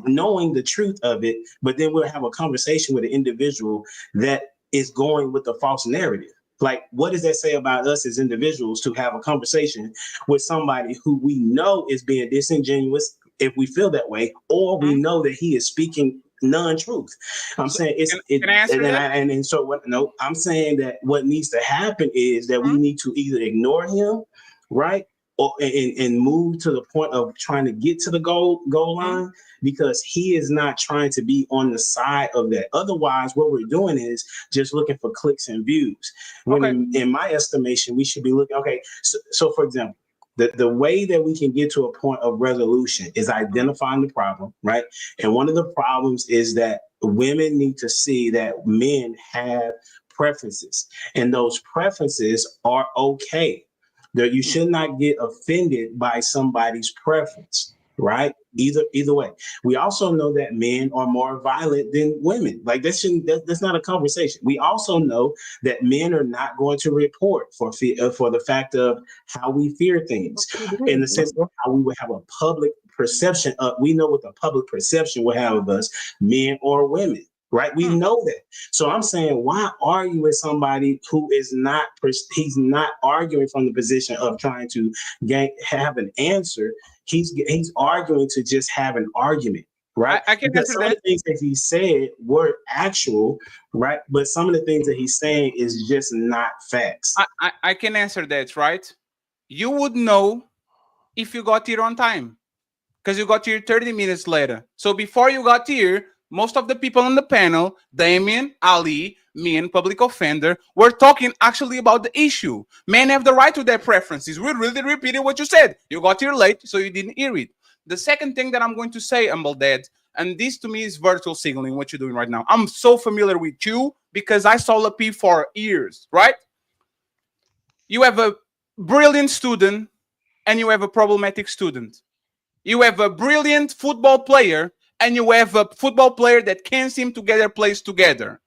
knowing the truth of it, but then we'll have a conversation with an individual that is going with the false narrative. Like, what does that say about us as individuals to have a conversation with somebody who we know is being disingenuous, if we feel that way, or we know that he is speaking non-truth. I'm saying can I answer that? And so what? No, I'm saying that what needs to happen is that we need to either ignore him, right, or and move to the point of trying to get to the goal line, because he is not trying to be on the side of that. Otherwise, what we're doing is just looking for clicks and views. When in my estimation, we should be looking. Okay, so for example, the way that we can get to a point of resolution is identifying the problem, right? And one of the problems is that women need to see that men have preferences, and those preferences are okay. That you should not get offended by somebody's preference, right? Either way. We also know that men are more violent than women. Like that's not a conversation. We also know that men are not going to report for the fact of how we fear things, in the sense of how we would have a public perception of. We know what the public perception will have of us, men or women. Right, we know that. So I'm saying, why argue with somebody who is not? He's not arguing from the position of trying to have an answer. He's arguing to just have an argument, right? I can answer some of the things that he said were actual, right? But some of the things that he's saying is just not facts. I can answer that, right? You would know if you got here on time, because you got here 30 minutes later. So before you got here, most of the people on the panel, Damien, Ali, me, and Public Offender, were talking actually about the issue. Men have the right to their preferences. We really repeated what you said. You got here late, so you didn't hear it. The second thing that I'm going to say, Humble Dad, and this to me is virtual signaling, what you're doing right now. I'm so familiar with you because I saw LP for years, right? You have a brilliant student and you have a problematic student. You have a brilliant football player and you have a football player that can't seem to get their plays together.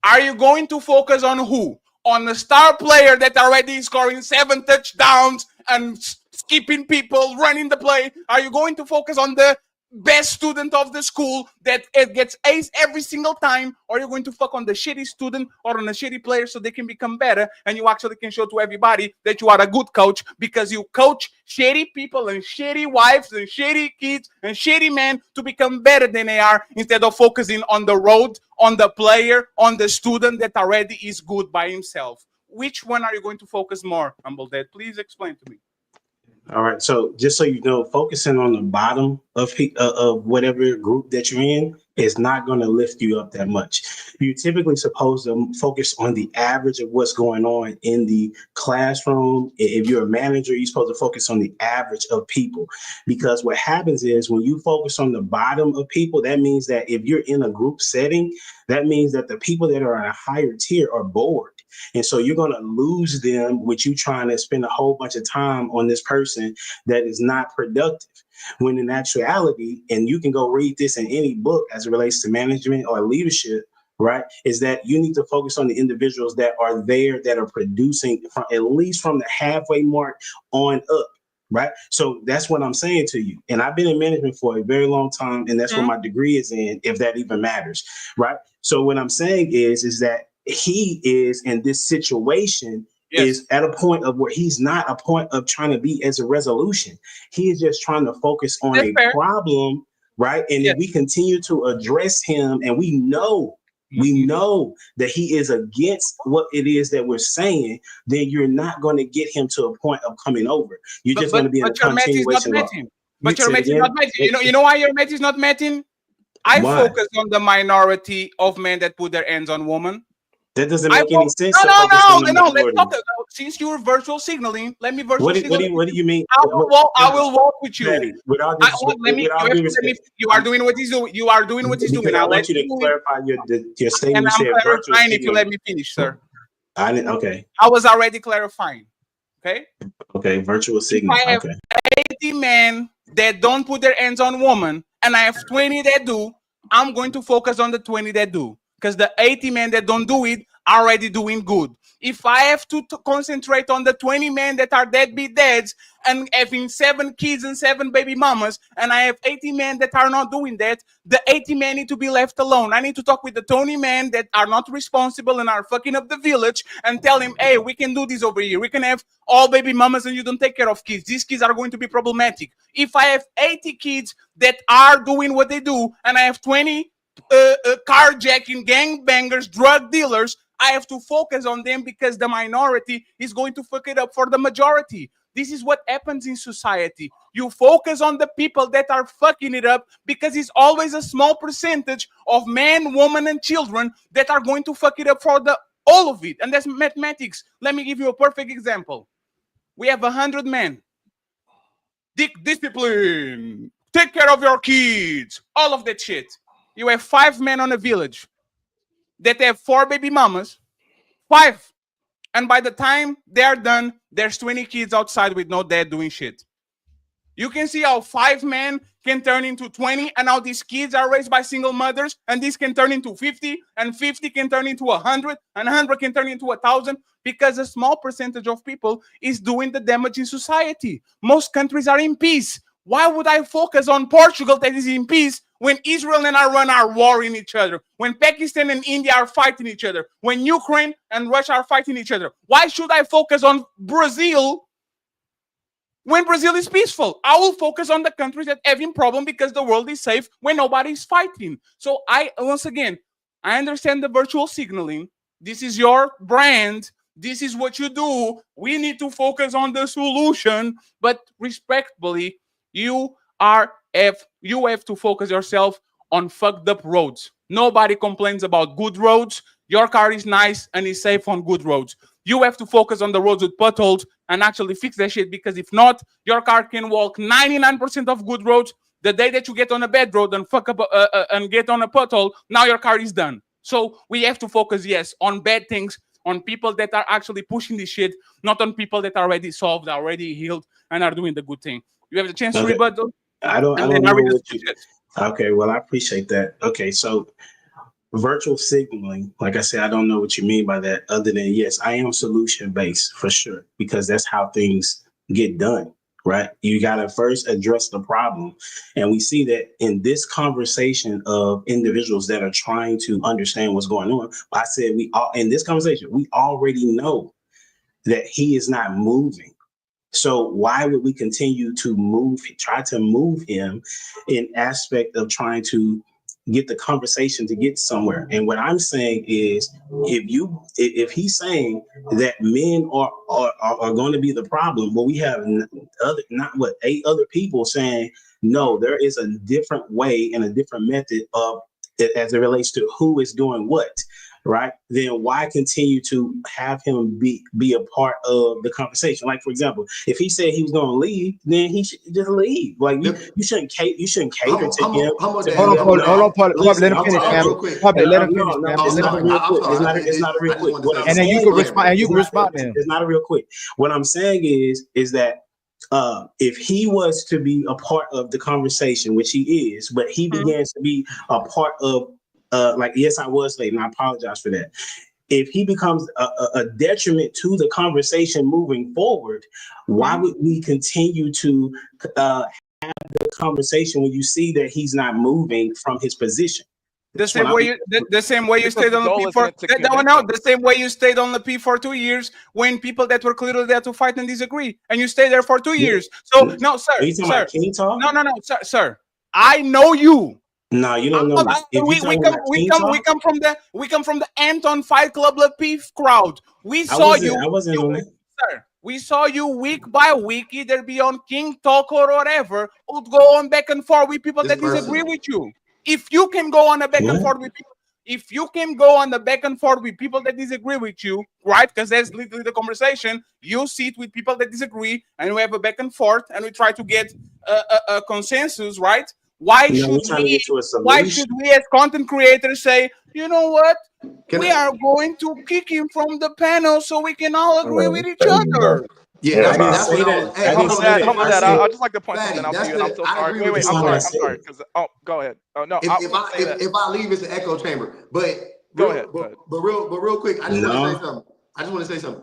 Are you going to focus on who? On the star player that already is scoring 7 touchdowns and skipping people, running the play? Are you going to focus on the best student of the school that it gets ace every single time? Or are you going to fuck on the shitty student or on the shitty player so they can become better and you actually can show to everybody that you are a good coach because you coach shitty people and shitty wives and shitty kids and shitty men to become better than they are, instead of focusing on the road, on the player, on the student that already is good by himself? Which one are you going to focus more, Humble Dad? Please explain to me. All right. So just so you know, focusing on the bottom of whatever group that you're in is not going to lift you up that much. You're typically supposed to focus on the average of what's going on in the classroom. If you're a manager, you're supposed to focus on the average of people, because what happens is when you focus on the bottom of people, that means that if you're in a group setting, that means that the people that are on a higher tier are bored. And so you're going to lose them with you trying to spend a whole bunch of time on this person that is not productive. When in actuality, and you can go read this in any book as it relates to management or leadership, right, is that you need to focus on the individuals that are there, that are producing from, at least from the halfway mark on up. Right. So that's what I'm saying to you. And I've been in management for a very long time. And that's what my degree is in, if that even matters. Right. So what I'm saying is that he is in this situation is at a point of where he's not a point of trying to be as a resolution. He is just trying to focus on a problem. Right. And if we continue to address him and we know that he is against what it is that we're saying, then you're not going to get him to a point of coming over. You're just going to be in a continuation. But your mate is not matching. You know why your mate is not matching? I focus on the minority of men that put their hands on women. That doesn't make any sense. No. Let's talk. Since you're virtual signaling, let me virtual signal. What do you mean? I will walk with you. You are doing what he's doing. You are doing what he's doing. I want you to clarify your statement. And I'm clarifying if you let me finish, sir. I didn't. Okay. I was already clarifying. Okay. Okay. Virtual signal. If I have 80 men that don't put their hands on women, and I have 20 that do, I'm going to focus on the 20 that do. Because the 80 men that don't do it are already doing good. If I have to concentrate on the 20 men that are deadbeat dads and having 7 kids and 7 baby mamas, and I have 80 men that are not doing that, the 80 men need to be left alone. I need to talk with the 20 men that are not responsible and are fucking up the village and tell him, hey, we can do this over here. We can have all baby mamas and you don't take care of kids. These kids are going to be problematic. If I have 80 kids that are doing what they do and I have 20 carjacking, gangbangers, drug dealers. I have to focus on them because the minority is going to fuck it up for the majority. This is what happens in society. You focus on the people that are fucking it up because it's always a small percentage of men, women, and children that are going to fuck it up for all of it. And that's mathematics. Let me give you a perfect example. We have 100 men. Discipline. Take care of your kids. All of that shit. You have 5 men on a village that have 4 baby mamas. 5. And by the time they're done, there's 20 kids outside with no dad doing shit. You can see how 5 men can turn into 20, and how these kids are raised by single mothers, and this can turn into 50, and 50 can turn into 100, and 100 can turn into 1,000, because a small percentage of people is doing the damage in society. Most countries are in peace. Why would I focus on Portugal that is in peace when Israel and Iran are warring each other, when Pakistan and India are fighting each other, when Ukraine and Russia are fighting each other? Why should I focus on Brazil when Brazil is peaceful? I will focus on the countries that have a problem because the world is safe when nobody's fighting. So once again, I understand the virtual signaling. This is your brand. This is what you do. We need to focus on the solution, but respectfully, you have to focus yourself on fucked up roads. Nobody complains about good roads. Your car is nice and is safe on good roads. You have to focus on the roads with potholes and actually fix that shit, because if not, your car can walk 99% of good roads. The day that you get on a bad road and fuck up and get on a pothole, now your car is done. So we have to focus, yes, on bad things, on people that are actually pushing this shit, not on people that are already solved, already healed, and are doing the good thing. You have the chance to rebuttal. I don't know what you. Okay, well, I appreciate that. Okay, so virtual signaling, like I said, I don't know what you mean by that, other than, yes, I am solution based for sure, because that's how things get done, right? You got to first address the problem. And we see that in this conversation of individuals that are trying to understand what's going on. I said, in this conversation, we already know that he is not moving. So why would we continue to try to move him in aspect of trying to get the conversation to get somewhere? And what I'm saying is, if he's saying that men are going to be the problem, well, we have 8 other people saying, no, there is a different way and a different method of as it relates to who is doing what. Right, then why continue to have him be a part of the conversation? Like, for example, if he said he was going to leave, then he should just leave. Like, you shouldn't cater to him. Hold on, let him finish, man. Let him finish, man. It's not a real quick. And then you can respond. And you can respond to him. It's not a real quick. What I'm saying is that if he was to be a part of the conversation, which he is, but he begins to be a part of like, yes, I was late, and I apologize for that. If he becomes a detriment to the conversation moving forward, why would we continue to have the conversation when you see that he's not moving from his position? The same way you stayed on the P for the same way you stayed on the P for 2 years when people that were clearly there to fight and disagree, and you stayed there for 2 years. So no, sir, sir, I know you. No, you don't know. We come from the Anton Fight Club P crowd. We saw you. I wasn't on it. Sir, we saw you week by week, either be on King Talk or whatever, would go on back and forth with people that disagree with you. If you can go on a back and forth with people, if you can go on the back and forth with people that disagree with you, right? Because that's literally the conversation. You sit with people that disagree, and we have a back and forth, and we try to get a consensus, right? Why should we as content creators say, you know what? We are going to kick him from the panel so we can all agree with each other. Yeah, I didn't say that. I'd just like to point something out to you, and I'm so sorry. Wait, I'm sorry. Because go ahead. Oh no, if I leave, it's an echo chamber. But go ahead. But real quick, I just want to say something.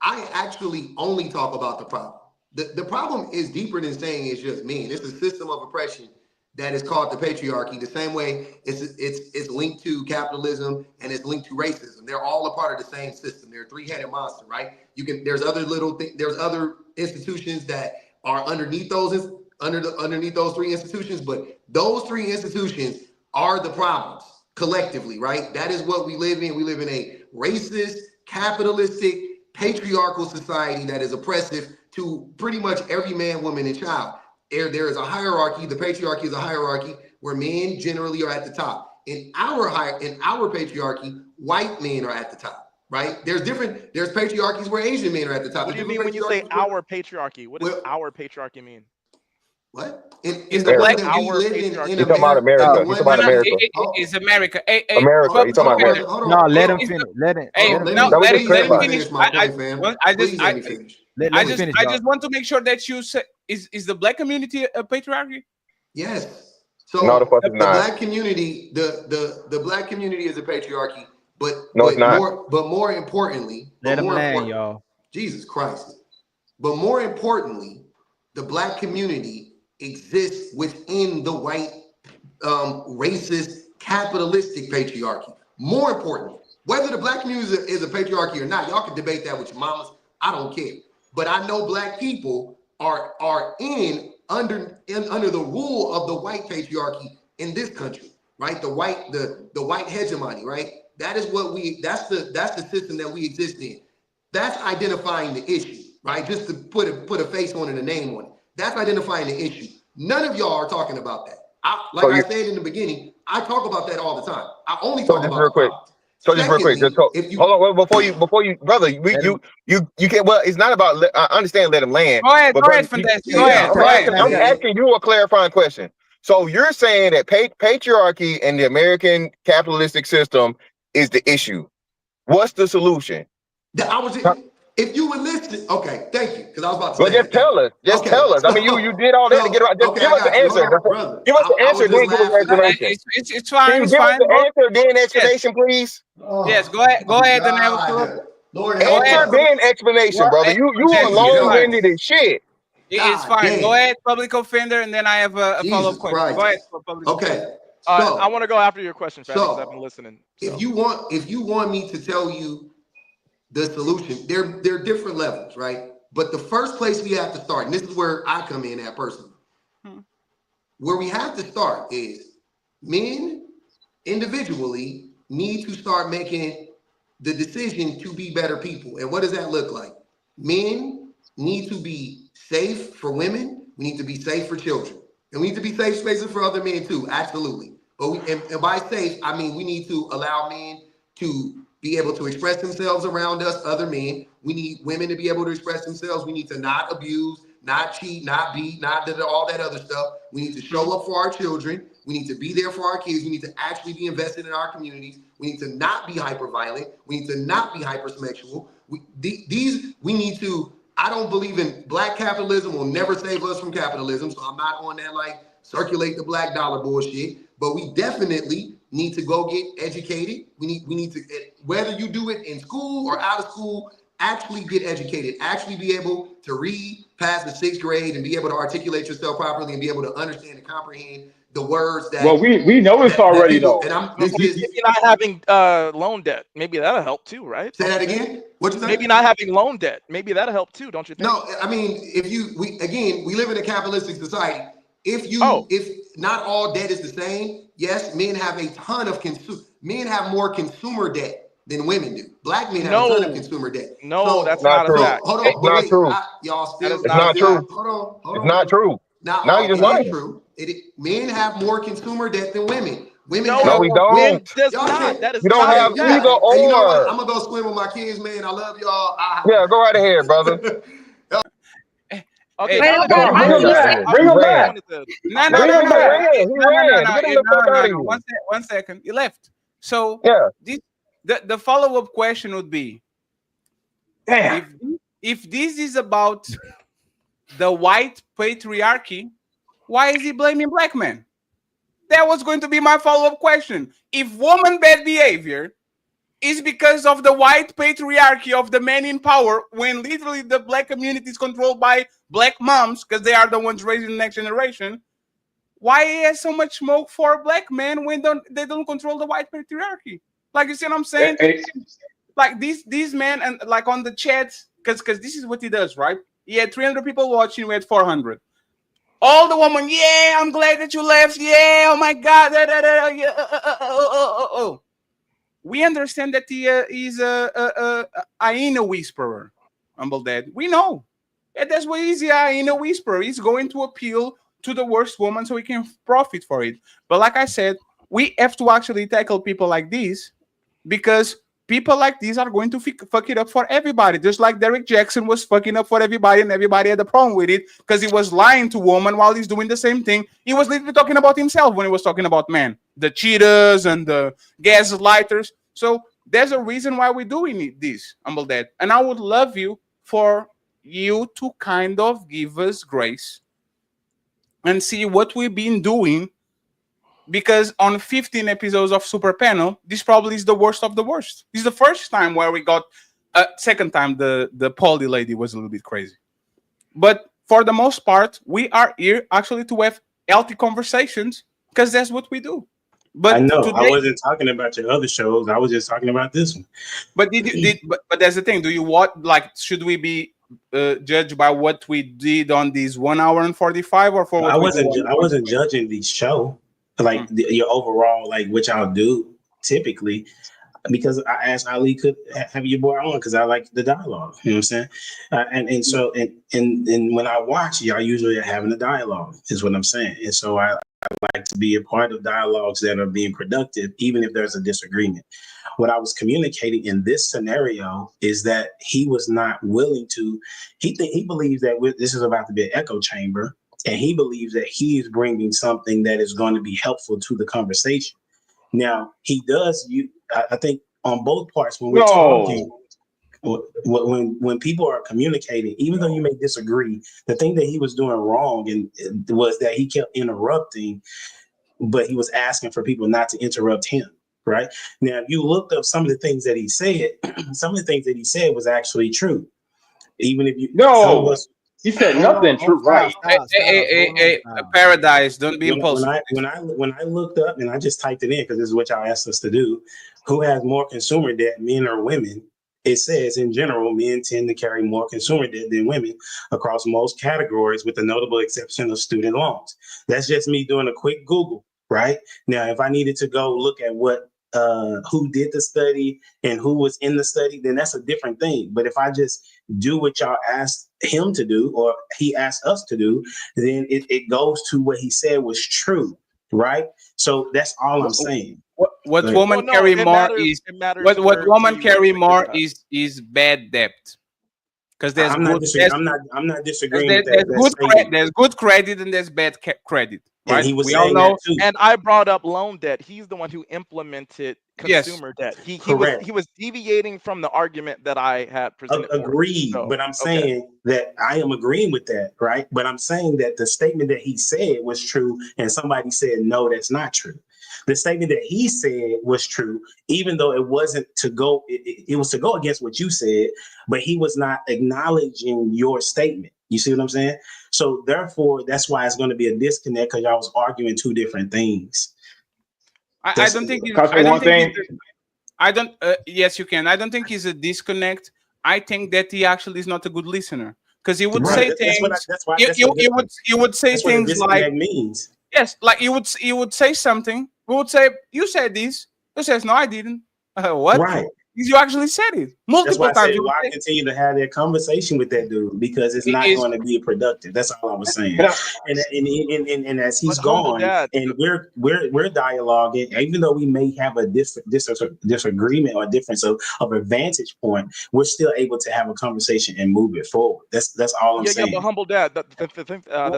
I actually only talk about the problem. The problem is deeper than saying it's just men. It's a system of oppression that is called the patriarchy. The same way it's linked to capitalism and it's linked to racism. They're all a part of the same system. They're a three-headed monster, right? There's other there's other institutions that are underneath those 3 institutions, but those 3 institutions are the problems collectively, right? That is what we live in. We live in a racist, capitalistic, patriarchal society that is oppressive to pretty much every man, woman, and child. There is a hierarchy. The patriarchy is a hierarchy where men generally are at the top. In our patriarchy, white men are at the top, right? There's patriarchies where Asian men are at the top. What do you mean when you say our patriarchy? What does our patriarchy mean? What? Is the black He's talking about America. He's talking about America. It's America. America. He's talking about America. No, let him finish. Let him finish. I finish. just want to make sure that you say, is the black community a patriarchy? Yes. So No, the fuck the is not. black community, the black community is a patriarchy, but No, it's not. More importantly, let him land, y'all. Jesus Christ. But more importantly, the black community exists within the white, racist, capitalistic patriarchy. More importantly, whether the black community is a patriarchy or not, y'all can debate that with your mamas. I don't care. But I know black people are under the rule of the white patriarchy in this country, right? The white hegemony, right? That's the system that we exist in. That's identifying the issue, right? Just to put a face on it, a name on it. That's identifying the issue. None of y'all are talking about that. I said in the beginning, I talk about that all the time. I only talk about real quick. So just real quick, hold on before you, brother. You can't. Well, it's not about. I understand. Let him land. Go ahead, Fantastic. Go ahead. I'm asking you a clarifying question. So you're saying that patriarchy and the American capitalistic system is the issue. What's the solution? If you would listen, okay, thank you. Because I was about to say. Well, just tell us. Just tell us. I mean, you did all that to get around. Just give us the answer. Give us the answer, then give us the explanation. It's fine. Can you give us the answer, then explanation, please? Yes, go ahead. Go ahead, and I will. Answer, then explanation, brother. You are long-winded as shit. It's fine. Go ahead, public offender, and then I have a follow-up question. Go ahead, public offender. I want to go after your question, because I've been listening. If you want me to tell you the solution, there are different levels, right? But the first place we have to start, and this is where I come in at personally, where we have to start is men individually need to start making the decision to be better people. And what does that look like? Men need to be safe for women. We need to be safe for children. And we need to be safe spaces for other men too, absolutely. But and by safe, I mean we need to allow men to be able to express themselves around us, other men. We need women to be able to express themselves. We need to not abuse, not cheat, not beat, not all that other stuff. We need to show up for our children. We need to be there for our kids. We need to actually be invested in our communities. We need to not be hyper violent. We need to not be hypersexual. I don't believe in black capitalism will never save us from capitalism. So I'm not on that like circulate the black dollar bullshit, but we definitely need to go get educated. We need to, whether you do it in school or out of school, actually get educated, actually be able to read past the 6th grade and be able to articulate yourself properly and be able to understand and comprehend the words that. Well, we know this already though. And maybe not having loan debt, maybe that'll help too, right? Say that again. What you say? Maybe not having loan debt, maybe that'll help too, don't you think? No, I mean, we live in a capitalistic society. If not all debt is the same, yes, men have a ton of men have more consumer debt than women do. Black men have a ton of consumer debt. No, that's not a fact. Hold on, it's not true. Y'all still. It's not true. Hold on. It's not true. Now you just lying. True. Men have more consumer debt than women. Women no, we don't. Men does not. That is you don't have either or. Hey, you know what? I'm gonna go swim with my kids, man. I love y'all. Yeah, go right ahead, brother. Okay, bring him back. No. One second. You left. So the follow-up question would be, if this is about the white patriarchy, why is he blaming black men? That was going to be my follow-up question. If woman bad behavior is because of the white patriarchy of the men in power, when literally the black community is controlled by black moms because they are the ones raising the next generation, why is so much smoke for black men when they don't control the white patriarchy? Like, you see what I'm saying? Like these men, and like on the chat, because this is what he does, right? He had 300 people watching, we had 400. All the women, yeah, I'm glad that you left. Yeah, oh my God. Yeah, oh. We understand that he is a hyena whisperer. Humble Dad. We know. Yeah, that's what he's a hyena whisperer. He's going to appeal to the worst woman so he can profit for it. But like I said, we have to actually tackle people like this because people like these are going to fuck it up for everybody. Just like Derek Jackson was fucking up for everybody and everybody had a problem with it because he was lying to women while he's doing the same thing. He was literally talking about himself when he was talking about men, the cheaters and the gaslighters. So there's a reason why we're doing this, Humble Dad. And I would love you for you to kind of give us grace and see what we've been doing, because on 15 episodes of Super Panel, this probably is the worst of the worst. This is the first time where we got second time the poly lady was a little bit crazy. But for the most part, we are here actually to have healthy conversations because that's what we do. But I know today, I wasn't talking about your other shows. I was just talking about this one. But but that's the thing. Do you should we be judged by what we did on these 1 hour and 45 or for what I we wasn't. do on I wasn't judging the show, like your overall, like what y'all do typically, because I asked Ali could have your boy on because I like the dialogue. You know what I'm saying? And so and when I watch, y'all usually are having a dialogue. Is what I'm saying. And so I like to be a part of dialogues that are being productive, even if there's a disagreement. What I was communicating in this scenario is that he was not willing to. He believes that this is about to be an echo chamber, and he believes that he is bringing something that is going to be helpful to the conversation. Now he does. I think on both parts when we're talking. When people are communicating, even though you may disagree, the thing that he was doing wrong and was that he kept interrupting, but he was asking for people not to interrupt him. Right now, if you looked up some of the things that he said, some of the things that he said was actually true. Even if you he said nothing true, right? Hey, Paradise, don't be impulsive. When I looked up and I just typed it in because this is what y'all asked us to do, who has more consumer debt, men or women? It says in general, men tend to carry more consumer debt than women across most categories, with the notable exception of student loans. That's just me doing a quick Google, right? Now, if I needed to go look at what who did the study and who was in the study, then that's a different thing. But if I just do what y'all asked him to do, or he asked us to do, then it goes to what he said was true, right? So that's all I'm saying. What woman carry more is what woman carry more is bad debt. Because there's I'm not disagreeing with that. There's good credit and there's bad credit. Right? And we all know. And I brought up loan debt. He's the one who implemented consumer debt. He was deviating from the argument that I had presented. Agreed, but I'm saying that I am agreeing with that, right? But I'm saying that the statement that he said was true, and somebody said no, that's not true. The statement that he said was true, even though it wasn't to go. It was to go against what you said, but he was not acknowledging your statement. You see what I'm saying? So therefore, that's why it's going to be a disconnect, because y'all was arguing two different things. I don't think. Yes, you can. I don't think he's a disconnect. I think that he actually is not a good listener, because he would say things. He would say things like means. Yes, like you would say something. We would say, "You said this." He says, "No, I didn't." What? Right. You actually said it multiple times. I continue to have that conversation with that dude, because it's not going to be productive. That's all I was saying. And as he's gone, and we're dialoguing, even though we may have a disagreement or a difference of a vantage point, we're still able to have a conversation and move it forward. That's all I'm saying. Yeah, but Humble Dad, the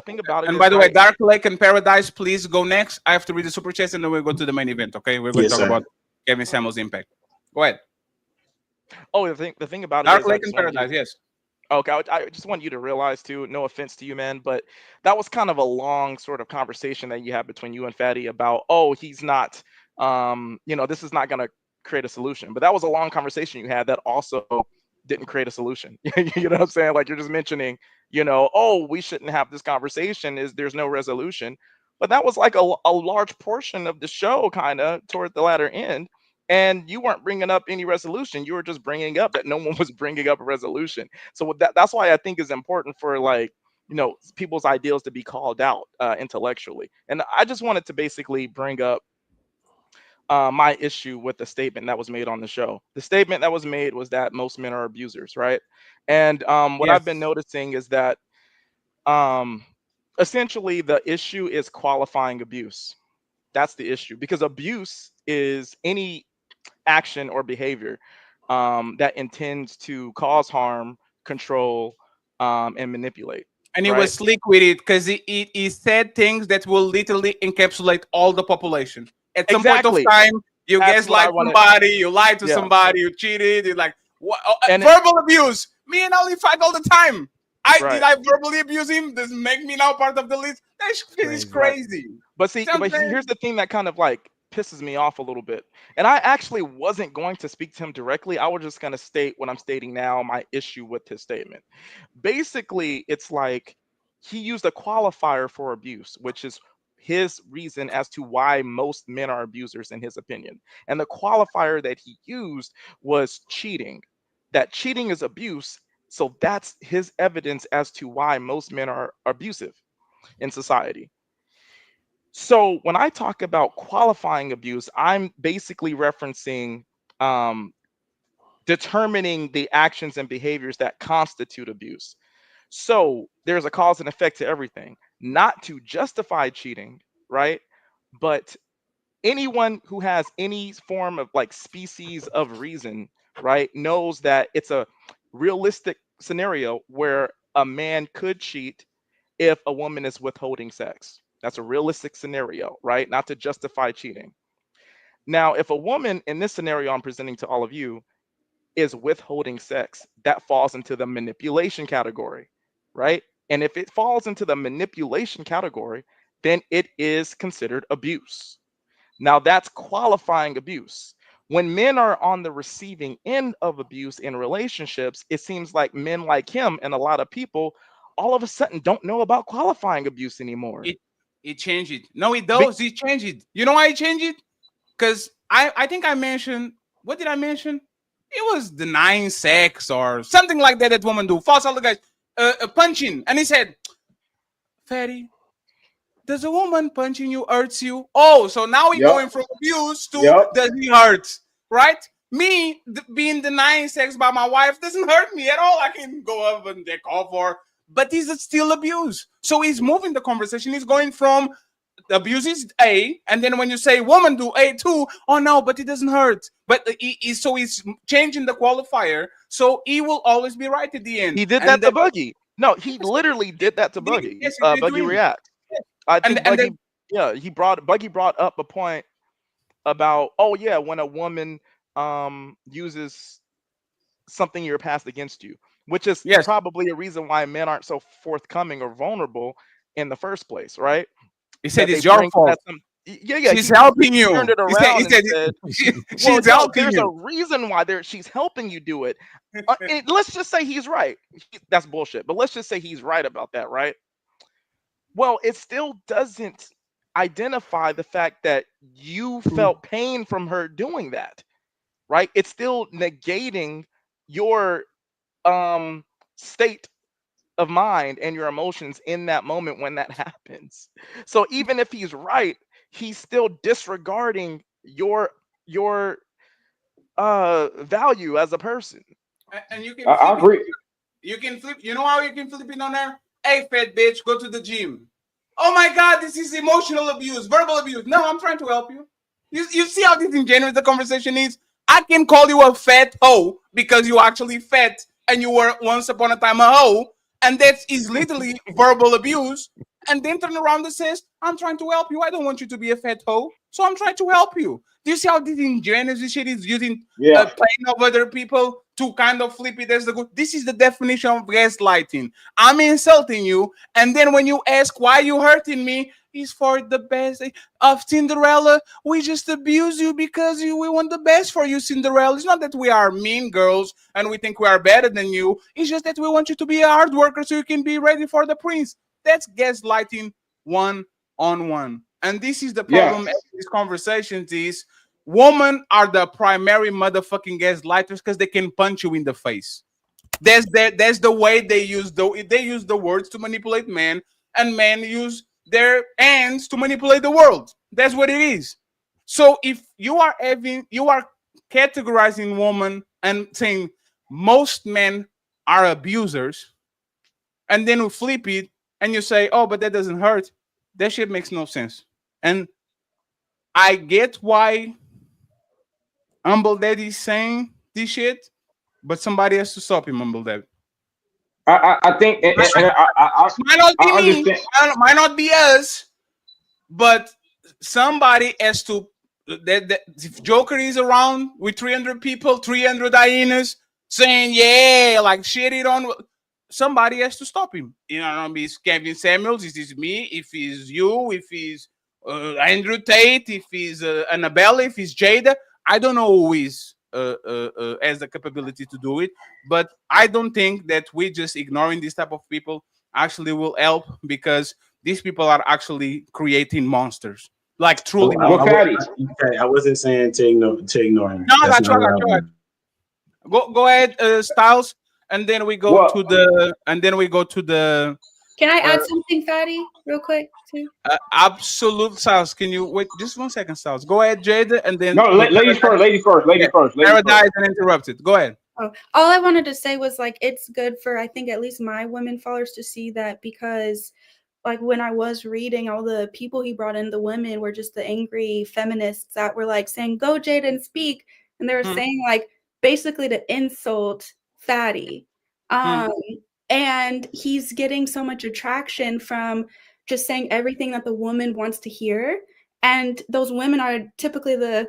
thing about it. And by the way, Dark Lake and Paradise, please go next. I have to read the super chat and then we'll go to the main event. Okay, we're going to talk about Kevin Samuels' impact. Go ahead. Oh, the thing about Dark it Lake and Paradise, yes. Okay, I just want you to realize too, no offense to you, man, but that was kind of a long sort of conversation that you had between you and Fatty about, he's not, this is not going to create a solution. But that was a long conversation you had that also didn't create a solution. You know what I'm saying? Like, you're just mentioning, we shouldn't have this conversation, there's no resolution. But that was like a large portion of the show kind of toward the latter end. And you weren't bringing up any resolution. You were just bringing up that no one was bringing up a resolution. So that's why I think it's important for, like, people's ideals to be called out intellectually. And I just wanted to basically bring up my issue with the statement that was made on the show. The statement that was made was that most men are abusers, right? And what I've been noticing is that essentially the issue is qualifying abuse. That's the issue, because abuse is any action or behavior that intends to cause harm, control, and manipulate. And he right? was slick with it because he said things that will literally encapsulate all the population. At some point Exactly. of time, you That's what I gaslight wanted- somebody, you lied to Yeah. somebody, you cheated, you like what, And verbal abuse. Me and Ali fight all the time. Did Right. I verbally abuse him? Does it make me now part of the list? That shit is Right. crazy. But see, Sounds but crazy. here's the thing that kind of like pisses me off a little bit. And I actually wasn't going to speak to him directly. I was just going to state what I'm stating now, my issue with his statement. Basically, it's like he used a qualifier for abuse, which is his reason as to why most men are abusers in his opinion. And the qualifier that he used was cheating. That cheating is abuse. So that's his evidence as to why most men are abusive in society. So when I talk about qualifying abuse, I'm basically referencing determining the actions and behaviors that constitute abuse. So there's a cause and effect to everything, not to justify cheating, right? But anyone who has any form of like species of reason, right, knows that it's a realistic scenario where a man could cheat if a woman is withholding sex. That's a realistic scenario, right? Not to justify cheating. Now, if a woman in this scenario I'm presenting to all of you is withholding sex, that falls into the manipulation category, right? And if it falls into the manipulation category, then it is considered abuse. Now, that's qualifying abuse. When men are on the receiving end of abuse in relationships, it seems like men like him and a lot of people all of a sudden don't know about qualifying abuse anymore. He changed it. No, he does. He changed it. You know why he changed it? Because I think I mentioned, what did I mention? It was denying sex or something like that that women do. False allegations, punching. And he said, Fatty, does a woman punching you hurts you? Oh, so now we're going from abuse to does he hurt? Right? Me being denying sex by my wife doesn't hurt me at all. I can go up and take off her, but this is still abuse. So he's moving the conversation. He's going from abuse is A, and then when you say woman do A too, oh no, but it doesn't hurt. But so he's changing the qualifier, so he will always be right at the end. He did that to Buggy. No, he literally did that to Buggy. Yes, he did to Buggy him. React. I think And Buggy, Buggy brought up a point about, oh yeah, when a woman uses something in your past against you, which is probably a reason why men aren't so forthcoming or vulnerable in the first place, right? He said That it's they your bring fault. Yeah, She's helping you. Turned it He around said, and said, she's no, helping there's you. a reason why she's helping you do it. Let's just say he's right. That's bullshit. But let's just say he's right about that, right? Well, it still doesn't identify the fact that you felt pain from her doing that, right? It's still negating your state of mind and your emotions in that moment when that happens. So even if he's right, he's still disregarding your value as a person. And you can I flip agree. it. You can flip. You know how you can flip it on there? Hey, fat bitch, go to the gym. Oh my God, this is emotional abuse, verbal abuse. No, I'm trying to help you. You see how disingenuous the conversation is? I can call you a fat hoe because you actually fat and you were once upon a time a hoe, and that is literally verbal abuse. And then turn around and says, I'm trying to help you. I don't want you to be a fat hoe, so I'm trying to help you. Do you see how disingenuous this shit is, using pain of other people to kind of flip it as the good? This is the definition of gaslighting. I'm insulting you, and then when you ask why you hurting me, it's for the best of Cinderella. We just abuse you because we want the best for you, Cinderella. It's not that we are mean girls and we think we are better than you. It's just that we want you to be a hard worker so you can be ready for the prince. That's gaslighting one-on-one. And this is the problem in these conversations is women are the primary motherfucking gaslighters because they can punch you in the face. That's the way they use the words to manipulate men, and men use their hands to manipulate the world. That's what it is. So if you are categorizing women and saying most men are abusers, and then you flip it and you say, oh, but that doesn't hurt, that shit makes no sense. And I get why Humble Daddy's saying this shit, but somebody has to stop him, Humble Daddy. I think, and might not be I me, understand. might not be us, but somebody has to. If Joker is around with 300 people, 300 hyenas saying, yeah, like shit it on, somebody has to stop him. You know, if it's Kevin Samuels, if it's me, if it's you, if it's Andrew Tate, if it's Annabelle, if it's Jada, I don't know who is has the capability to do it, but I don't think that we just ignoring this type of people actually will help, because these people are actually creating monsters, like truly monsters. I wasn't saying to ignore him. No, I That's got you. not I what got I you. Go ahead, Styles, and then we go to the. Can I add something, Fatty, real quick too? Absolute, Styles. Can you wait just 1 second, Styles? Go ahead, Jada, and then No, ladies first. Ladies first. Ladies first. Ladies Paradise first. and interrupted. Go ahead. Oh, all I wanted to say was like it's good for, I think, at least my women followers to see that, because like when I was reading, all the people he brought in, the women were just the angry feminists that were like saying, go Jada and speak. And they were saying like basically to insult Fatty. And he's getting so much attraction from just saying everything that the woman wants to hear. And those women are typically the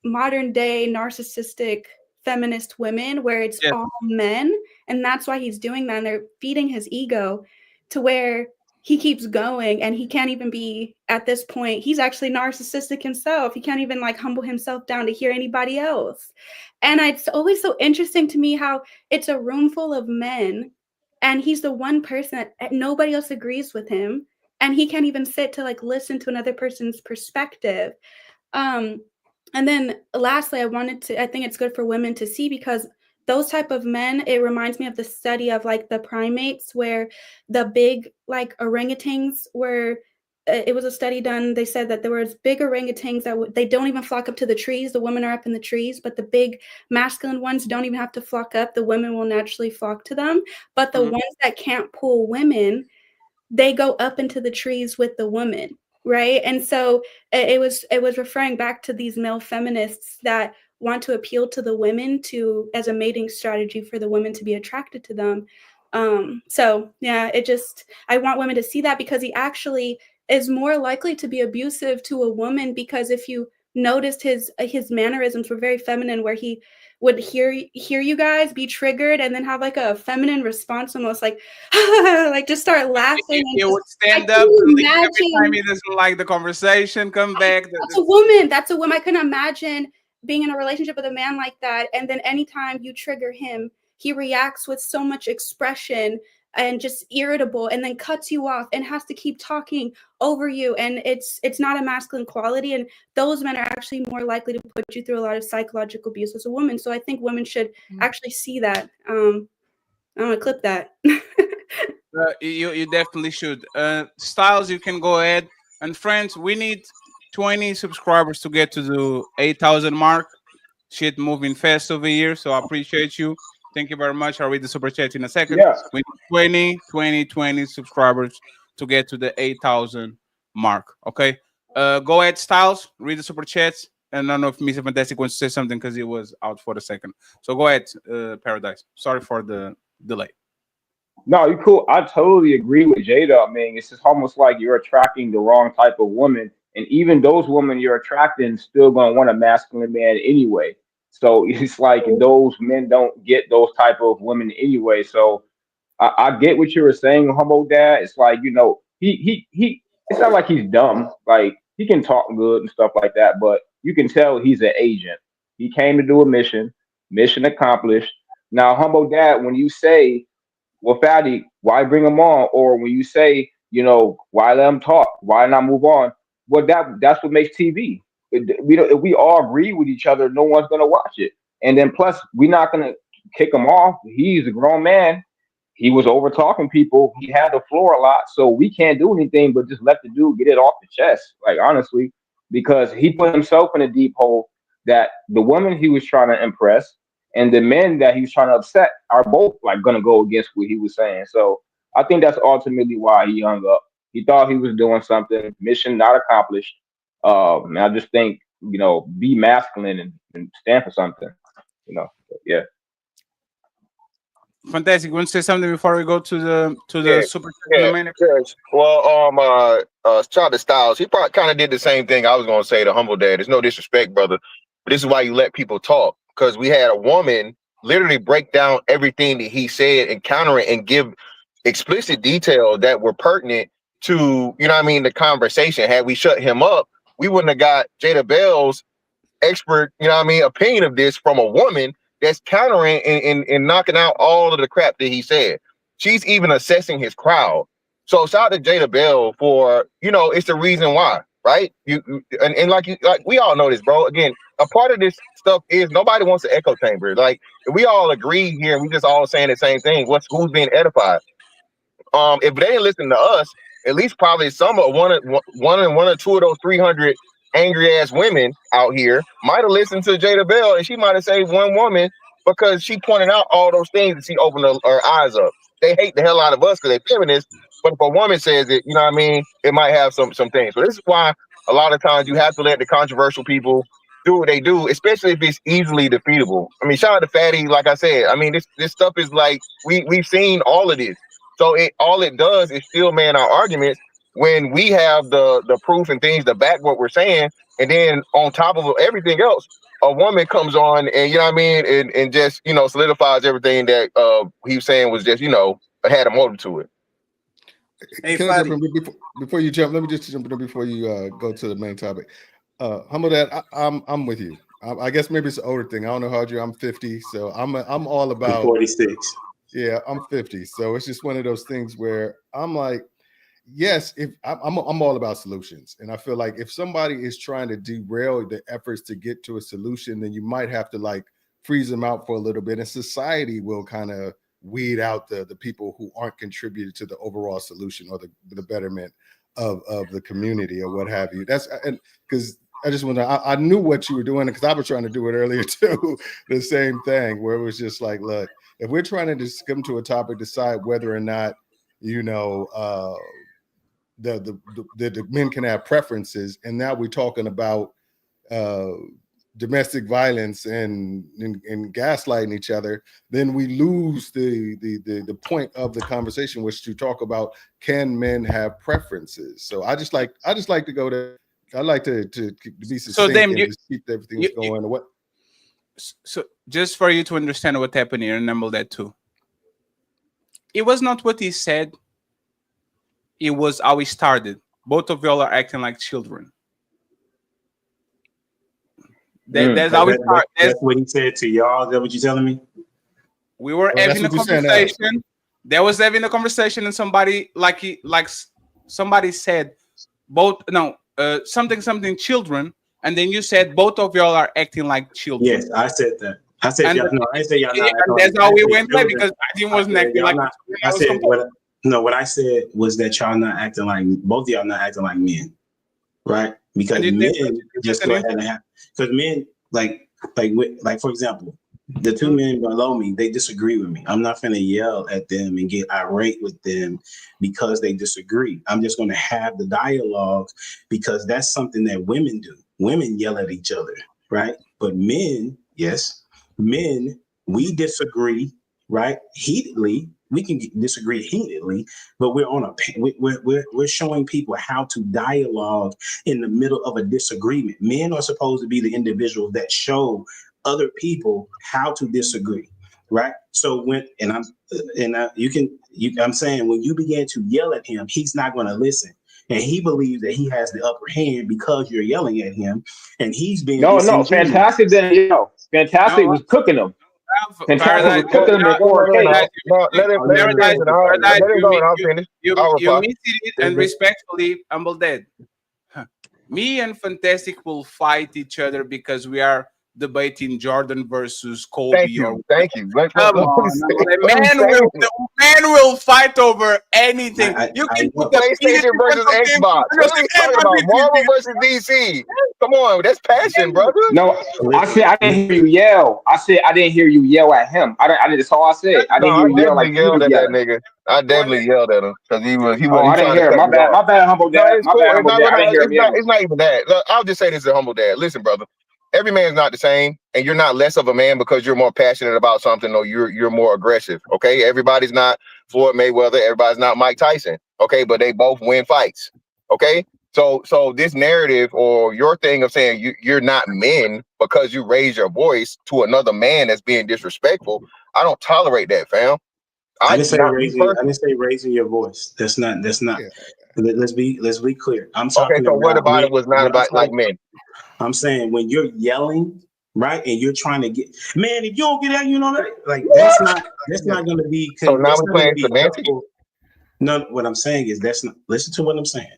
modern day narcissistic feminist women, where it's all men. And that's why he's doing that. And they're feeding his ego to where he keeps going, and he can't even be, at this point, he's actually narcissistic himself. He can't even like humble himself down to hear anybody else. And it's always so interesting to me how it's a room full of men, and he's the one person that nobody else agrees with him, and he can't even sit to like listen to another person's perspective. And then lastly, I think it's good for women to see, because those type of men, it reminds me of the study of like the primates, where the big like orangutans were, it was a study done. They said that there was big orangutans that they don't even flock up to the trees. The women are up in the trees, but the big masculine ones don't even have to flock up. The women will naturally flock to them. But the ones that can't pull women, they go up into the trees with the woman. Right. And so it was referring back to these male feminists that want to appeal to the women as a mating strategy for the women to be attracted to them. So yeah, I want women to see that, because he actually is more likely to be abusive to a woman, because if you noticed his mannerisms were very feminine, where he would hear you guys be triggered and then have like a feminine response, almost like like just start laughing. He would stand up and leave every time he doesn't like the conversation, come back. That's a woman. I couldn't imagine being in a relationship with a man like that. And then anytime you trigger him, he reacts with so much expression and just irritable, and then cuts you off and has to keep talking over you. And it's not a masculine quality. And those men are actually more likely to put you through a lot of psychological abuse as a woman. So I think women should actually see that. I'm gonna clip that. You definitely should. Styles, you can go ahead. And friends, we need 20 subscribers to get to the 8,000 mark. Shit moving fast over here, so I appreciate you. Thank you very much. I'll read the super chat in a second. Yeah. We need 20 subscribers to get to the 8,000 mark. Okay. Go ahead, Styles. Read the super chats. And I don't know if Mr. Fantastic wants to say something because he was out for a second. So go ahead, Paradise. Sorry for the delay. No, you're cool. I totally agree with Jada. I mean, it's just almost like you're attracting the wrong type of woman. And even those women you're attracting still going to want a masculine man anyway. So it's like those men don't get those type of women anyway. So I get what you were saying, Humble Dad. It's like, he it's not like he's dumb. Like, he can talk good and stuff like that, but you can tell he's an agent. He came to do a mission accomplished. Now, Humble Dad, when you say, well, Fatty, why bring him on? Or when you say, why let him talk? Why not move on? Well, that's what makes TV. If we all agree with each other, no one's gonna watch it. And then plus, we're not gonna kick him off. He's a grown man. He was over talking people. He had the floor a lot, so we can't do anything but just let the dude get it off the chest. Like honestly, because he put himself in a deep hole that the woman he was trying to impress and the men that he was trying to upset are both like gonna go against what he was saying. So I think that's ultimately why he hung up. He thought he was doing something, mission not accomplished. And I just think, be masculine and stand for something. Yeah. Fantastic. You want to say something before we go to the super chat? Yes. Well, Charlie Styles, he probably kind of did the same thing I was gonna say to Humble Dad. There's no disrespect, brother, but this is why you let people talk, because we had a woman literally break down everything that he said and counter it and give explicit detail that were pertinent to, the conversation. Had we shut him up, we wouldn't have got Jada Bell's expert, opinion of this from a woman that's countering and knocking out all of the crap that he said. She's even assessing his crowd. So shout out to Jada Bell for, it's the reason why, right? And like we all know this, bro. Again, a part of this stuff is nobody wants an echo chamber. Like we all agree here, we just all saying the same thing. Who's being edified? If they didn't listen to us, at least probably one or two of those 300 angry ass women out here might have listened to Jada Bell, and she might have saved one woman because she pointed out all those things and she opened her eyes up. They hate the hell out of us because they're feminists, but if a woman says it, it might have some things. So this is why a lot of times you have to let the controversial people do what they do, especially if it's easily defeatable. I mean, shout out to Fatty, like I said. I mean, this stuff is like we've seen all of this. So all it does is still man our arguments when we have the proof and things to back what we're saying, and then on top of everything else, a woman comes on and and just solidifies everything that he was saying was just had a motive to it. Hey, can I jump in before you jump? Let me just jump in before you go to the main topic. Humble Dad, I'm with you. I guess maybe it's an older thing. I don't know how old you are. I'm 50, so I'm all about 46. Yeah, I'm 50, so it's just one of those things where I'm like, yes, if I'm all about solutions, and I feel like if somebody is trying to derail the efforts to get to a solution, then you might have to like freeze them out for a little bit, and society will kind of weed out the people who aren't contributed to the overall solution or the betterment of the community or what have you. That's and because I just want to, I knew what you were doing because I was trying to do it earlier too. The same thing where it was just like, look, if we're trying to just come to a topic, decide whether or not, the men can have preferences, and now we're talking about domestic violence and gaslighting each other, then we lose the point of the conversation, which to talk about, can men have preferences? So I just like to go to, I like to be succinct, so then and just keep everything going. What? So just for you to understand what happened here, remember that too. It was not what he said. It was how he started. Both of y'all are acting like children. That's how we start. That's what he said to y'all. Is that what you're telling me? We were having a conversation. There was having a conversation, and somebody somebody said something children, and then you said both of y'all are acting like children. Yes, I said that. I said and, y'all. No, I didn't say y'all. And that's how we went there because I didn't wasn't acting like. I said what I said was that y'all not acting like, both of y'all not acting like men, right? Because men just go ahead and have, because men like for example, the two men below me, they disagree with me. I'm not gonna yell at them and get irate with them because they disagree. I'm just gonna have the dialogue because that's something that women do. Women yell at each other, right? But men, we disagree, right? Heatedly. We can disagree heatedly, but we're showing people how to dialogue in the middle of a disagreement. Men are supposed to be the individuals that show other people how to disagree, right? So I'm saying when you begin to yell at him, he's not going to listen, and he believes that he has the upper hand because you're yelling at him, and he's being Fantastic. Then Fantastic was cooking them. Fantastic was cooking them in 4K. You missed it, and respectfully, Humble Dad. Me and Fantastic will fight each other because we are debating Jordan versus Thank Kobe you. or Thank you. come on, the man will fight over anything. You can put the PlayStation versus Xbox. What are we talking about? Marvel versus DC. Come on, that's passion, brother. No, I said I didn't hear you yell. I said I didn't hear you yell at him. I did. That's all I said. I No, didn't I hear you yell like definitely you yelled was at that yelling. nigga. I definitely yelled at him because he Oh, I didn't trying to hear it. cut My me bad. off. My bad, humble No, dad. it's My cool. bad, humble dad. I didn't hear him yelling. It's not even that. Look, I'll just say this to humble dad. Listen, brother. Every man's not the same, and you're not less of a man because you're more passionate about something or you're more aggressive. Okay, everybody's not Floyd Mayweather. Everybody's not Mike Tyson. Okay, but they both win fights. Okay, so this narrative or your thing of saying you're not men because you raise your voice to another man that's being disrespectful. I don't tolerate that, fam. I didn't say Not me raising. I personally. didn't say raising your voice. That's not. That's not. Yeah. Let's be clear. I'm Okay, talking so what about about when. it was not What I'm about like talking. men? I'm saying when you're yelling, right, and you're trying to get, man, if you don't get out, you know that, like that's not going to be. So now That's we're not going to playing be semantics. helpful. No, what I'm saying is that's not. Listen to what I'm saying.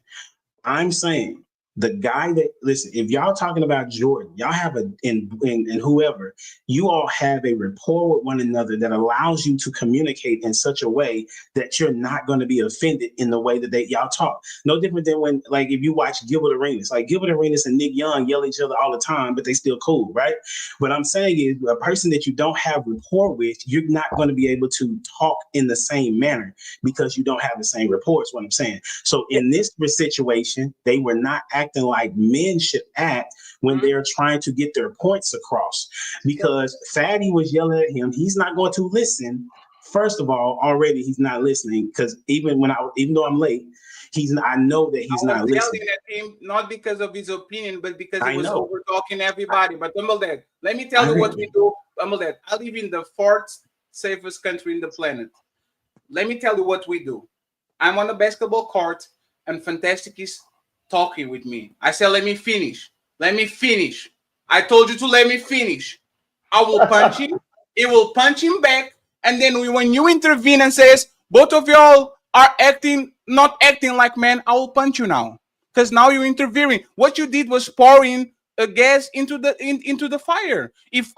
I'm saying the guy that listen, if y'all talking about Jordan, y'all have and whoever, you all have a rapport with one another that allows you to communicate in such a way that you're not going to be offended in the way that y'all talk. No different than when, like, if you watch Gilbert Arenas, like Gilbert Arenas and Nick Young yell at each other all the time, but they still cool, right? What I'm saying is a person that you don't have rapport with, you're not going to be able to talk in the same manner because you don't have the same rapport is what I'm saying. So in this situation, they were not acting like men should act when they're trying to get their points across, because Fatty was yelling at him. He's not going to listen. First of all, already he's not listening because even though I'm late, I know that he's not listening. Yelling at him not because of his opinion, but because he I was know. over talking everybody. But Dumbledore, let me I tell you what know. we do. Dumbledore, I live in the fourth safest country in the planet. Let me tell you what we do. I'm on the basketball court, and Fantastic is talking with me. I said, let me finish. Let me finish. I told you to let me finish. I will punch him. He will punch him back. And then when you intervene and says, both of y'all are not acting like men, I will punch you now. Because now you're interfering. What you did was pouring a gas into the fire. If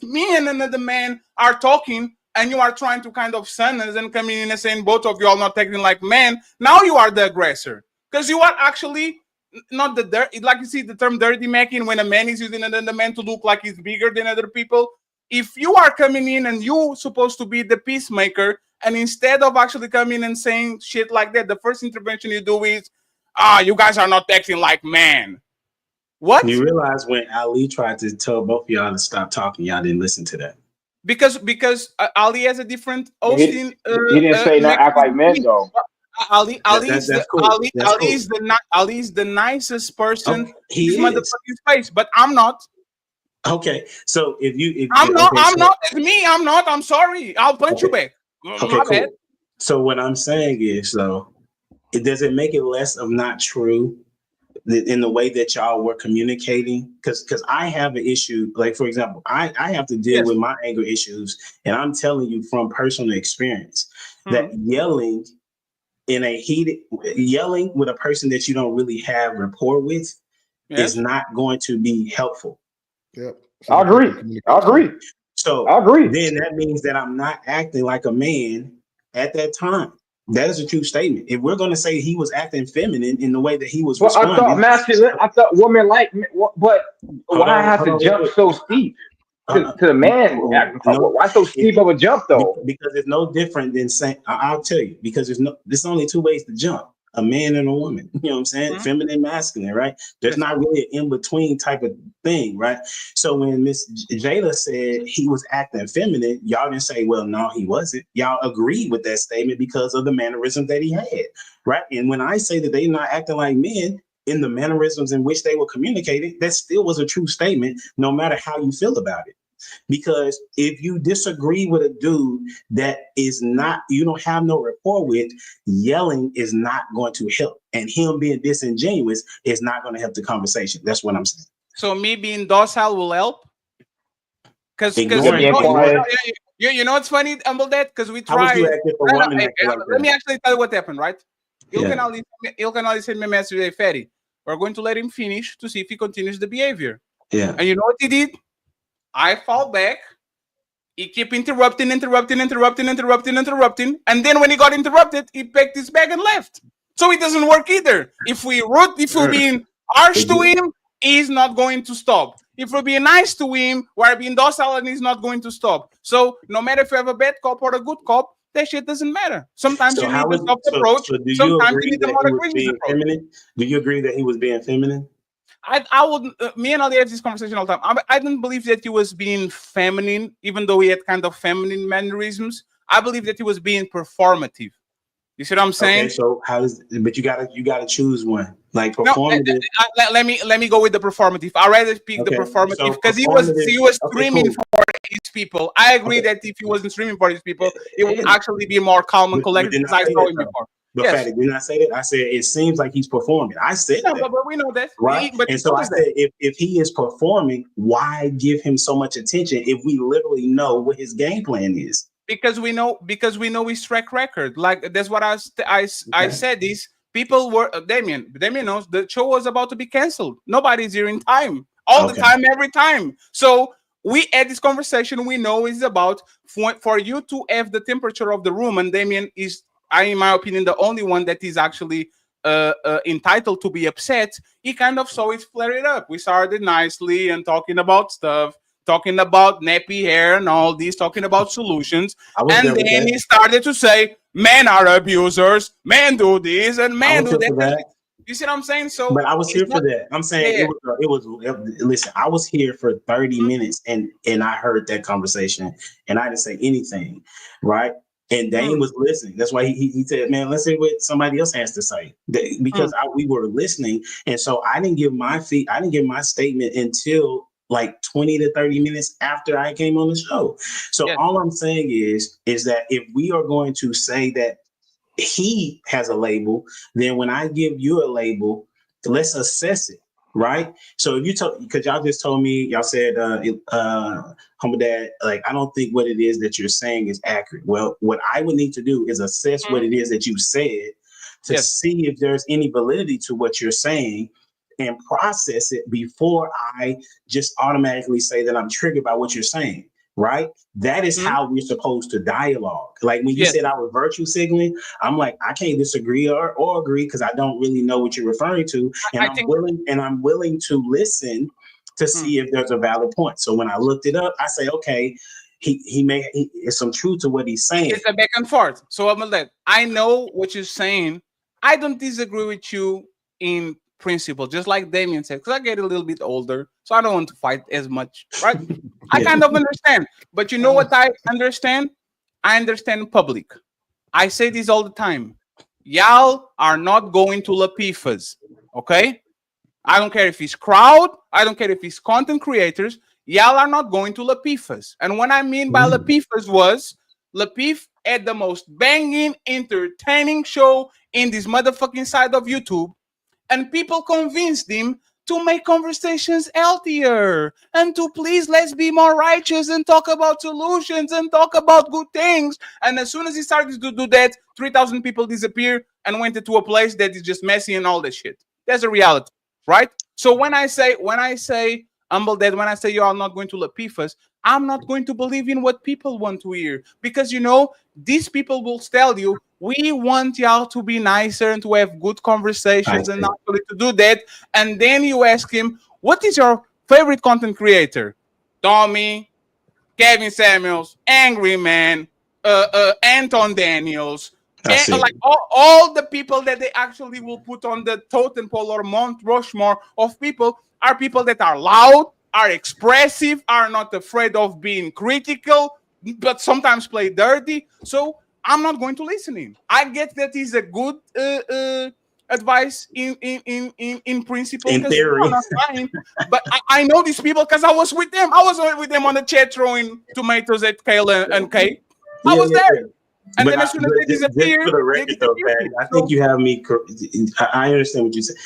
me and another man are talking and you are trying to kind of silence and coming in and saying both of you are not acting like men, now you are the aggressor. Because you are actually not the dirt, like you see the term dirty macking when a man is using another man to look like he's bigger than other people. If you are coming in and you're supposed to be the peacemaker, and instead of actually coming and saying shit like that, the first intervention you do is, you guys are not acting like men. What? You realize when Ali tried to tell both of y'all to stop talking, y'all didn't listen to that. Because Ali has a different hosting. He didn't say not act like men though. That's cool. Ali is the nicest person he in this is. motherfucking space, but I'm not. Okay, so I'm not. It's me. I'm not. I'm sorry. I'll punch you back. Okay, My cool. bad. So what I'm saying is, though, does it make it less of not true in the way that y'all were communicating? Because I have an issue. Like, for example, I have to deal with my anger issues, and I'm telling you from personal experience that yelling with a person that you don't really have rapport with is not going to be helpful. Yep. I agree. So I agree. Then that means that I'm not acting like a man at that time. That is a true statement. If we're going to say he was acting feminine in the way that he was responding, I thought masculine. I thought women like, but why have to jump so steep to the man? Why so steep of a jump though? Because it's no different than saying. I'll tell you. Because there's only two ways to jump: a man and a woman. You know what I'm saying? Feminine, masculine, right? There's not really an in between type of thing, right? So when Miss Jada said he was acting feminine, y'all didn't say, "Well, no, he wasn't." Y'all agreed with that statement because of the mannerisms that he had, right? And when I say that they're not acting like men in the mannerisms in which they were communicating, that still was a true statement, no matter how you feel about it. Because if you disagree with a dude that is not, you don't have no rapport with, yelling is not going to help. And him being disingenuous is not going to help the conversation. That's what I'm saying. So me being docile will help? Because you know what's funny, Dumbledore? Because we tried. Let me actually tell you what happened, right? Ilkan sent me a message, hey, Fatty, we're going to let him finish to see if he continues the behavior. Yeah. And you know what he did? I fall back. He keep interrupting, and then when he got interrupted, he packed his bag and left. So it doesn't work either. If we're being harsh to him, he's not going to stop. If we're being nice to him, we're being docile, and he's not going to stop. So no matter if you have a bad cop or a good cop, that shit doesn't matter. Sometimes you need a soft approach. So do you Sometimes you agree need a that more he was aggressive being approach. feminine? Do you agree that he was being feminine? I would. Me and Ali have this conversation all the time. I don't believe that he was being feminine, even though he had kind of feminine mannerisms. I believe that he was being performative. You see what I'm saying? Okay, so how does? But you gotta choose one. Like No, performative. let me go with the performative. I rather pick the performative because he was streaming for his people. I agree that if he wasn't streaming for his people, it would actually be more calm and collected as I saw him before. But Yes. Fatty, did not say that. I said it seems like he's performing. I said No, that. but we know that. Right. And so I said, if he is performing, why give him so much attention if we literally know what his game plan is? Because we know his track record. Like that's what I said. These people were Damien knows the show was about to be canceled. Nobody's here in time. All the time, every time. So we had this conversation. We know it's about for you to have the temperature of the room, and Damien is, in my opinion, the only one that is actually entitled to be upset. He kind of saw it flare it up. We started nicely and talking about stuff, talking about nappy hair and all these, talking about solutions. And then he started to say, men are abusers, men do this, and men do that. You see what I'm saying? So, but I was here for that. I'm saying it was. Listen, I was here for 30 minutes, and I heard that conversation, and I didn't say anything, right? And Dane was listening. That's why he said, "Man, let's see what somebody else has to say." Because we were listening, and so I didn't give my statement until like 20 to 30 minutes after I came on the show. So all I'm saying is that if we are going to say that he has a label, then when I give you a label, let's assess it, right? So if you because y'all just told me, y'all said, Humble Dad, like, I don't think what it is that you're saying is accurate. Well, what I would need to do is assess what it is that you said to see if there's any validity to what you're saying and process it before I just automatically say that I'm triggered by what you're saying. Right? That is how we're supposed to dialogue. Like when you said I was virtue signaling, I'm like, I can't disagree or agree because I don't really know what you're referring to. And I'm willing to listen to see if there's a valid point. So when I looked it up, I say, okay, it's some truth to what he's saying. It's a back and forth. So I'm like, I know what you're saying. I don't disagree with you in principle, just like Damien said, because I get a little bit older, so I don't want to fight as much, right? I kind of understand, but you know what I understand? I understand public. I say this all the time. Y'all are not going to La Pifas, okay? I don't care if it's crowd, I don't care if it's content creators, y'all are not going to La Pifas. And what I mean by La Pifas was, La Pif had the most banging, entertaining show in this motherfucking side of YouTube, and people convinced him to make conversations healthier and to please let's be more righteous and talk about solutions and talk about good things. And as soon as he started to do that, 3,000 people disappear and went into a place that is just messy and all that shit. That's a reality, right? So when I say Humble Dad, when I say you are not going to La Pifas, I'm not going to believe in what people want to hear, because you know these people will tell you, we want y'all to be nicer and to have good conversations and not really to do that. And then you ask him, what is your favorite content creator? Tommy, Kevin Samuels, Angry Man, Anton Daniels, like all the people that they actually will put on the totem pole or Mount Rushmore of people are people that are loud, are expressive, are not afraid of being critical, but sometimes play dirty. So I'm not going to listen in. I get that is a good advice in principle, in theory, but I know these people because I was with them. I was with them on the chat throwing tomatoes at Kale and Kate. I was there. And then as soon as they disappeared, for the record, though, Pat, I think you have me. I understand what you said.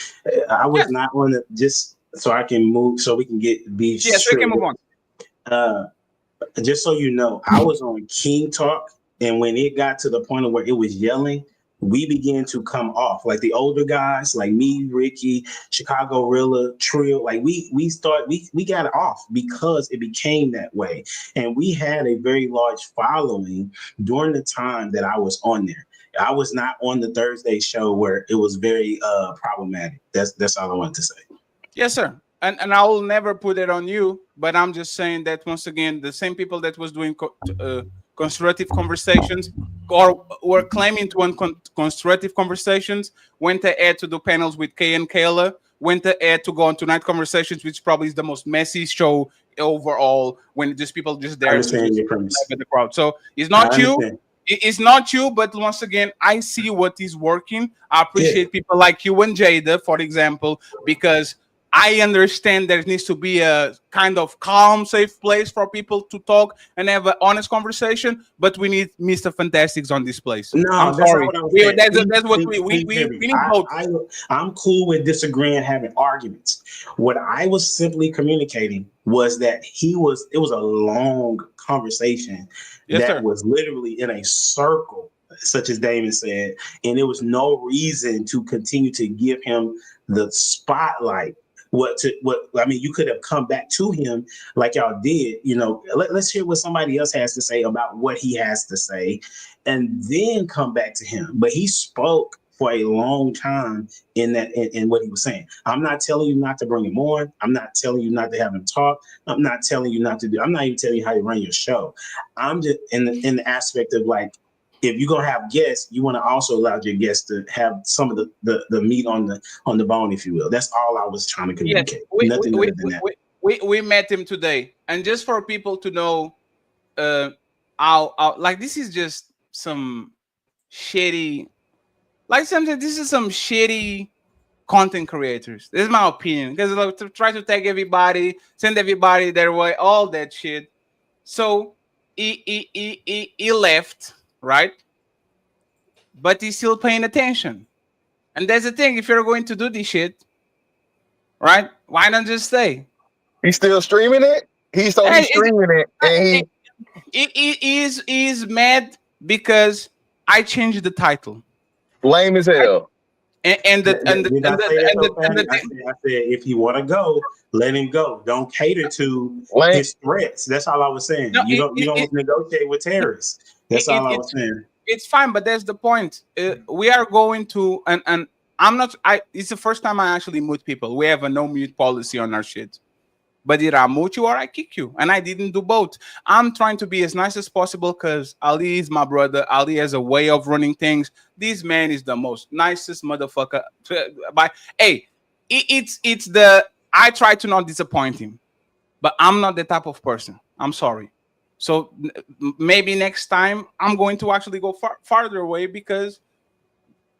I was not on it just so I can move, so we can be. Yes, we can move on. Just so you know, I was on King Talk, and when it got to the point of where it was yelling, we began to come off like the older guys, like me, Ricky, Chicago Rilla, Trill. Like we got off because it became that way, and we had a very large following during the time that I was on there. I was not on the Thursday show where it was very problematic. That's all I wanted to say. Yes, sir. And I will never put it on you, but I'm just saying that once again, the same people that was doing constructive conversations or were claiming to want constructive conversations went ahead to do panels with Kay and Kayla, went ahead to go on Tonight Conversations, which probably is the most messy show overall when just people just there to just the crowd. So it's not you. It's not you, but once again, I see what is working. I appreciate people like you and Jada, for example, because I understand there needs to be a kind of calm, safe place for people to talk and have an honest conversation, but we need Mr. Fantastics on this place. No, I'm that's sorry. not what I'm saying. That's what we need both. I'm cool with disagreeing, having arguments. What I was simply communicating was that it was a long conversation was literally in a circle, such as Damon said, and there was no reason to continue to give him the spotlight. You could have come back to him like y'all did. Let's hear what somebody else has to say about what he has to say, and then come back to him. But he spoke for a long time in what he was saying. I'm not telling you not to bring him on. I'm not telling you not to have him talk. I'm not telling you not to do. I'm not even telling you how to run your show. I'm just in the aspect of like, if you're gonna have guests, you want to also allow your guests to have some of the meat on the bone, if you will. That's all I was trying to communicate. Nothing other than that. We met him today, and just for people to know, like this is just some shitty, this is some shitty content creators. This is my opinion, because like, to try to tag everybody, send everybody their way, all that shit. So he left. Right, but he's still paying attention, and that's the thing. If you're going to do this shit, right, why not just stay? He's still streaming it. He's streaming it, and he's mad because I changed the title. Lame as hell. I said if you want to go, let him go. Don't cater to his threats. That's all I was saying. You don't negotiate with terrorists. That's all I was saying. It's fine, but that's the point. We are going to, and I'm not. It's the first time I actually mute people. We have a no mute policy on our shit. But either I mute you or I kick you, and I didn't do both. I'm trying to be as nice as possible because Ali is my brother. Ali has a way of running things. This man is the most nicest motherfucker. But hey, I try to not disappoint him, but I'm not the type of person. I'm sorry. So maybe next time I'm going to actually go farther away, because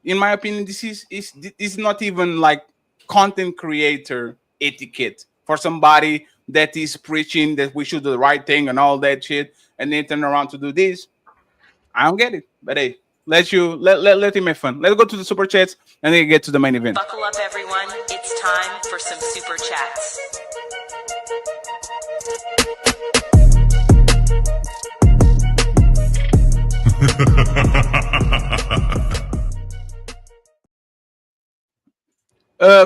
in my opinion, this is not even like content creator etiquette for somebody that is preaching that we should do the right thing and all that shit, and then turn around to do this. I don't get it. But hey, let him have fun. Let's go to the super chats and then get to the main event. Buckle up, everyone. It's time for some super chats.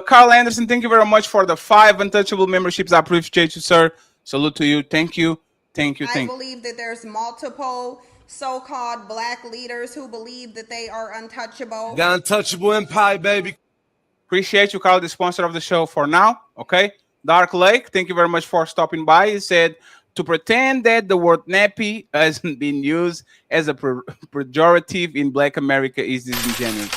Carl Anderson, thank you very much for the 5 untouchable memberships. I appreciate you, sir. Salute to you. Thank you. I believe that there's multiple so-called black leaders who believe that they are untouchable. The untouchable empire, baby. Appreciate you, Carl, the sponsor of the show for now. Okay. Dark Lake, thank you very much for stopping by. He said, to pretend that the word nappy hasn't been used as a pejorative in Black America is disingenuous.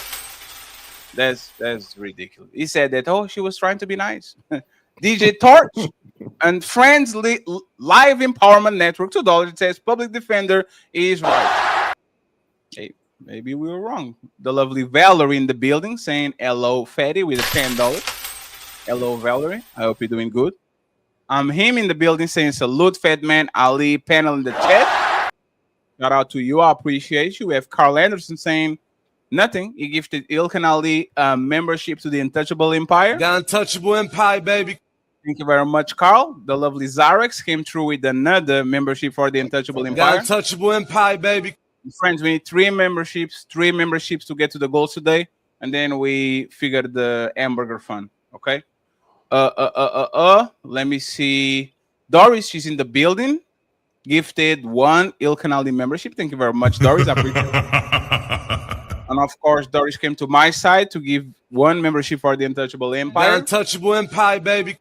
That's ridiculous. He said that, she was trying to be nice. DJ Torch and Friends Live Empowerment Network, $2. It says public defender is right. Hey, maybe we were wrong. The lovely Valerie in the building saying hello, Fatty, with a $10. Hello, Valerie. I hope you're doing good. Him in the building saying salute, Fat Man Ali. Panel in the chat. Shout out to you. I appreciate you. We have Carl Anderson saying nothing. He gifted Ilkan Ali membership to the Untouchable Empire. The Untouchable Empire, baby. Thank you very much, Carl. The lovely Zarex came through with another membership for the Untouchable Empire. The Untouchable Empire, baby. Friends, we need three memberships to get to the goals today, and then we figure the hamburger fund. Okay. Let me see. Doris, she's in the building. Gifted one Il Canali membership. Thank you very much, Doris. I appreciate it. And of course, Doris came to my side to give one membership for the Untouchable The Empire. Untouchable Empire, baby.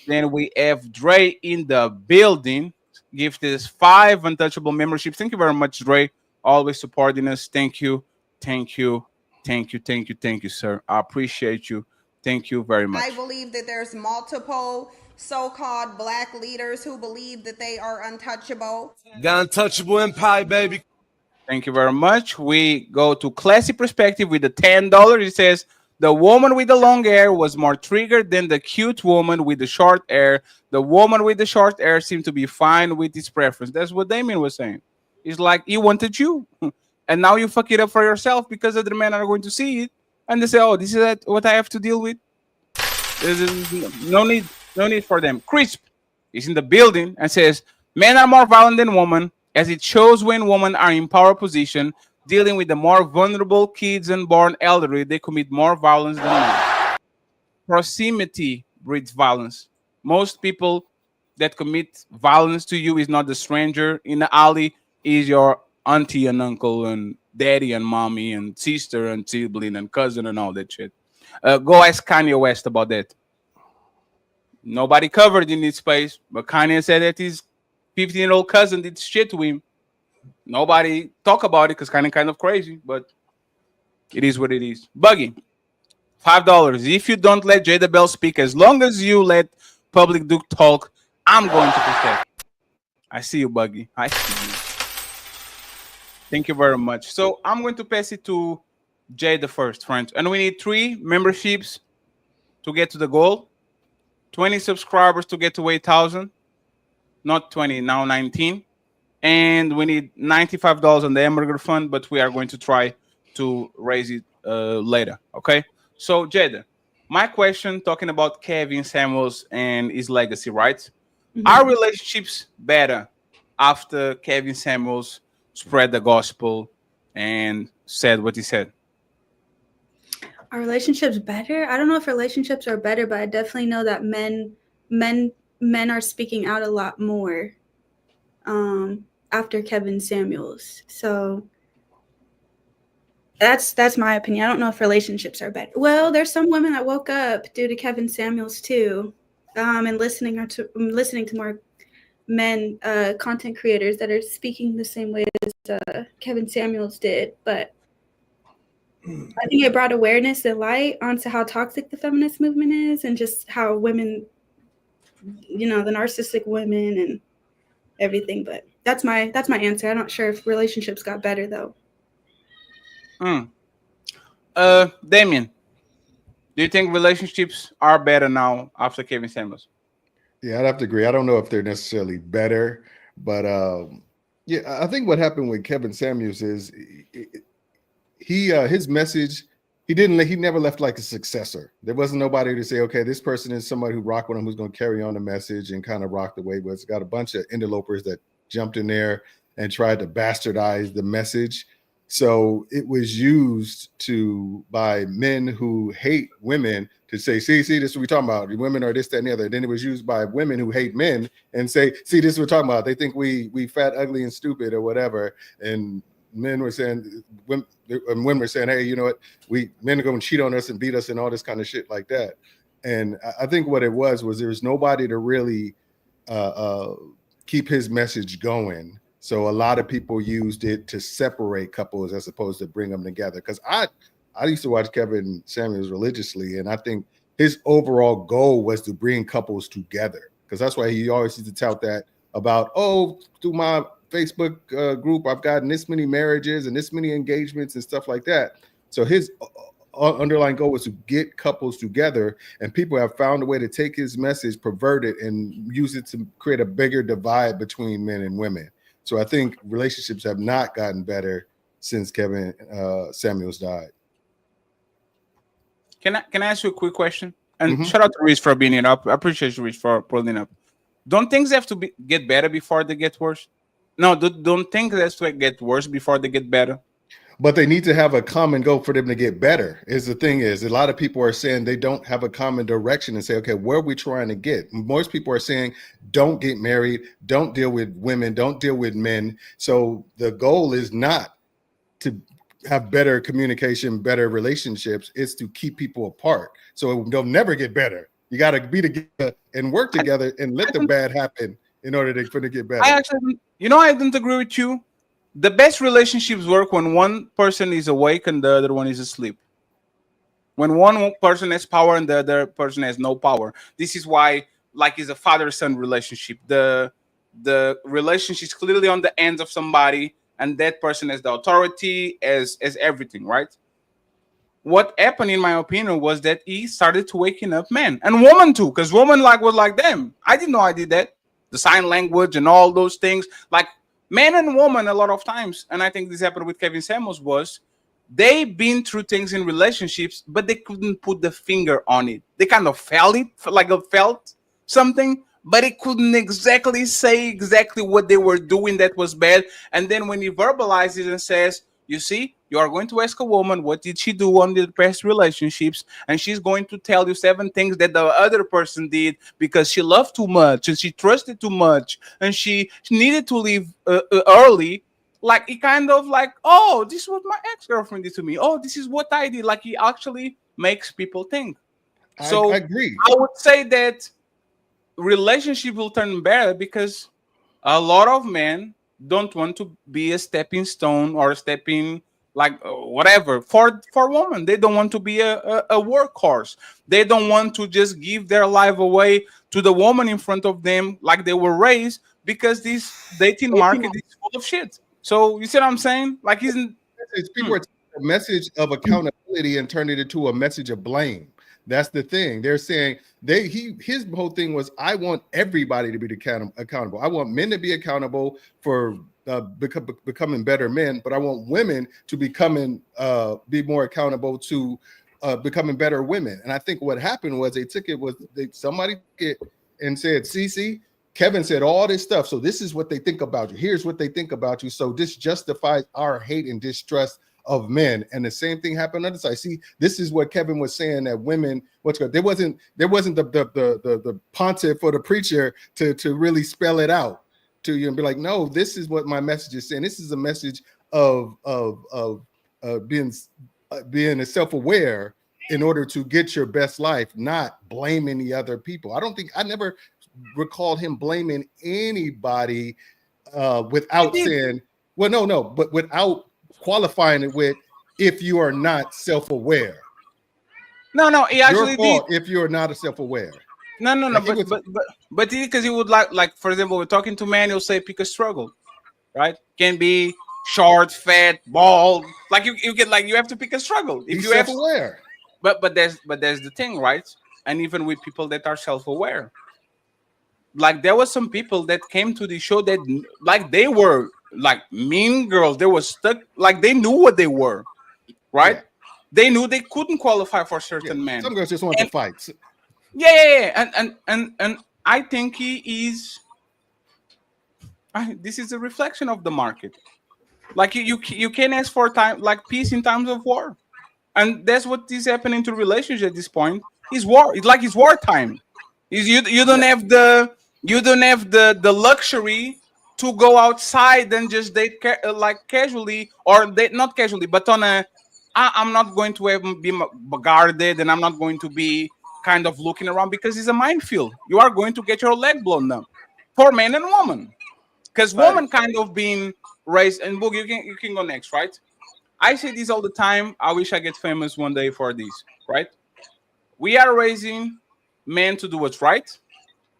Then we have Dre in the building. Gifted us 5 Untouchable memberships. Thank you very much, Dre. Always supporting us. Thank you. Thank you. Thank you. Thank you. Thank you, sir. I appreciate you. Thank you very much. I believe that there's multiple so-called black leaders who believe that they are untouchable. The Untouchable Empire, baby. Thank you very much. We go to Classy Perspective with the $10. It says, the woman with the long hair was more triggered than the cute woman with the short hair. The woman with the short hair seemed to be fine with his preference. That's what Damien was saying. It's like, he wanted you. And now you fuck it up for yourself because other men are going to see it. And they say, oh, this is what I have to deal with. There's no need for them. Crisp is in the building and says, men are more violent than women, as it shows when women are in power position, dealing with the more vulnerable kids and born elderly, they commit more violence than men. Proximity breeds violence. Most people that commit violence to you is not the stranger in the alley, is your auntie and uncle and daddy and mommy and sister and sibling and cousin and all that shit. Go ask Kanye West about that. Nobody covered in this space, but Kanye said that his 15-year-old cousin did shit to him. Nobody talk about it because kind of crazy, but it is what it is. Buggy, $5. If you don't let Jada Bell speak, as long as you let Public Duke talk, I'm going to protect. I see you, Buggy. I see you. Thank you very much. So I'm going to pass it to Jada first, friends. And we need 3 memberships to get to the goal. 20 subscribers to get to 8,000. Not 20, now 19. And we need $95 on the hamburger fund, but we are going to try to raise it later. Okay. So Jada, my question, talking about Kevin Samuels and his legacy, right? Mm-hmm. Are relationships better after Kevin Samuels spread the gospel and said what he said? Are relationships better? I don't know if relationships are better, but I definitely know that men are speaking out a lot more after Kevin Samuels. So that's my opinion. I don't know if relationships are better. Well, there's some women that woke up due to Kevin Samuels too, and listening to more men, content creators that are speaking the same way as Kevin Samuels did. But I think it brought awareness and light onto how toxic the feminist movement is, and just how women, the narcissistic women and everything. But that's my answer. I'm not sure if relationships got better though. Damien, do you think relationships are better now after Kevin Samuels? Yeah, I'd have to agree. I don't know if they're necessarily better, but yeah, I think what happened with Kevin Samuels is his message, he never left like a successor. There wasn't nobody to say, okay, this person is somebody who rocked with him, who's going to carry on the message and kind of rock the way. But it's got a bunch of interlopers that jumped in there and tried to bastardize the message. So it was used by men who hate women to say, see, this is what we're talking about. Women are this, that, and the other. Then it was used by women who hate men and say, see, this is what we're talking about. They think we fat, ugly, and stupid or whatever. And men were saying, women were saying, hey, you know what? Men are going to cheat on us and beat us and all this kind of shit like that. And I think what it was there was nobody to really keep his message going. So a lot of people used it to separate couples as opposed to bring them together. Because I used to watch Kevin Samuels religiously, and I think his overall goal was to bring couples together. Because that's why he always used to tout that about, through my Facebook group, I've gotten this many marriages and this many engagements and stuff like that. So his underlying goal was to get couples together, and people have found a way to take his message, pervert it, and use it to create a bigger divide between men and women. So I think relationships have not gotten better since Kevin Samuels died. Can I ask you a quick question? And shout out to Reese for being here. I appreciate you, Reese, for pulling up. Don't things have to get better before they get worse? No, don't think that's to get worse before they get better. But they need to have a common goal for them to get better. Is the thing is, a lot of people are saying they don't have a common direction and say, okay, where are we trying to get? Most people are saying, don't get married, don't deal with women, don't deal with men. So the goal is not to have better communication, better relationships. It's to keep people apart. So they'll never get better. You got to be together and work together and let the bad happen in order for them to get better. I actually, I don't agree with you. The best relationships work when one person is awake and the other one is asleep. When one person has power and the other person has no power. This is why, like, it's a father-son relationship. The relationship is clearly on the ends of somebody, and that person has the authority, as everything, right? What happened, in my opinion, was that he started to waking up men and women too, because women was like them. I didn't know I did that. The sign language and all those things, like. Men and women, a lot of times, and I think this happened with Kevin Samuels, was they've been through things in relationships, but they couldn't put the finger on it. They kind of felt it, felt something, but they couldn't exactly say exactly what they were doing that was bad. And then when he verbalizes and says, you see, you are going to ask a woman, what did she do on the past relationships? And she's going to tell you 7 things that the other person did because she loved too much and she trusted too much and she needed to leave early. Like, he kind of like, oh, this is what my ex-girlfriend did to me. Oh, this is what I did. Like, he actually makes people think. So I agree. I would say that relationship will turn better because a lot of men don't want to be a stepping stone or a stepping whatever for women. They don't want to be a workhorse. They don't want to just give their life away to the woman in front of them like they were raised, because this dating market is full of shit. So you see what I'm saying? Like, people are taking a message of accountability and turning it into a message of blame. That's the thing. They're saying his whole thing was, I want everybody to be accountable. I want men to be accountable for becoming better men, but I want women to be more accountable to becoming better women. And I think what happened was somebody took it and said, see, Kevin said all this stuff. So this is what they think about you. Here's what they think about you. So this justifies our hate and distrust of men. And the same thing happened on the side. See, this is what Kevin was saying, that women, there wasn't the pontiff or the preacher to really spell it out to you and be like, no, this is what my message is saying. This is a message of being self-aware in order to get your best life, not blaming the other people. I never recalled him blaming anybody without saying, well, no, but without qualifying it with, if you are not self-aware. No, he actually your fault if you're not self-aware. No, but because he would like, for example, we're talking to man, he'll say pick a struggle, right? Can be short, fat, bald. Like you get you have to pick a struggle. If you self-aware. But there's the thing, right? And even with people that are self-aware, like there was some people that came to the show that they were mean girls. They were stuck, they knew what they were, right? Yeah. They knew they couldn't qualify for certain men. Some girls just want to fight. Yeah. And I think he is. This is a reflection of the market. Like you can ask for peace in times of war, and that's what is happening to relationship at this point. Is war? It's wartime. You don't have the luxury to go outside and just date casually, or date not casually, but on a. I'm not going to be guarded, and I'm not going to be kind of looking around, because it's a minefield. You are going to get your leg blown up for men and women, because women kind of being raised. And Boog, you can go next, right? I say this all the time. I wish I get famous one day for this, right? We are raising men to do what's right,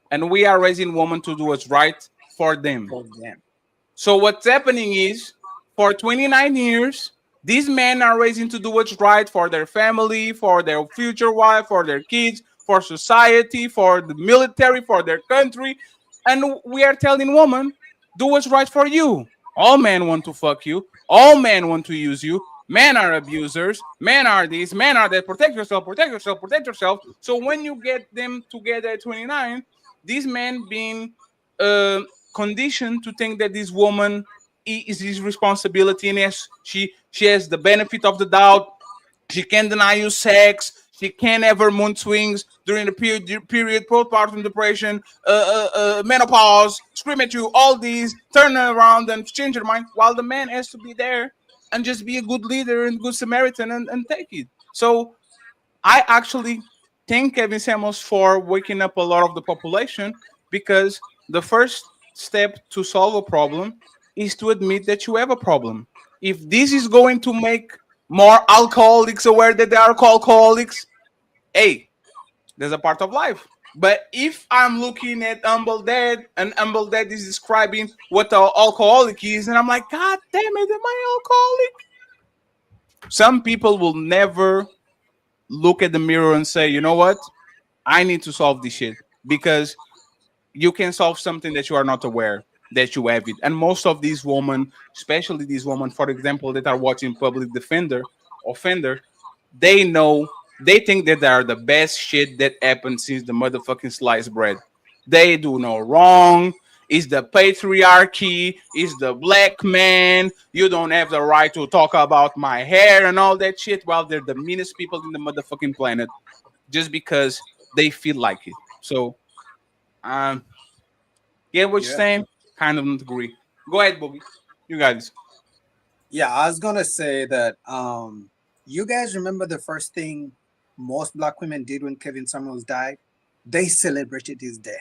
and we are raising women to do what's right for them. So what's happening is, for 29 years, these men are raising to do what's right for their family, for their future wife, for their kids, for society, for the military, for their country. And we are telling women, do what's right for you. All men want to fuck you. All men want to use you. Men are abusers. Men are this. Men are that. Protect yourself, protect yourself, protect yourself. So when you get them together at 29, these men being conditioned to think that this woman is his responsibility, and yes, she has the benefit of the doubt. She can't deny you sex. She can't ever mood swings during the period postpartum depression, menopause, scream at you, all these, turn around and change your mind, while the man has to be there and just be a good leader and good Samaritan and take it. So I actually thank Kevin Samuels for waking up a lot of the population, because the first step to solve a problem is to admit that you have a problem. If this is going to make more alcoholics aware that they are alcoholics, hey, there's a part of life. But if I'm looking at Humble Dad and Humble Dad is describing what an alcoholic is, and I'm like, God damn it, am I alcoholic? Some people will never look at the mirror and say, you know what? I need to solve this shit, because you can solve something that you are not aware that you have it. And most of these women, especially these women, for example, that are watching Public Offender, they know, they think that they are the best shit that happened since the motherfucking sliced bread. They do no wrong. It's the patriarchy. It's the black man. You don't have the right to talk about my hair and all that shit. Well, they're the meanest people in the motherfucking planet, just because they feel like it. So, get what you're saying? Kind of not agree. Go ahead, Boogie. You guys. Yeah, I was gonna say that you guys remember the first thing most black women did when Kevin Samuels died? They celebrated his death.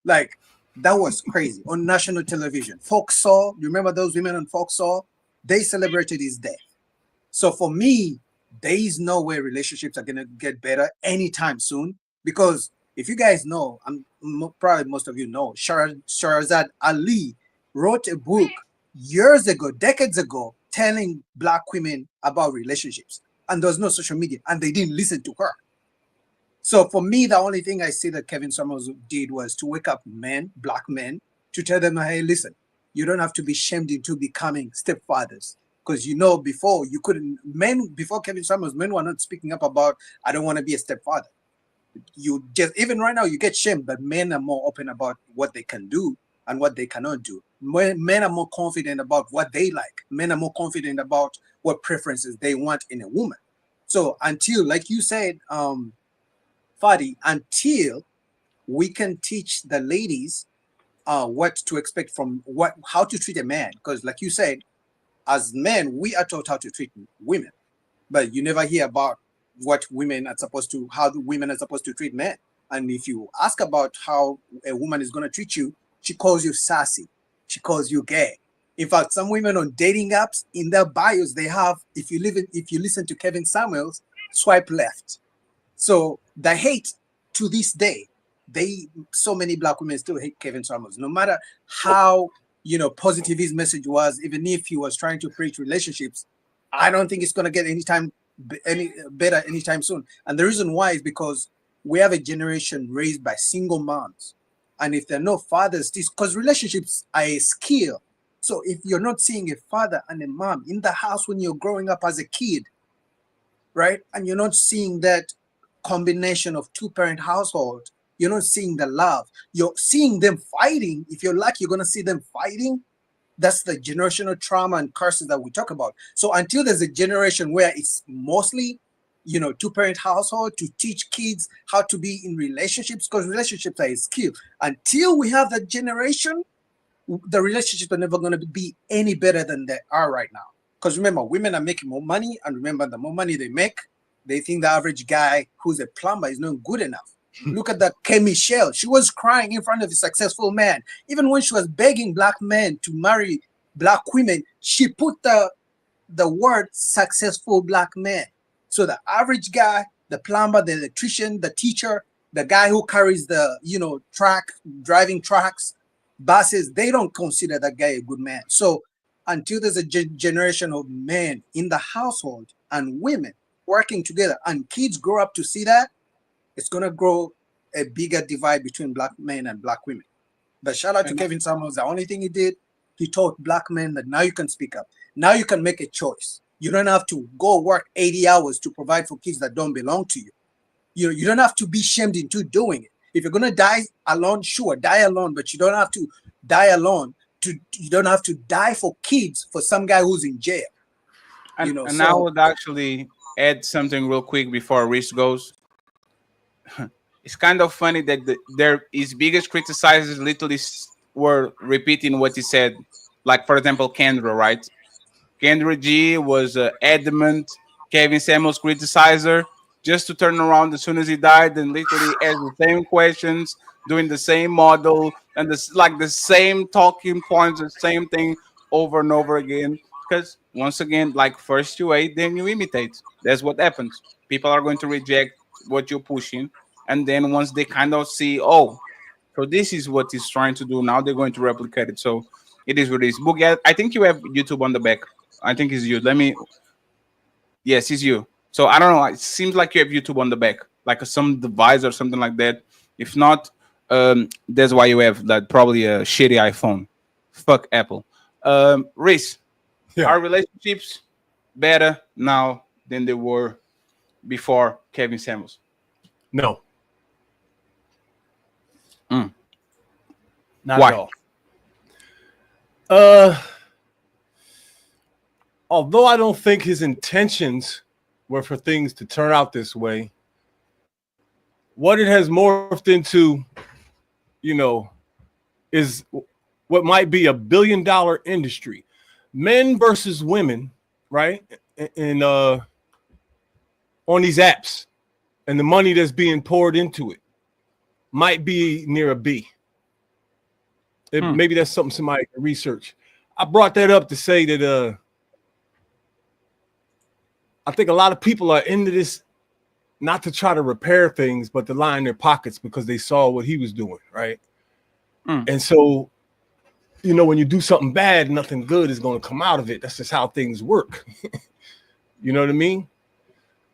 Like, that was crazy. On national television. Fox Saw, you remember those women on Fox Saw? They celebrated his death. So for me, there is no way relationships are gonna get better anytime soon, because if you guys know, probably most of you know, Shahrazad Ali wrote a book years ago, decades ago, telling black women about relationships, and there was no social media, and they didn't listen to her. So for me, the only thing I see that Kevin Samuels did was to wake up men, black men, to tell them, hey, listen, you don't have to be shamed into becoming stepfathers. Because before you couldn't, before Kevin Samuels, men were not speaking up about, I don't want to be a stepfather. You just, even right now, you get shamed, but men are more open about what they can do and what they cannot do. Men are more confident about what they like. Men are more confident about what preferences they want in a woman. So until, like you said, Fadi, until we can teach the ladies what to expect from how to treat a man, because like you said, as men, we are taught how to treat women, but you never hear about what women are supposed to, how the women are supposed to treat men. And if you ask about how a woman is going to treat you, she calls you sassy, she calls you gay. In fact, some women on dating apps, in their bios, they have, if you listen to Kevin Samuels, swipe left. So the hate to this day, so many black women still hate Kevin Samuels, no matter how positive his message was. Even if he was trying to preach relationships, I don't think it's going to get any better anytime soon. And the reason why is because we have a generation raised by single moms, and if there are no fathers, because relationships are a skill. So if you're not seeing a father and a mom in the house when you're growing up as a kid, right, and you're not seeing that combination of two-parent household, you're not seeing the love, you're seeing them fighting. If you're lucky, you're going to see them fighting. That's the generational trauma and curses that we talk about. So until there's a generation where it's mostly two-parent household to teach kids how to be in relationships, because relationships are a skill, until we have that generation, the relationships are never going to be any better than they are right now. Because remember, women are making more money, and remember, the more money they make, they think the average guy who's a plumber is not good enough. Look at that K. Michelle. She was crying in front of a successful man. Even when she was begging black men to marry black women, she put the word successful black man. So the average guy, the plumber, the electrician, the teacher, the guy who carries the driving trucks, buses, they don't consider that guy a good man. So until there's a generation of men in the household and women working together, and kids grow up to see that, it's going to grow a bigger divide between black men and black women. But shout out to Kevin Samuels. The only thing he did, he taught black men that now you can speak up. Now you can make a choice. You don't have to go work 80 hours to provide for kids that don't belong to you. You don't have to be shamed into doing it. If you're going to die alone, sure, die alone, but you don't have to die alone. You don't have to die for kids for some guy who's in jail. And, You know, and so I would actually add something real quick before Reese goes. It's kind of funny that his biggest criticizers literally were repeating what he said. Like, for example, Kendra, right? Kendra G was adamant Kevin Samuels criticizer, just to turn around as soon as he died and literally ask the same questions, doing the same model and the same talking points, the same thing over and over again. Because once again, like first you hate, then you imitate. That's what happens. People are going to reject what you're pushing, and then once they kind of see, oh, so this is what he's trying to do now, they're going to replicate it. So it is what it is. Boogie, I think you have YouTube on the back. I think it's you. Let me. Yes, it's you. So I don't know. It seems like you have YouTube on the back, like some device or something like that. If not, that's why you have that, probably a shitty iPhone. Fuck Apple. Reese, are relationships better now than they were before Kevin Samuels? No. Not Why? at all. Although I don't think his intentions were for things to turn out this way, what it has morphed into, you know, is what might be $1 billion industry. Men versus women, right? And on these apps, and the money that's being poured into it might be near a B. Maybe that's something somebody can research. I brought that up to say that I think a lot of people are into this not to try to repair things, but to line their pockets because they saw what he was doing, right? And so, you know, when you do something bad, nothing good is going to come out of it. That's just how things work. You know what I mean?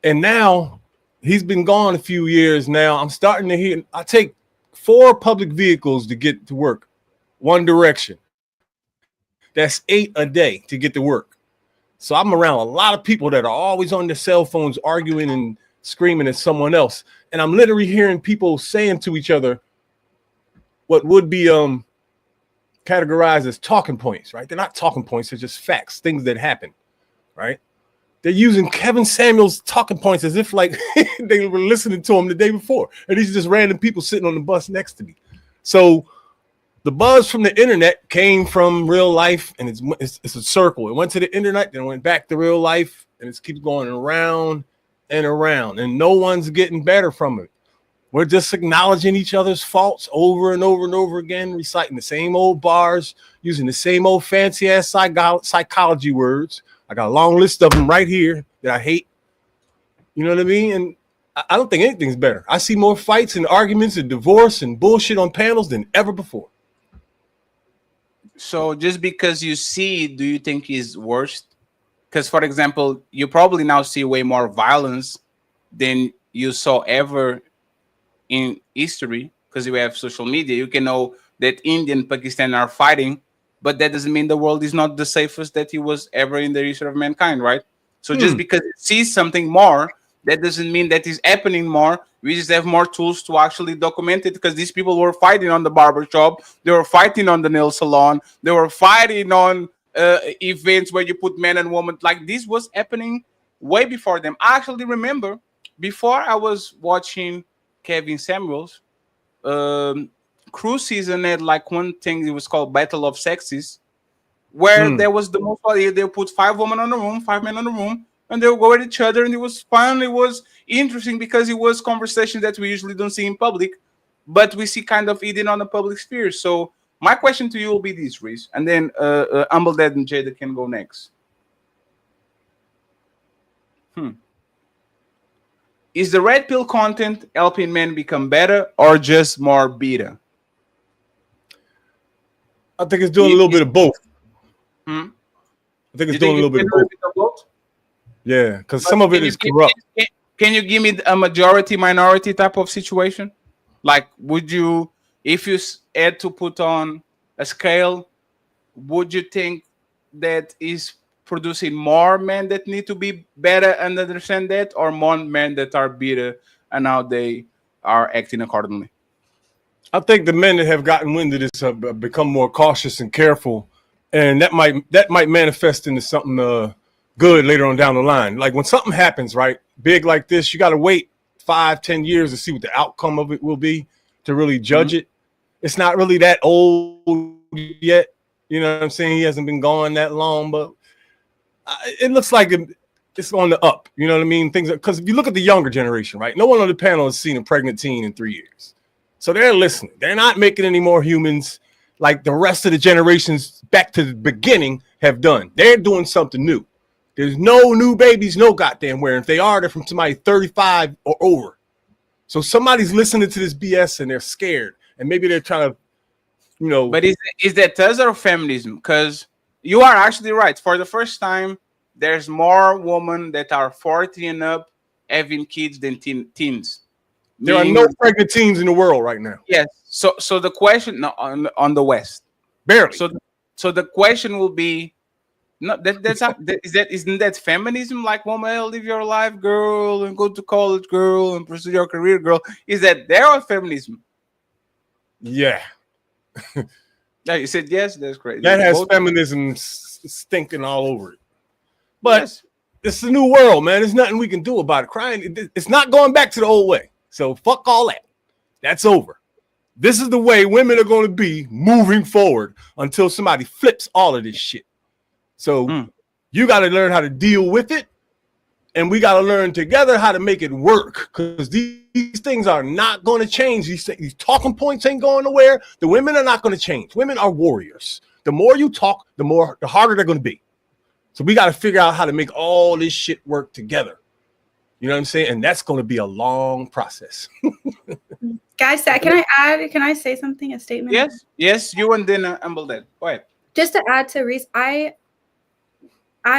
And now he's been gone a few years now. I'm starting to hear, I take 4 public vehicles to get to work, one direction. That's 8 a day to get to work. So I'm around a lot of people that are always on their cell phones arguing and screaming at someone else. And I'm literally hearing people saying to each other what would be categorized as talking points, right? They're not talking points, they're just facts, things that happen, right? They're using Kevin Samuels' talking points as if like they were listening to him the day before. And these are just random people sitting on the bus next to me. So the buzz from the internet came from real life, and it's a circle. It went to the internet, then went back to real life, and it keeps going around and around, and no one's getting better from it. We're just acknowledging each other's faults over and over and over again, reciting the same old bars, using the same old fancy-ass psychology words. I got a long list of them right here that I hate. You know what I mean? And I don't think anything's better. I see more fights and arguments and divorce and bullshit on panels than ever before. So just because you see, do you think is worse? Because, for example, you probably now see way more violence than you saw ever in history, because you have social media. You can know that India and Pakistan are fighting, but that doesn't mean the world is not the safest that it was ever in the history of mankind, right? So just because you see something more, that doesn't mean that is happening more. We just have more tools to actually document it, because these people were fighting on the barber shop, they were fighting on the nail salon, they were fighting on events where you put men and women. Like, this was happening way before them. I actually remember, before I was watching Kevin Samuels, Cruise season had like one thing, it was called Battle of Sexes, where there was the most, they put 5 women on the room, 5 men on the room, and they would go at each other, and it was fun. It was interesting because it was conversation that we usually don't see in public, but we see kind of eating on the public sphere. So my question to you will be this, Reese, and then Humble Dad and Jada can go next. Is the red pill content helping men become better or just more beta? I think it's doing a little bit of both. I think it's doing a little bit of both. Yeah, because some of it is corrupt. Can you give me a majority minority type of situation? Like, would you, if you had to put on a scale, would you think that is producing more men that need to be better and understand that, or more men that are better and now they are acting accordingly? I think the men that have gotten wind of this have become more cautious and careful, and that might manifest into something good later on down the line. Like when something happens, right, big like this, you got to wait 5-10 years to see what the outcome of it will be to really judge it. It's not really that old yet. You know what I'm saying? He hasn't been gone that long, but it looks like it's on the up. You know what I mean? Things because if you look at the younger generation, right? No one on the panel has seen a pregnant teen in 3 years. So they're listening. They're not making any more humans like the rest of the generations back to the beginning have done. They're doing something new. There's no new babies, no goddamn where. If they are, they're from somebody 35 or over. So somebody's listening to this BS and they're scared. And maybe they're trying to, you know. But is that us or feminism? Because you are actually right. For the first time, there's more women that are 40 and up having kids than teens. There are no pregnant teens in the world right now. Yes. So the question on the West, barely. So the question will be, no, isn't that feminism? Like, woman, live your life, girl, and go to college, girl, and pursue your career, girl. Is that their feminism? Yeah. Yeah, you said yes. That's great. That has feminism stinking all over it. But it's a new world, man. There's nothing we can do about it. Crying, it's not going back to the old way. So fuck all that. That's over. This is the way women are going to be moving forward until somebody flips all of this shit. So you got to learn how to deal with it. And we got to learn together how to make it work, because these things are not going to change. These talking points ain't going nowhere. The women are not going to change. Women are warriors. The more you talk, the harder they're going to be. So we got to figure out how to make all this shit work together. You know what I'm saying? And that's going to be a long process. Guys, can I say something? A statement? Yes. You and then Ambledad. Go ahead. Just to add to Reese, I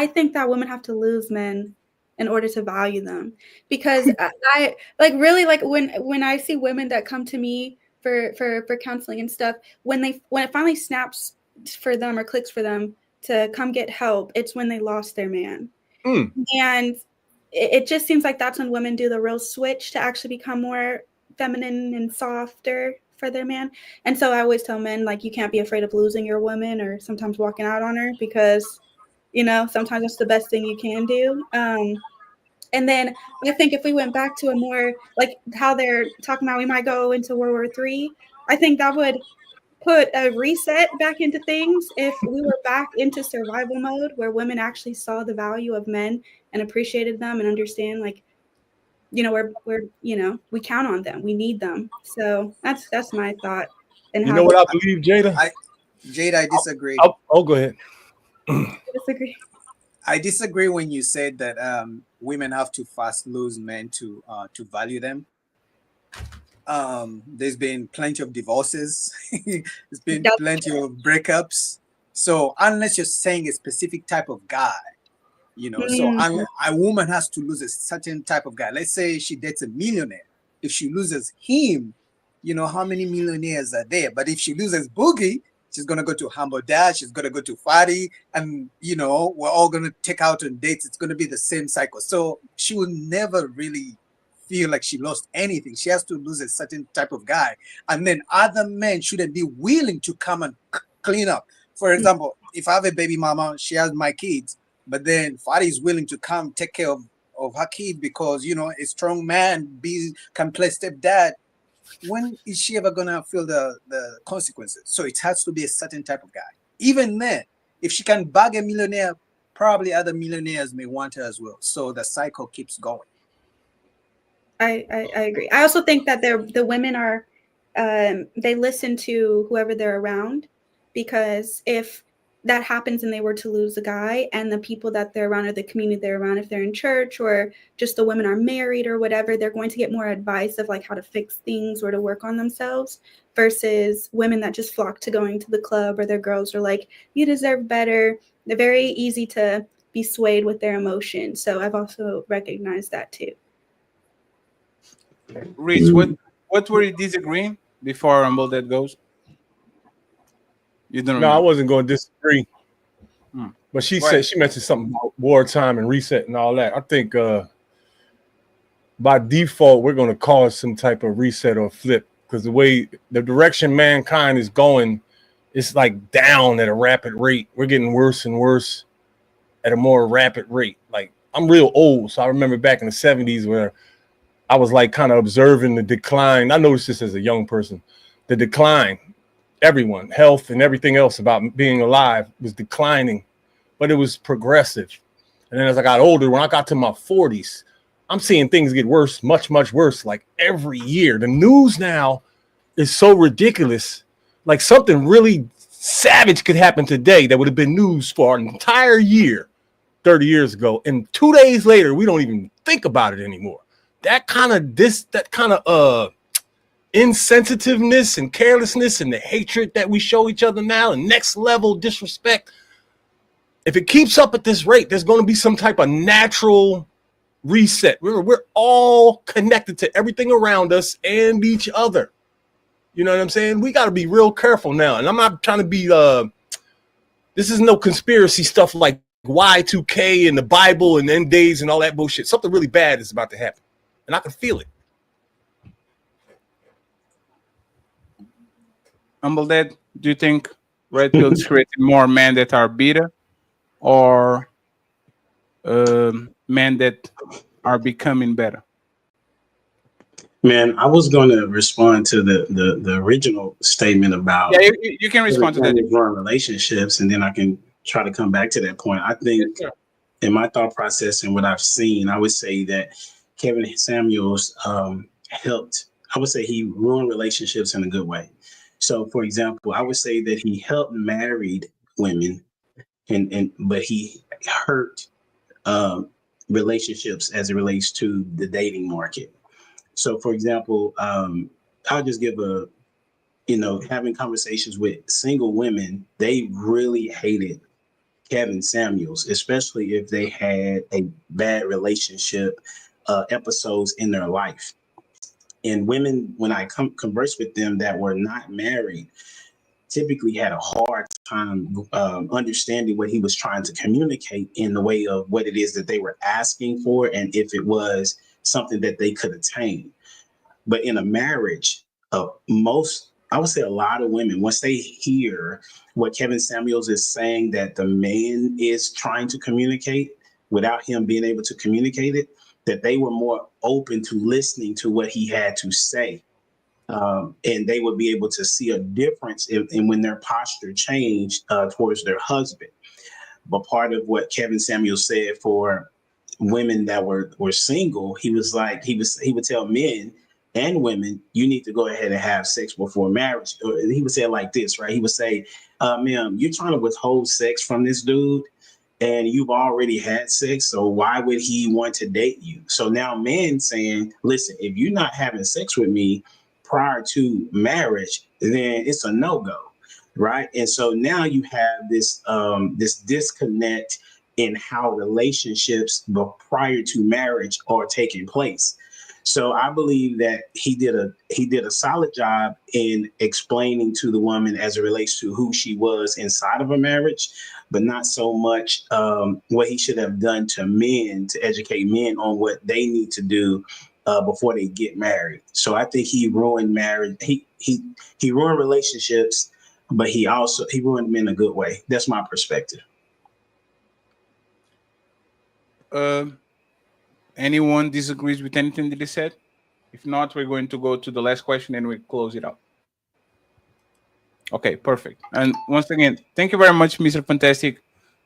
think that women have to lose men in order to value them, because I really when I see women that come to me for counseling and stuff, when it finally snaps for them or clicks for them to come get help, it's when they lost their man. And it just seems like that's when women do the real switch to actually become more feminine and softer for their man. And so I always tell men, like, you can't be afraid of losing your woman or sometimes walking out on her, because, you know, sometimes it's the best thing you can do. And then I think if we went back to a more like how they're talking about, we might go into World War III. I think that would put a reset back into things if we were back into survival mode, where women actually saw the value of men and appreciated them and understand, like, you know, we're you know, we count on them, we need them. So that's my thought. And you know what I believe, Jada? I disagree. I'll go ahead. I disagree when you said that women have to fast lose men to value them. There's been plenty of divorces. There's been plenty of breakups. So unless you're saying a specific type of guy, you know, so a woman has to lose a certain type of guy. Let's say she dates a millionaire. If she loses him, you know, how many millionaires are there? But if she loses Boogie, she's going to go to Humble Dad, she's going to go to Fadi, and, you know, we're all going to take out on dates. It's going to be the same cycle. So she will never really feel like she lost anything. She has to lose a certain type of guy. And then other men shouldn't be willing to come and clean up. For example, if I have a baby mama, she has my kids, but then Fadi is willing to come take care of her kid because, you know, a strong man can play stepdad. When is she ever gonna feel the consequences? So it has to be a certain type of guy. Even then, if she can bag a millionaire, probably other millionaires may want her as well. So the cycle keeps going. I agree. I also think that the women are they listen to whoever they're around, because if that happens and they were to lose a guy, and the people that they're around or the community they're around, if they're in church or just the women are married or whatever, they're going to get more advice of like how to fix things or to work on themselves, versus women that just flock to going to the club, or their girls are like, you deserve better. They're very easy to be swayed with their emotions. So I've also recognized that too. Rich, what were you disagreeing before That goes? You don't No, I wasn't going to disagree. But she said, she mentioned something about wartime and reset and all that. I think by default, we're going to cause some type of reset or flip because the way the direction mankind is going, it's like down at a rapid rate. We're getting worse and worse at a more rapid rate. Like, I'm real old, so I remember back in the 70s where I was like kind of observing the decline. I noticed this as a young person, the decline. Everyone, health and everything else about being alive was declining, but it was progressive. And then as I got older, when I got to my 40s, I'm seeing things get worse, much, much worse, like every year. The news now is so ridiculous. Like something really savage could happen today that would have been news for an entire year 30 years ago. And 2 days later, we don't even think about it anymore. That kind of insensitiveness and carelessness and the hatred that we show each other now and next level disrespect. If it keeps up at this rate, there's going to be some type of natural reset. We're all connected to everything around us and each other. You know what I'm saying? We got to be real careful now. And I'm not trying to be, this is no conspiracy stuff like Y2K and the Bible and end days and all that bullshit. Something really bad is about to happen. And I can feel it. Humble Dad, do you think red pills created more men that are bitter or men that are becoming better? Man, I was going to respond to the original statement about you can respond to that relationships, and then I can try to come back to that point. I think in my thought process and what I've seen, I would say that Kevin Samuels helped. I would say he ruined relationships in a good way. So, for example, I would say that he helped married women, but he hurt relationships as it relates to the dating market. So, for example, I'll just give having conversations with single women, they really hated Kevin Samuels, especially if they had a bad relationship episodes in their life. And women, when I converse with them that were not married, typically had a hard time understanding what he was trying to communicate in the way of what it is that they were asking for and if it was something that they could attain. But in a marriage, I would say a lot of women, once they hear what Kevin Samuels is saying that the man is trying to communicate without him being able to communicate it, that they were more open to listening to what he had to say. And they would be able to see a difference in when their posture changed towards their husband. But part of what Kevin Samuels said for women that were single, he was like, he would tell men and women, you need to go ahead and have sex before marriage. He would say it like this, right? He would say, ma'am, you're trying to withhold sex from this dude and you've already had sex, so why would he want to date you? So now men saying, listen, if you're not having sex with me prior to marriage, then it's a no-go, right? And so now you have this this disconnect in how relationships prior to marriage are taking place. So I believe that he did a solid job in explaining to the woman as it relates to who she was inside of a marriage, but not so much what he should have done to men to educate men on what they need to do before they get married. So I think he ruined marriage. He ruined relationships, but he ruined them in a good way. That's my perspective. Anyone disagrees with anything that he said? If not, we're going to go to the last question and we close it out. Okay, perfect. And once again, thank you very much, Mr. Fantastic,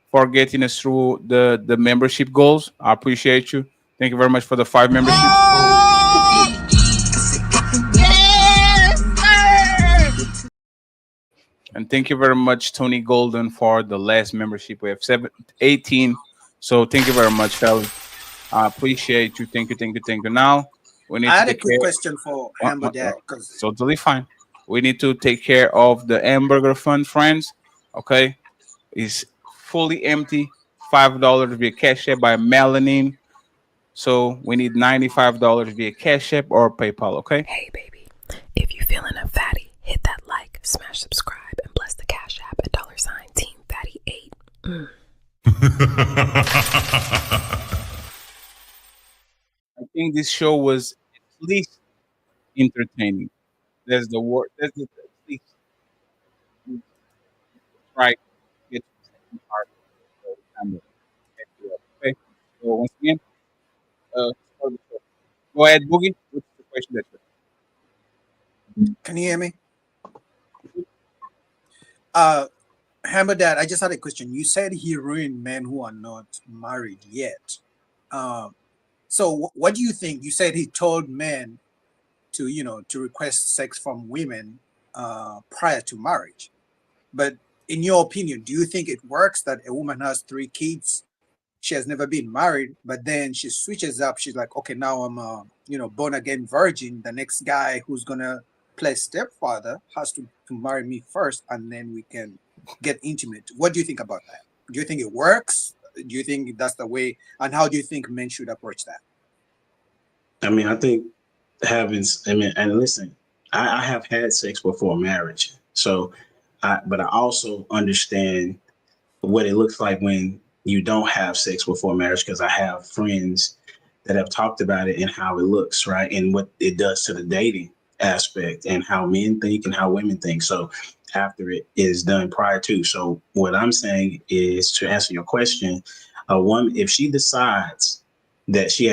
for getting us through the membership goals. I appreciate you. Thank you very much for the 5 memberships. And thank you very much, Tony Golden, for the last membership. We have 18. So thank you very much, fellas. I appreciate you. Thank you. Now, we need I to had a take quick care. question for Amber Dad. Totally fine. We need to take care of the hamburger fund, friends. Okay, it's fully empty. $5 via Cash App by Melanin. So we need $95 via Cash App or PayPal. Okay. Hey, baby, if you're feeling a fatty, hit that like, smash subscribe, and bless the Cash App at $Team Fatty 8. I think this show was at least entertaining. There's the word. There's the right. Get to the second part. Okay. So once again, go ahead, Boogie. What's the question that Can you hear me? Hammer Dad, I just had a question. You said he ruined men who are not married yet. So what do you think? You said he told men to, to request sex from women prior to marriage. But in your opinion, do you think it works that a woman has 3 kids? She has never been married, but then she switches up. She's like, okay, now I'm a, born again virgin. The next guy who's gonna play stepfather has to marry me first, and then we can get intimate. What do you think about that? Do you think it works? Do you think that's the way? And how do you think men should approach that? I mean, I think and listen, I have had sex before marriage. So, but I also understand what it looks like when you don't have sex before marriage, because I have friends that have talked about it and how it looks, right? And what it does to the dating aspect and how men think and how women think. So after it is done prior to. So what I'm saying is, to answer your question, a woman, if she decides that she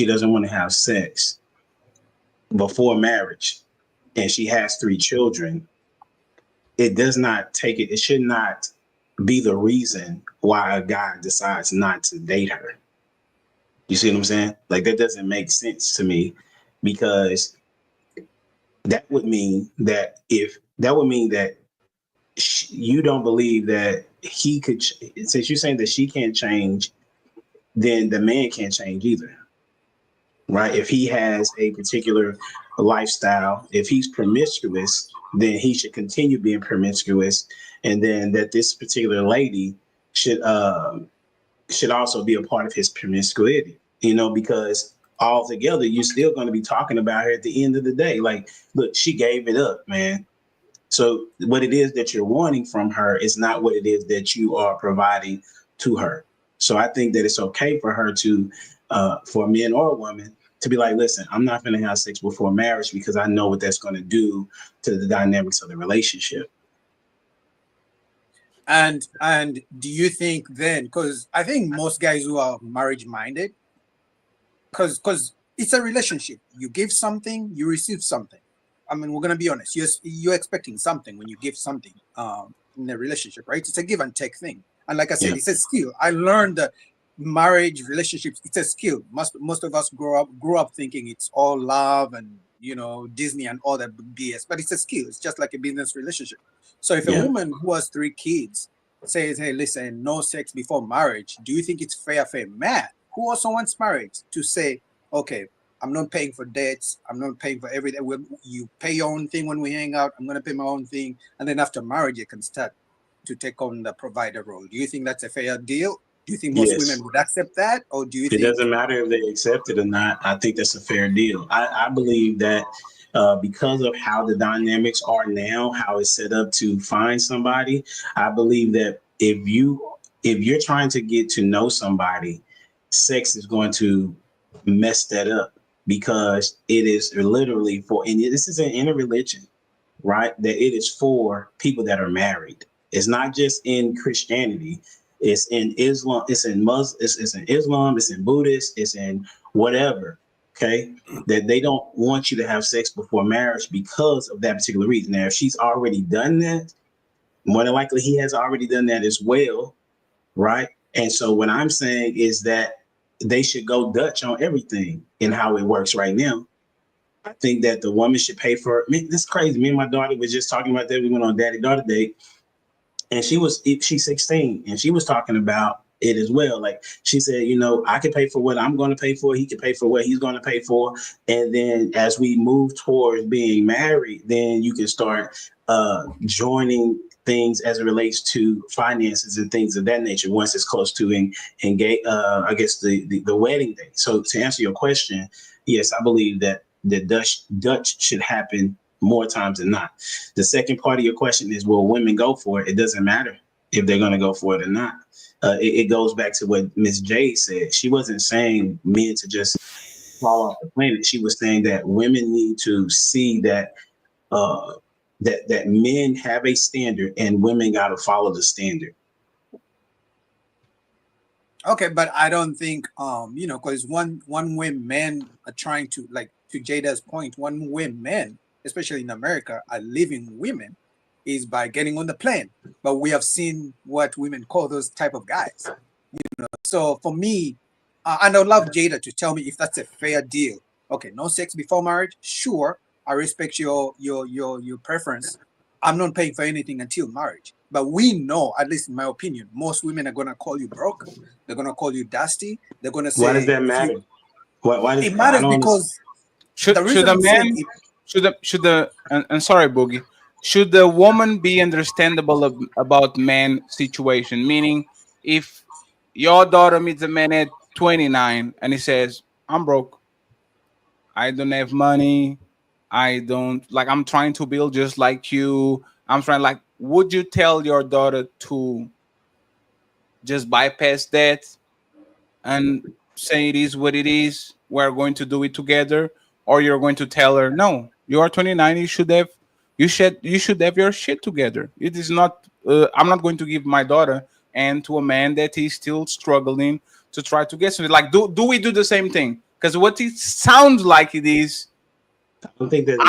doesn't want to have sex before marriage and she has 3 children, it should not be the reason why a guy decides not to date her. You see what I'm saying? Like, that doesn't make sense to me, because that would mean that you don't believe that he could, since you're saying that she can't change, then the man can't change either, right? If he has a particular lifestyle, if he's promiscuous, then he should continue being promiscuous, and then that this particular lady should also be a part of his promiscuity, because altogether you're still going to be talking about her at the end of the day. Like, look, she gave it up, man. So what it is that you're wanting from her is not what it is that you are providing to her. So I think that it's okay for her to, for men or women, to be like, listen, I'm not going to have sex before marriage because I know what that's going to do to the dynamics of the relationship. And do you think then, because I think most guys who are marriage minded, because it's a relationship, you give something, you receive something. I mean, we're gonna be honest. You're expecting something when you give something in a relationship, right? It's a give and take thing. And like I said, it's a skill. I learned that marriage relationships, it's a skill. Most of us grew up thinking it's all love and Disney and all that BS, but it's a skill. It's just like a business relationship. So if a woman who has 3 kids says, hey, listen, no sex before marriage, do you think it's fair for a man who also wants marriage to say, okay, I'm not paying for dates, I'm not paying for everything, you pay your own thing when we hang out, I'm going to pay my own thing, and then after marriage you can start to take on the provider role? Do you think that's a fair deal? Do you think most women would accept that, or do you think it doesn't matter if they accept it or not? I think that's a fair deal. I believe that because of how the dynamics are now, how it's set up to find somebody, I believe that if you're trying to get to know somebody, sex is going to mess that up, because it is literally for, and this is in a religion, right? That it is for people that are married. It's not just in Christianity. It's in Islam. It's in Muslim. It's in Islam. It's in Buddhist. It's in whatever. Okay, that they don't want you to have sex before marriage because of that particular reason. Now, if she's already done that, more than likely he has already done that as well, right? And so what I'm saying is that they should go Dutch on everything in how it works right now. I think that the woman should pay for it. This is crazy. Me and my daughter was just talking about that. We went on daddy-daughter date, and she's 16, and she was talking about it as well. Like, she said, I can pay for what I'm going to pay for. He can pay for what he's going to pay for. And then as we move towards being married, then you can start joining things as it relates to finances and things of that nature once it's close to I guess the wedding day. So to answer your question, yes, I believe that the Dutch should happen more times than not. The second part of your question is, will women go for it? It doesn't matter if they're going to go for it or not. It goes back to what Miss Jade said. She wasn't saying men to just fall off the planet. She was saying that women need to see that that men have a standard and women got to follow the standard. Okay, but I don't think because one way men are trying to, like, to Jada's point, one way men, especially in America, are leaving women is by getting on the plane. But we have seen what women call those type of guys. So for me, and I would love Jada to tell me if that's a fair deal. Okay, no sex before marriage. Sure, I respect your preference. I'm not paying for anything until marriage. But we know, at least in my opinion, most women are gonna call you broke. They're gonna call you dusty. They're gonna say, Why does that matter? Why does it matters? Because should reason a I'm saying man should the and sorry, Boogie, should the woman be understandable about man situation? Meaning, if your daughter meets a man at 29 and he says, "I'm broke, I don't have money, I don't like, I'm trying to build just like you, I'm trying," like, would you tell your daughter to just bypass that and say it is what it is, we're going to do it together? Or you're going to tell her, no, you are 29, you should have your shit together. It is not I'm not going to give my daughter and to a man that is still struggling to try to get something. Like, do we do the same thing? Because what it sounds like it is, I don't think that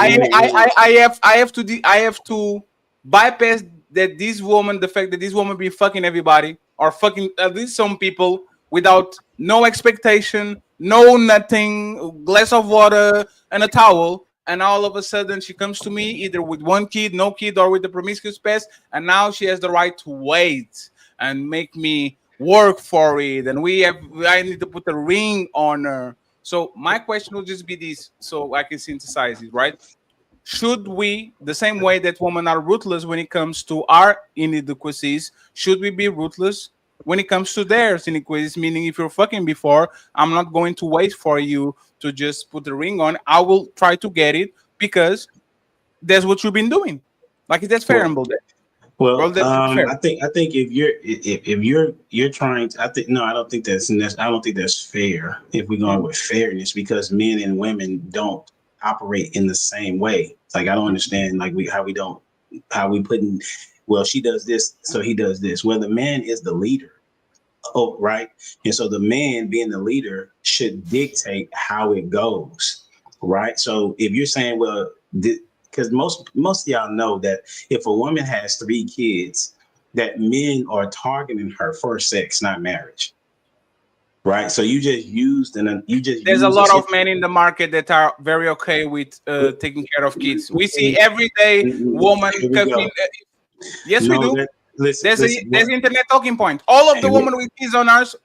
I have to bypass that this woman, the fact that this woman be fucking everybody or fucking at least some people without no expectation, no nothing, glass of water and a towel, and all of a sudden she comes to me either with one kid, no kid, or with the promiscuous past, and now she has the right to wait and make me work for it, and I need to put a ring on her. So my question will just be this, so I can synthesize it, right? Should we, the same way that women are ruthless when it comes to our inadequacies, should we be ruthless when it comes to their inadequacies? Meaning, if you're fucking before, I'm not going to wait for you to just put the ring on. I will try to get it because that's what you've been doing. Like, that's fair and bullshit. Well, I think if you're trying to, I don't think that's fair if we're going with fairness, because men and women don't operate in the same way. Like, I don't understand how we put in, well, she does this, so he does this. Well, the man is the leader. Oh, right. And so the man being the leader should dictate how it goes. Right. So if you're saying, well, because most of y'all know that if a woman has 3 kids, that men are targeting her for sex, not marriage. Right. So There's a lot of men in the market that are very okay with taking care of kids. We see every day woman cooking. Yes, we do. There's an internet talking point. All of the women with kids on ours,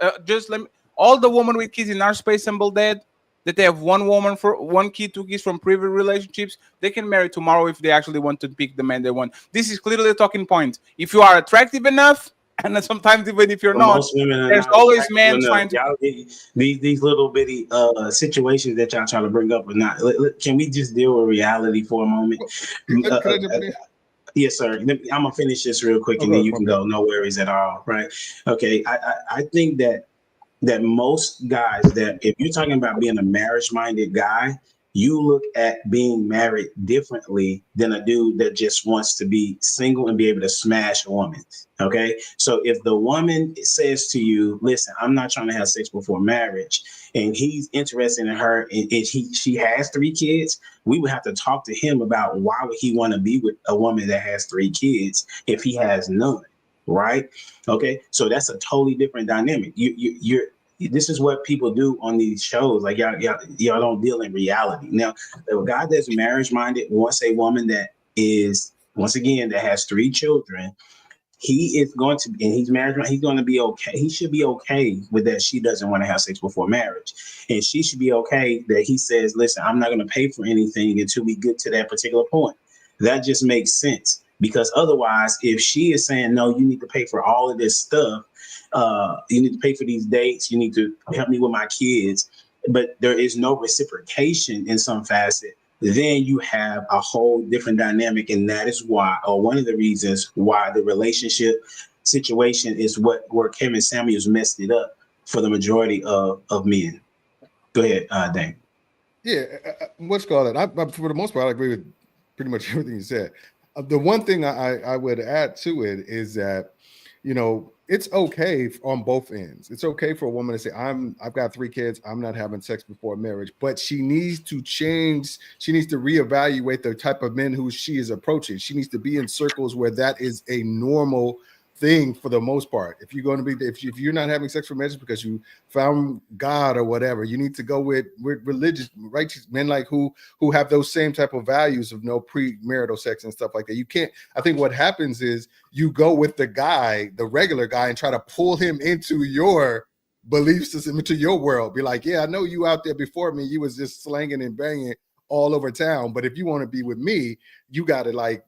all the women with kids in our space symbol that they have one woman for 1 kid, 2 kids from previous relationships, they can marry tomorrow if they actually want to pick the man they want. This is clearly a talking point. If you are attractive enough, and sometimes even if you're not, there's always men trying to. These little bitty situations that y'all trying to bring up are not. Can we just deal with reality for a moment? Yes, sir. I'm gonna finish this real quick, and then you can go. No worries at all. Right? Okay. I think that most guys, that if you're talking about being a marriage-minded guy, you look at being married differently than a dude that just wants to be single and be able to smash a woman. Okay. So if the woman says to you, listen, I'm not trying to have sex before marriage, and he's interested in her, and she has 3 kids, we would have to talk to him about why would he want to be with a woman that has 3 kids if he has none. Right. Okay. So that's a totally different dynamic. This is what people do on these shows. Like, y'all don't deal in reality. Now, a guy that's marriage minded wants a woman that is, once again, that has 3 children. He is going to, and he's married. He's going to be okay. He should be okay with that. She doesn't want to have sex before marriage, and she should be okay that he says, "Listen, I'm not going to pay for anything until we get to that particular point." That just makes sense, because otherwise, if she is saying, "No, you need to pay for all of this stuff. You need to pay for these dates. You need to help me with my kids," but there is no reciprocation in some facet, then you have a whole different dynamic. And that is why, or one of the reasons why, the relationship situation is where Kevin Samuels messed it up for the majority of men. Go ahead, Dane. Yeah, what's called it? For the most part, I agree with pretty much everything you said. The one thing I would add to it is that, you know, it's okay on both ends. It's okay for a woman to say, I've got 3 kids, I'm not having sex before marriage, but she needs to change. She needs to reevaluate the type of men who she is approaching. She needs to be in circles where that is a normal thing for the most part. If you're going to be, if you're not having sex for marriage because you found God or whatever, you need to go with religious, righteous men like who have those same type of values of no premarital sex and stuff like that. You can't. I think what happens is you go with the guy, the regular guy, and try to pull him into your belief system, into your world. Be like, yeah, I know you out there before me, you was just slanging and banging all over town, but if you want to be with me, you got to like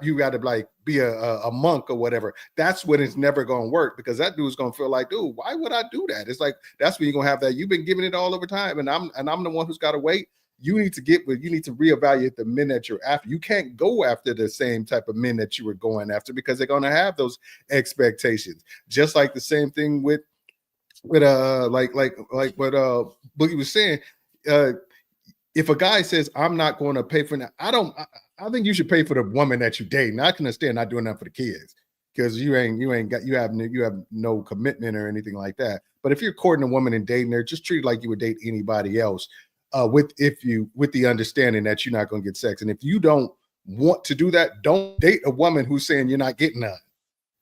you got to like be a monk or whatever. That's when it's never going to work, because that dude's going to feel like, dude, why would I do that? It's like, that's when you're going to have that. You've been giving it all over time, and I'm the one who's got to wait. You need to reevaluate the men that you're after. You can't go after the same type of men that you were going after, because they're going to have those expectations. Just like the same thing with like what Boogie was saying. If a guy says, I'm not going to pay for that, I think you should pay for the woman that you date. I can understand not doing that for the kids, because you have no commitment or anything like that. But if you're courting a woman and dating her, just treat it like you would date anybody else, with the understanding that you're not going to get sex. And if you don't want to do that, don't date a woman who's saying you're not getting none.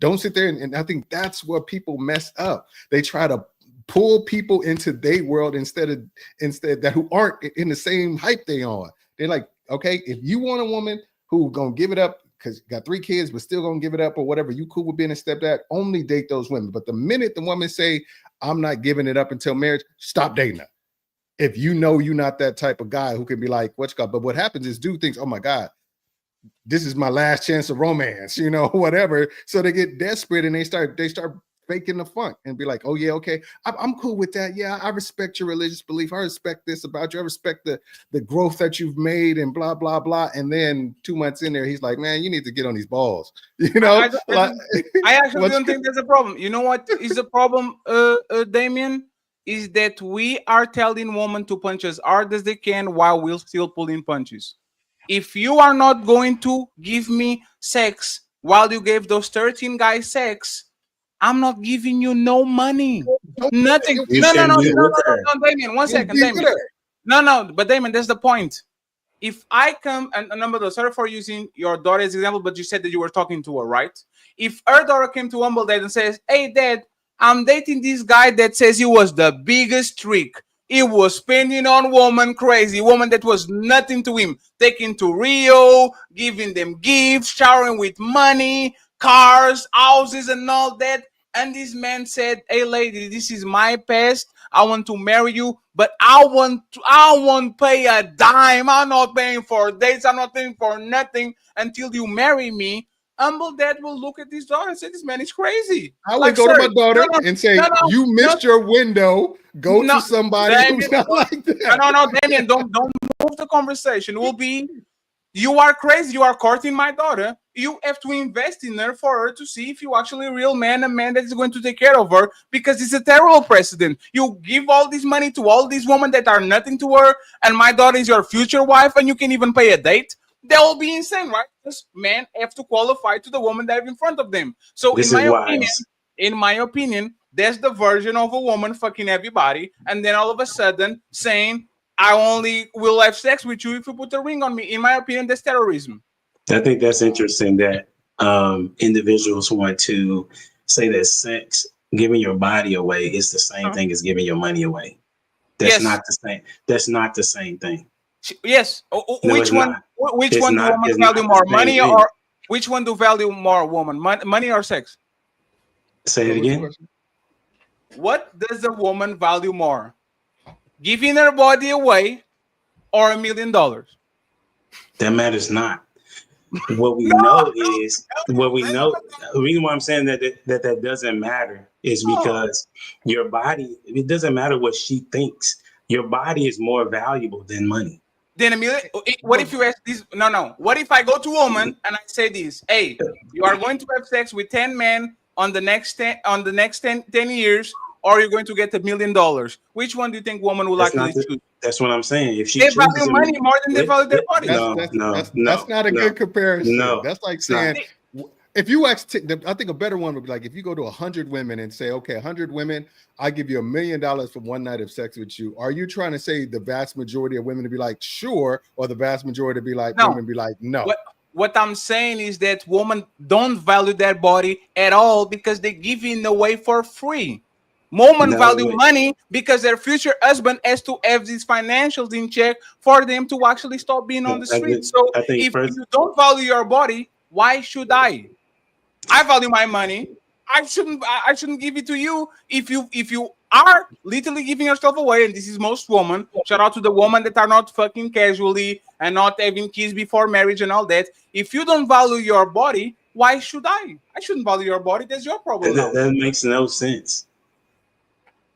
Don't sit there and I think that's where people mess up. They try to pull people into their world instead that who aren't in the same hype they on. They're like, okay, if you want a woman who gonna give it up because got 3 kids but still gonna give it up or whatever, you cool with being a stepdad, only date those women. But the minute the woman say, I'm not giving it up until marriage, stop dating her. If you know you're not that type of guy who can be like, what's called. But what happens is dude thinks, oh my God, this is my last chance of romance, whatever. So they get desperate and they start faking the funk and be like, oh yeah, okay, I'm cool with that. Yeah, I respect your religious belief. I respect this about you. I respect the growth that you've made and blah, blah, blah. And then 2 months in there, he's like, man, you need to get on these balls. I actually don't think there's a problem. You know what is the problem, Damien? Is that we are telling women to punch as hard as they can while we're still pulling punches. If you are not going to give me sex while you gave those 13 guys sex, I'm not giving you no money. Nothing. No, Damien, 1 second, Damien. No, but Damien, that's the point. If I come, and number two, sorry for using your daughter as example, but you said that you were talking to her, right? If her daughter came to Humble Dad and says, hey, Dad, I'm dating this guy that says he was the biggest trick. He was spending on woman crazy, woman that was nothing to him, taking to Rio, giving them gifts, showering with money, cars, houses, and all that. And this man said, hey, lady, this is my past. I want to marry you, but I won't pay a dime. I'm not paying for dates. I'm not paying for nothing until you marry me. Humble Dad will look at this daughter and say, this man is crazy. I would go to my daughter and say, you missed your window. Go to somebody who's not like that. No, Damien, don't move the conversation. It will be, you are crazy. You are courting my daughter. You have to invest in her for her to see if you're actually a real man, a man that is going to take care of her, because it's a terrible precedent. You give all this money to all these women that are nothing to her, and my daughter is your future wife, and you can even pay a date. That will be insane, right? Because men have to qualify to the woman that is in front of them. So in my opinion, that's the version of a woman fucking everybody, and then all of a sudden saying, I only will have sex with you if you put a ring on me. In my opinion, that's terrorism. I think that's interesting that individuals want to say that sex, giving your body away, is the same thing as giving your money away. That's not the same. That's not the same thing. Yes. Which one do women value more, money or which one do value more, woman, money or sex? Say it again. What does a woman value more, giving her body away or $1 million? That matters not. What we know is what we know. The reason why I'm saying that doesn't matter is because your body. It doesn't matter what she thinks. Your body is more valuable than money. Then $1 million. What if you ask this? No. What if I go to a woman and I say this? Hey, you are going to have sex with 10 men on the next 10 years. or you're going to get $1 million. Which one do you think women will likely choose? That's what I'm saying. If she They chooses value money more than they value their bodies. That's not a good comparison. No, that's like it's saying not. if you ask, I think a better one would be like if you go to 100 women and say, okay, 100 women, I give you $1 million for one night of sex with you. Are you trying to say the vast majority of women to be like, sure, or the vast majority to be like, women be like, no? What I'm saying is that women don't value their body at all because they give it away for free. Women value money because their future husband has to have these financials in check for them to actually stop being on the street. So if you don't value your body, why should I? I value my money. I shouldn't give it to you if you are literally giving yourself away. And this is most women. Shout out to the women that are not fucking casually and not having kids before marriage and all that. If you don't value your body, why should I? I shouldn't value your body. That's your problem. That makes no sense.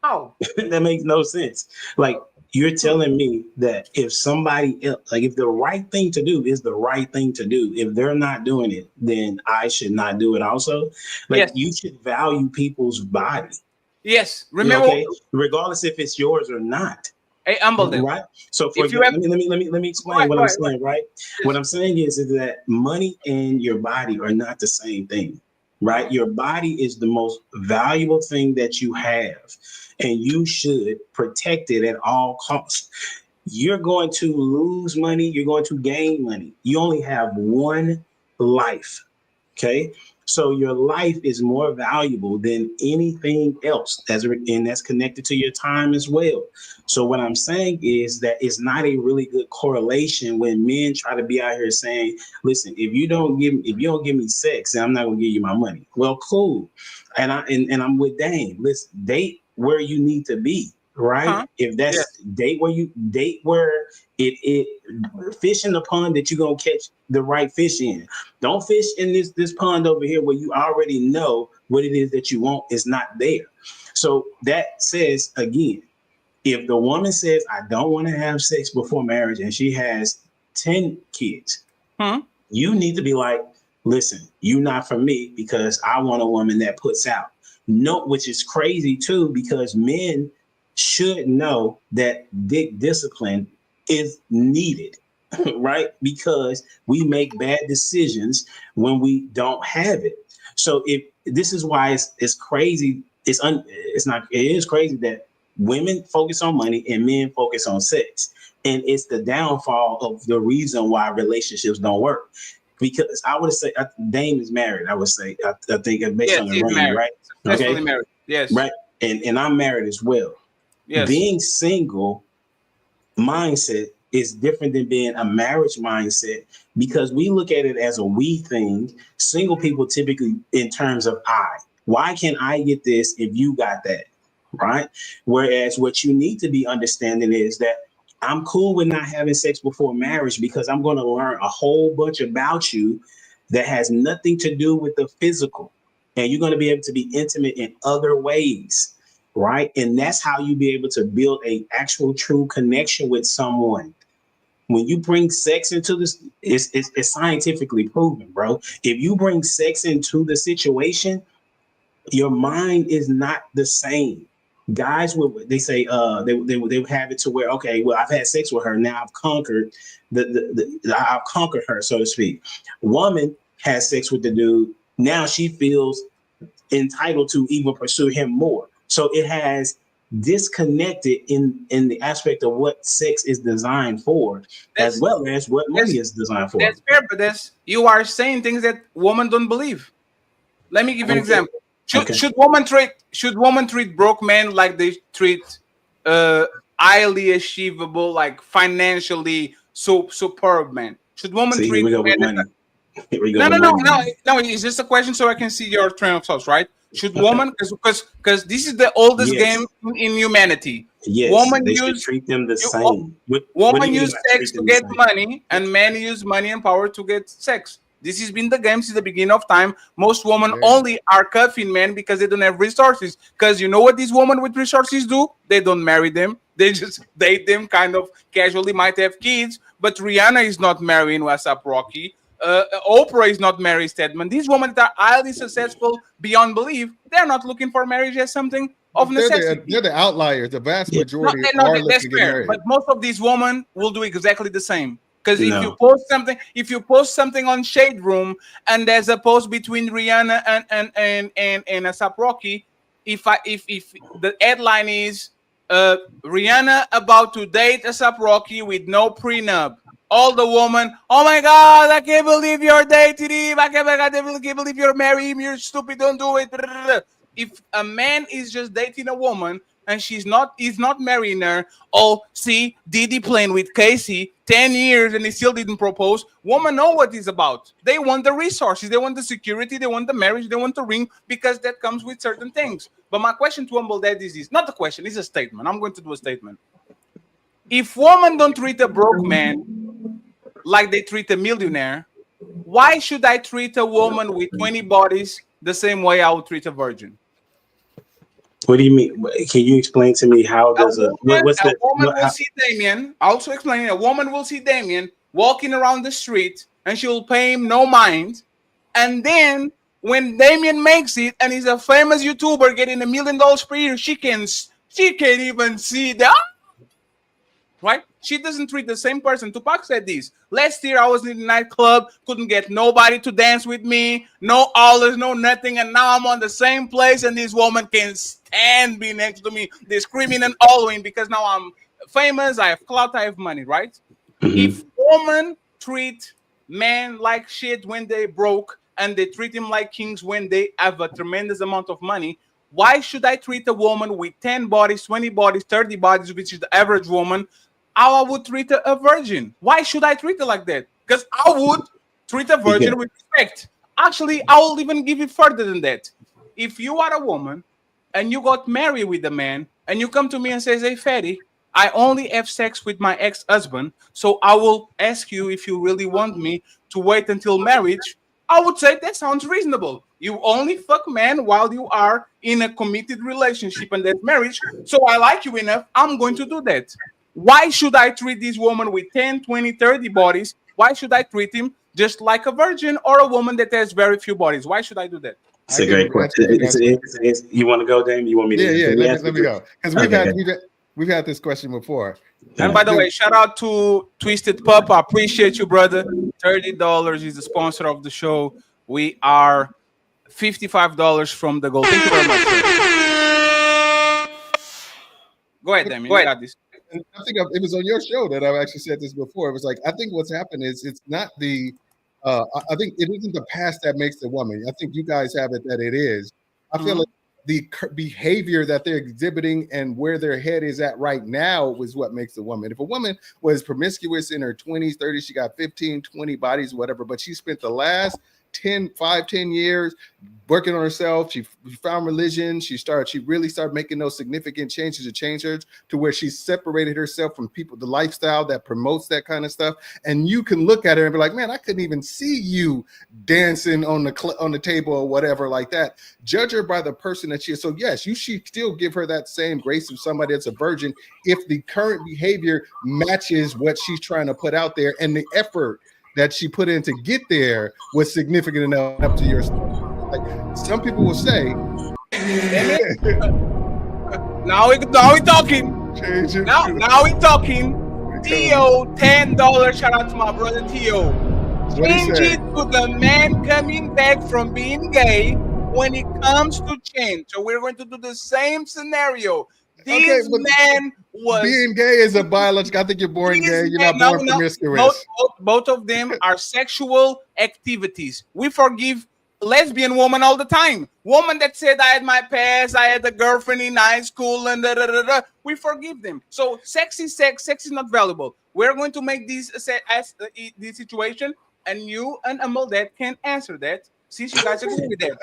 How? That makes no sense. Like you're telling me that if somebody else, like if the right thing to do is the right thing to do, if they're not doing it, then I should not do it also. Like you should value people's body. Yes. Remember, okay, regardless if it's yours or not. Hey, humble them. Right. So for let me explain what I'm saying. Right. What I'm saying is that money and your body are not the same thing. Right. Your body is the most valuable thing that you have, and you should protect it at all costs. You're going to lose money. You're going to gain money. You only have one life. Okay. So your life is more valuable than anything else, and that's connected to your time as well. So what I'm saying is that it's not a really good correlation when men try to be out here saying, "Listen, if you don't give me sex, then I'm not gonna give you my money." Well, cool, and I'm with Dane. Listen, date where you need to be. Right. If that's date where it fish in the pond that you're gonna catch the right fish in. Don't fish in this pond over here where you already know what it is that you want is not there. So that says again, if the woman says I don't want to have sex before marriage and she has 10 kids, you need to be like, listen, you're not for me because I want a woman that puts out. No, which is crazy too, because men should know that dick discipline is needed, right? Because we make bad decisions when we don't have it. So if this is why it's crazy, it is crazy that women focus on money and men focus on sex. And it's the downfall of the reason why relationships don't work. Because I would say Dame is married. I would say I think based on the ring, right? Okay, married. Yes, right. And I'm married as well. Yes. Being single mindset is different than being a marriage mindset because we look at it as a we thing. Single people typically in terms of I. Why can't I get this if you got that? Right. Whereas what you need to be understanding is that I'm cool with not having sex before marriage because I'm going to learn a whole bunch about you that has nothing to do with the physical. And you're going to be able to be intimate in other ways. Right. And that's how you be able to build a actual true connection with someone. When you bring sex into this, it's scientifically proven, bro. If you bring sex into the situation, your mind is not the same. Guys would they say they would have it to where, okay, well, I've had sex with her. Now I've conquered I've conquered her, so to speak. Woman has sex with the dude. Now she feels entitled to even pursue him more. So it has disconnected in the aspect of what sex is designed for, as well as what money is designed for. That's fair, but you are saying things that women don't believe. Let me give you an example. Should women treat broke men like they treat highly achievable, like financially superb men? Should women treat men? No. It's just a question so I can see your train of thoughts, right? Should women, because this is the oldest game in humanity. Yes, women they should treat them the same. Women use sex to get money, and men use money and power to get sex. This has been the game since the beginning of time. Most women only are cuffing men because they don't have resources. Because you know what these women with resources do? They don't marry them. They just date them kind of casually, might have kids. But Rihanna is not marrying WhatsApp Rocky. Oprah is not Mary Stedman. These women that are highly successful beyond belief, they're not looking for marriage as something of necessity. They're the outliers. The vast majority are looking That's to get fair. married. But most of these women will do exactly the same. Because if No. you post something on Shade Room and there's a post between Rihanna and ASAP Rocky, if the headline is Rihanna about to date ASAP Rocky with no prenup, all the woman, oh my God, I can't believe you're dating him. I can't believe you're married him. You're stupid. Don't do it. If a man is just dating a woman and he's not marrying her, oh, see, Diddy playing with Casey 10 years and he still didn't propose. Women know what it's about. They want the resources, they want the security, they want the marriage, they want the ring, because that comes with certain things. But my question to Humble Dad is not a question, it's a statement. I'm going to do a statement. If women don't treat a broke man like they treat a millionaire, why should I treat a woman with 20 bodies the same way I would treat a virgin? What do you mean? Can you explain to me how does a woman will see Damien? Also explaining, a woman will see Damien walking around the street and she will pay him no mind. And then when Damien makes it and he's a famous YouTuber getting $1 million per year, she can't even see that. Right? She doesn't treat the same person. Tupac said this. Last year, I was in the nightclub, couldn't get nobody to dance with me, no olives, no nothing, and now I'm on the same place, and this woman can stand be next to me. They're screaming and hollering because now I'm famous, I have clout, I have money, right? If women treat men like shit when they broke, and they treat him like kings when they have a tremendous amount of money, why should I treat a woman with 10 bodies, 20 bodies, 30 bodies, which is the average woman, how I would treat a virgin? Why should I treat her like that? Because I would treat a virgin with respect. Actually, I will even give it further than that. If you are a woman and you got married with a man and you come to me and say, hey, Fatty, I only have sex with my ex-husband, so I will ask you if you really want me to wait until marriage, I would say that sounds reasonable. You only fuck men while you are in a committed relationship and there's marriage, so I like you enough, I'm going to do that. Why should I treat this woman with 10, 20, 30 bodies? Why should I treat him just like a virgin or a woman that has very few bodies? Why should I do that? It's a great question. You want to go, Dame? You want me to? Let me go. Because we've had this question before. And by the way, shout out to Twisted Pup. I appreciate you, brother. $30 is the sponsor of the show. We are $55 from the goal. Thank you very much. Go ahead, Damien. You got this. And I think it was on your show that I've actually said this before. It was like, I think what's happened is it's not the, I think it isn't the past that makes the woman. I think you guys have it that it is. I feel like the behavior that they're exhibiting and where their head is at right now is what makes the woman. If a woman was promiscuous in her 20s, 30s, she got 15, 20 bodies, whatever, but she spent the last 10 years working on herself. She found religion. She really started making those significant changes to change her to where she separated herself from people, the lifestyle that promotes that kind of stuff. And you can look at her and be like, man, I couldn't even see you dancing on the table or whatever like that. Judge her by the person that she is. So yes, you should still give her that same grace of somebody that's a virgin if the current behavior matches what she's trying to put out there and the effort that she put in to get there was significant enough up to your standard. Like some people will say, now we talking. Now we talking. Tio, $10. Shout out to my brother Tio. Change it to the man coming back from being gay when it comes to change. So we're going to do the same scenario. This man was being gay is a biological. I think you're born gay. You're not born promiscuous. Both of them are sexual activities. We forgive lesbian women all the time. Woman that said I had my past, I had a girlfriend in high school, and we forgive them. So sex is sex. Sex is not valuable. We're going to make this situation, and you and Amal that can answer that. Since you guys agree with that.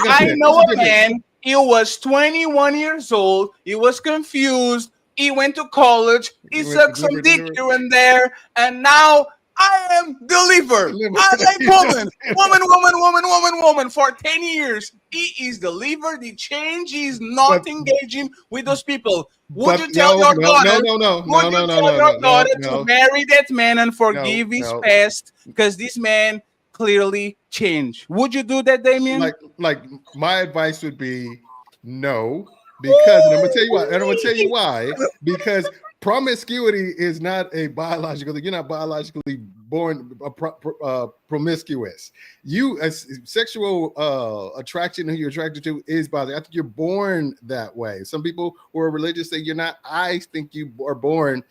I know a man. He was 21 years old. He was confused. He went to college. He sucked some dick here and there. And now I am delivered. I'm like woman. For 10 years, he is delivered. He changed. He's not engaging with those people. Would you tell your daughter? To marry that man and forgive his past? Because this man clearly change. Would you do that, Damien? Like my advice would be no, because, and I'm gonna tell you why, because promiscuity is not a biological. You're not biologically born promiscuous. You, sexual attraction who you're attracted to is biological. I think you're born that way. Some people who are religious say you're not. I think you are born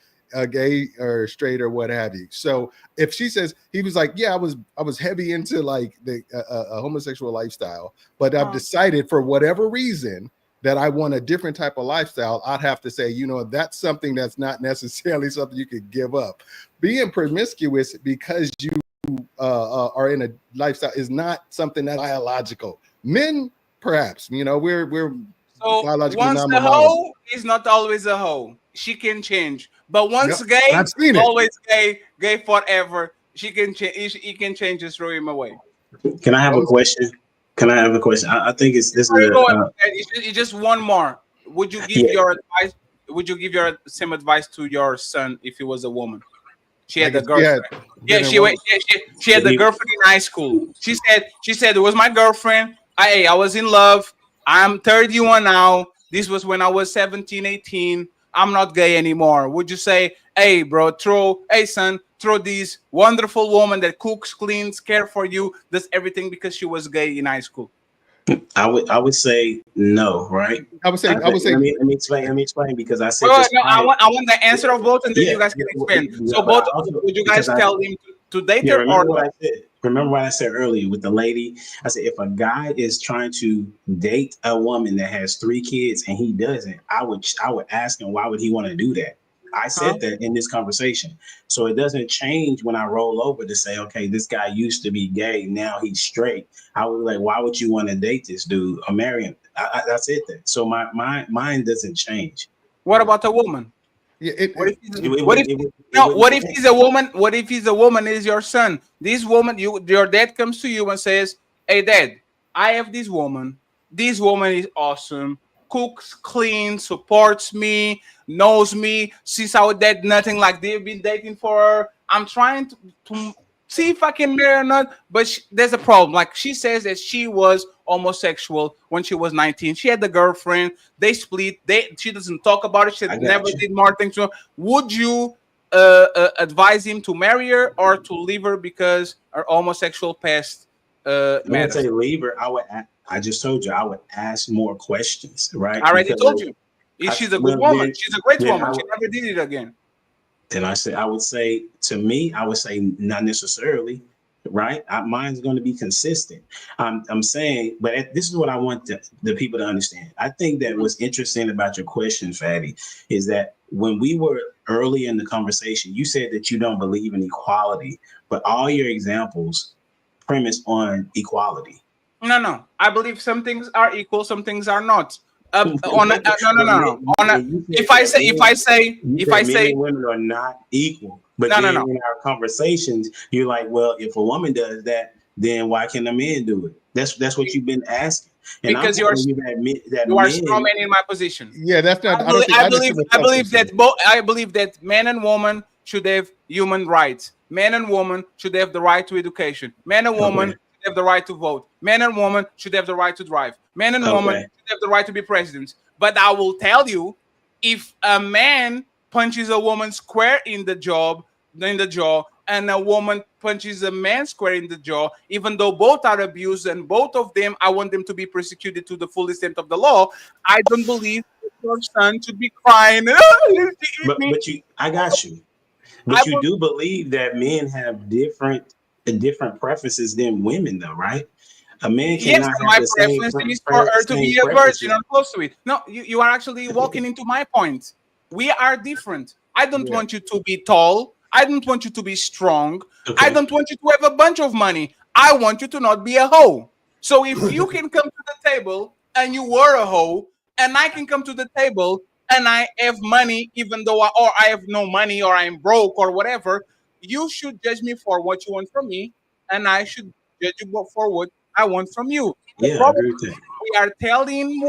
gay or straight or what have you. So if she says, he was like, yeah, I was heavy into like the homosexual lifestyle, but I've decided for whatever reason that I want a different type of lifestyle, I'd have to say, you know, that's something that's not necessarily something you could give up. Being promiscuous because you are in a lifestyle is not something that's biological. Men, perhaps, you know, we're so biologically once a hoe is not always a hoe. She can change, but once gay, always gay forever. She can change. He can change just throw him away. Can I have a question? I think this is it's just one more. Would you give your advice? Would you give your same advice to your son if he was a woman? She had a girlfriend. She had the girlfriend in high school. She said it was my girlfriend. I was in love. I'm 31 now. This was when I was 17, 18. I'm not gay anymore. Would you say, hey, bro, son, throw this wonderful woman that cooks, cleans, care for you, does everything because she was gay in high school? I would say no, right? I would say let me explain because I said I want the answer of both, and then you guys can explain. So both, would you guys tell him to date her or what I said? Remember what I said earlier with the lady? I said if a guy is trying to date a woman that has 3 kids and he doesn't, I would ask him why would he want to do that? I said that in this conversation. So it doesn't change when I roll over to say, okay, this guy used to be gay, now he's straight. I was like, why would you want to date this dude or marry him? That's it then. So my mind doesn't change. What about a woman? Yeah, what if he's a woman? What if he's a woman? Is your son? This woman, your dad comes to you and says, "Hey, Dad, I have this woman. This woman is awesome. Cooks, cleans, supports me, knows me. Since our dad, nothing like they've been dating for her. I'm trying to see if I can marry her or not. But there's a problem. Like she says that she was homosexual when she was 19. She had a girlfriend. They split. She doesn't talk about it. She never did more things. Would you advise him to marry her or to leave her because her homosexual past matters? When I say leave her, I just told you I would ask more questions, right? I already told you. She's a good woman. She's a great woman. She never did it again. Then I would say, to me, I would say not necessarily, right? Mine's going to be consistent. I'm saying, but this is what I want the people to understand. I think that what's interesting about your question, Fatty, is that when we were early in the conversation, you said that you don't believe in equality, but all your examples premise on equality. No. I believe some things are equal, some things are not. No. If I say women are not equal, but in our conversations, you're like, well, if a woman does that, then why can a man do it? That's what you've been asking. And because you are strong man in my position. Yeah, that's not. I believe that man and woman should have human rights. Man and woman should have the right to education. Man and woman should have the right to vote. Man and woman should have the right to drive. Man and woman should have the right to be presidents. But I will tell you, if a man punches a woman square in the jaw, and a woman punches a man square in the jaw, even though both are abused and both of them, I want them to be persecuted to the full extent of the law. I don't believe your son should be crying. I got you. But you do believe that men have different preferences than women, though, right? A man cannot have my the preference is for her to be a virgin or close to it. No, you are actually walking into my point. We are different. I don't want you to be tall. I don't want you to be strong. I don't want you to have a bunch of money. I want you to not be a hoe. So if you can come to the table and you were a hoe, and I can come to the table and I have money, even though I have no money or I'm broke or whatever, you should judge me for what you want from me, and I should judge you for what I want from you. The problem is we are telling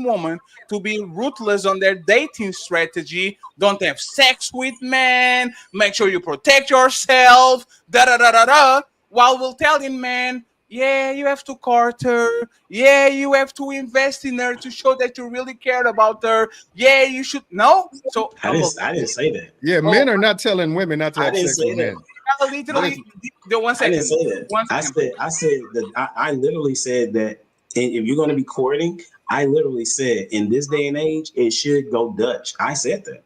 women to be ruthless on their dating strategy. Don't have sex with men. Make sure you protect yourself. While we're telling men, Yeah, you have to court her. Yeah, you have to invest in her to show that you really cared about her. Yeah, you should. No? So, I didn't say that. Yeah, men are not telling women not to I have didn't sex say with that. men. Literally, the 1 I second. didn't say that. 1 second. I said that I literally said that if you're going to be courting, I literally said in this day and age, it should go Dutch. I said that.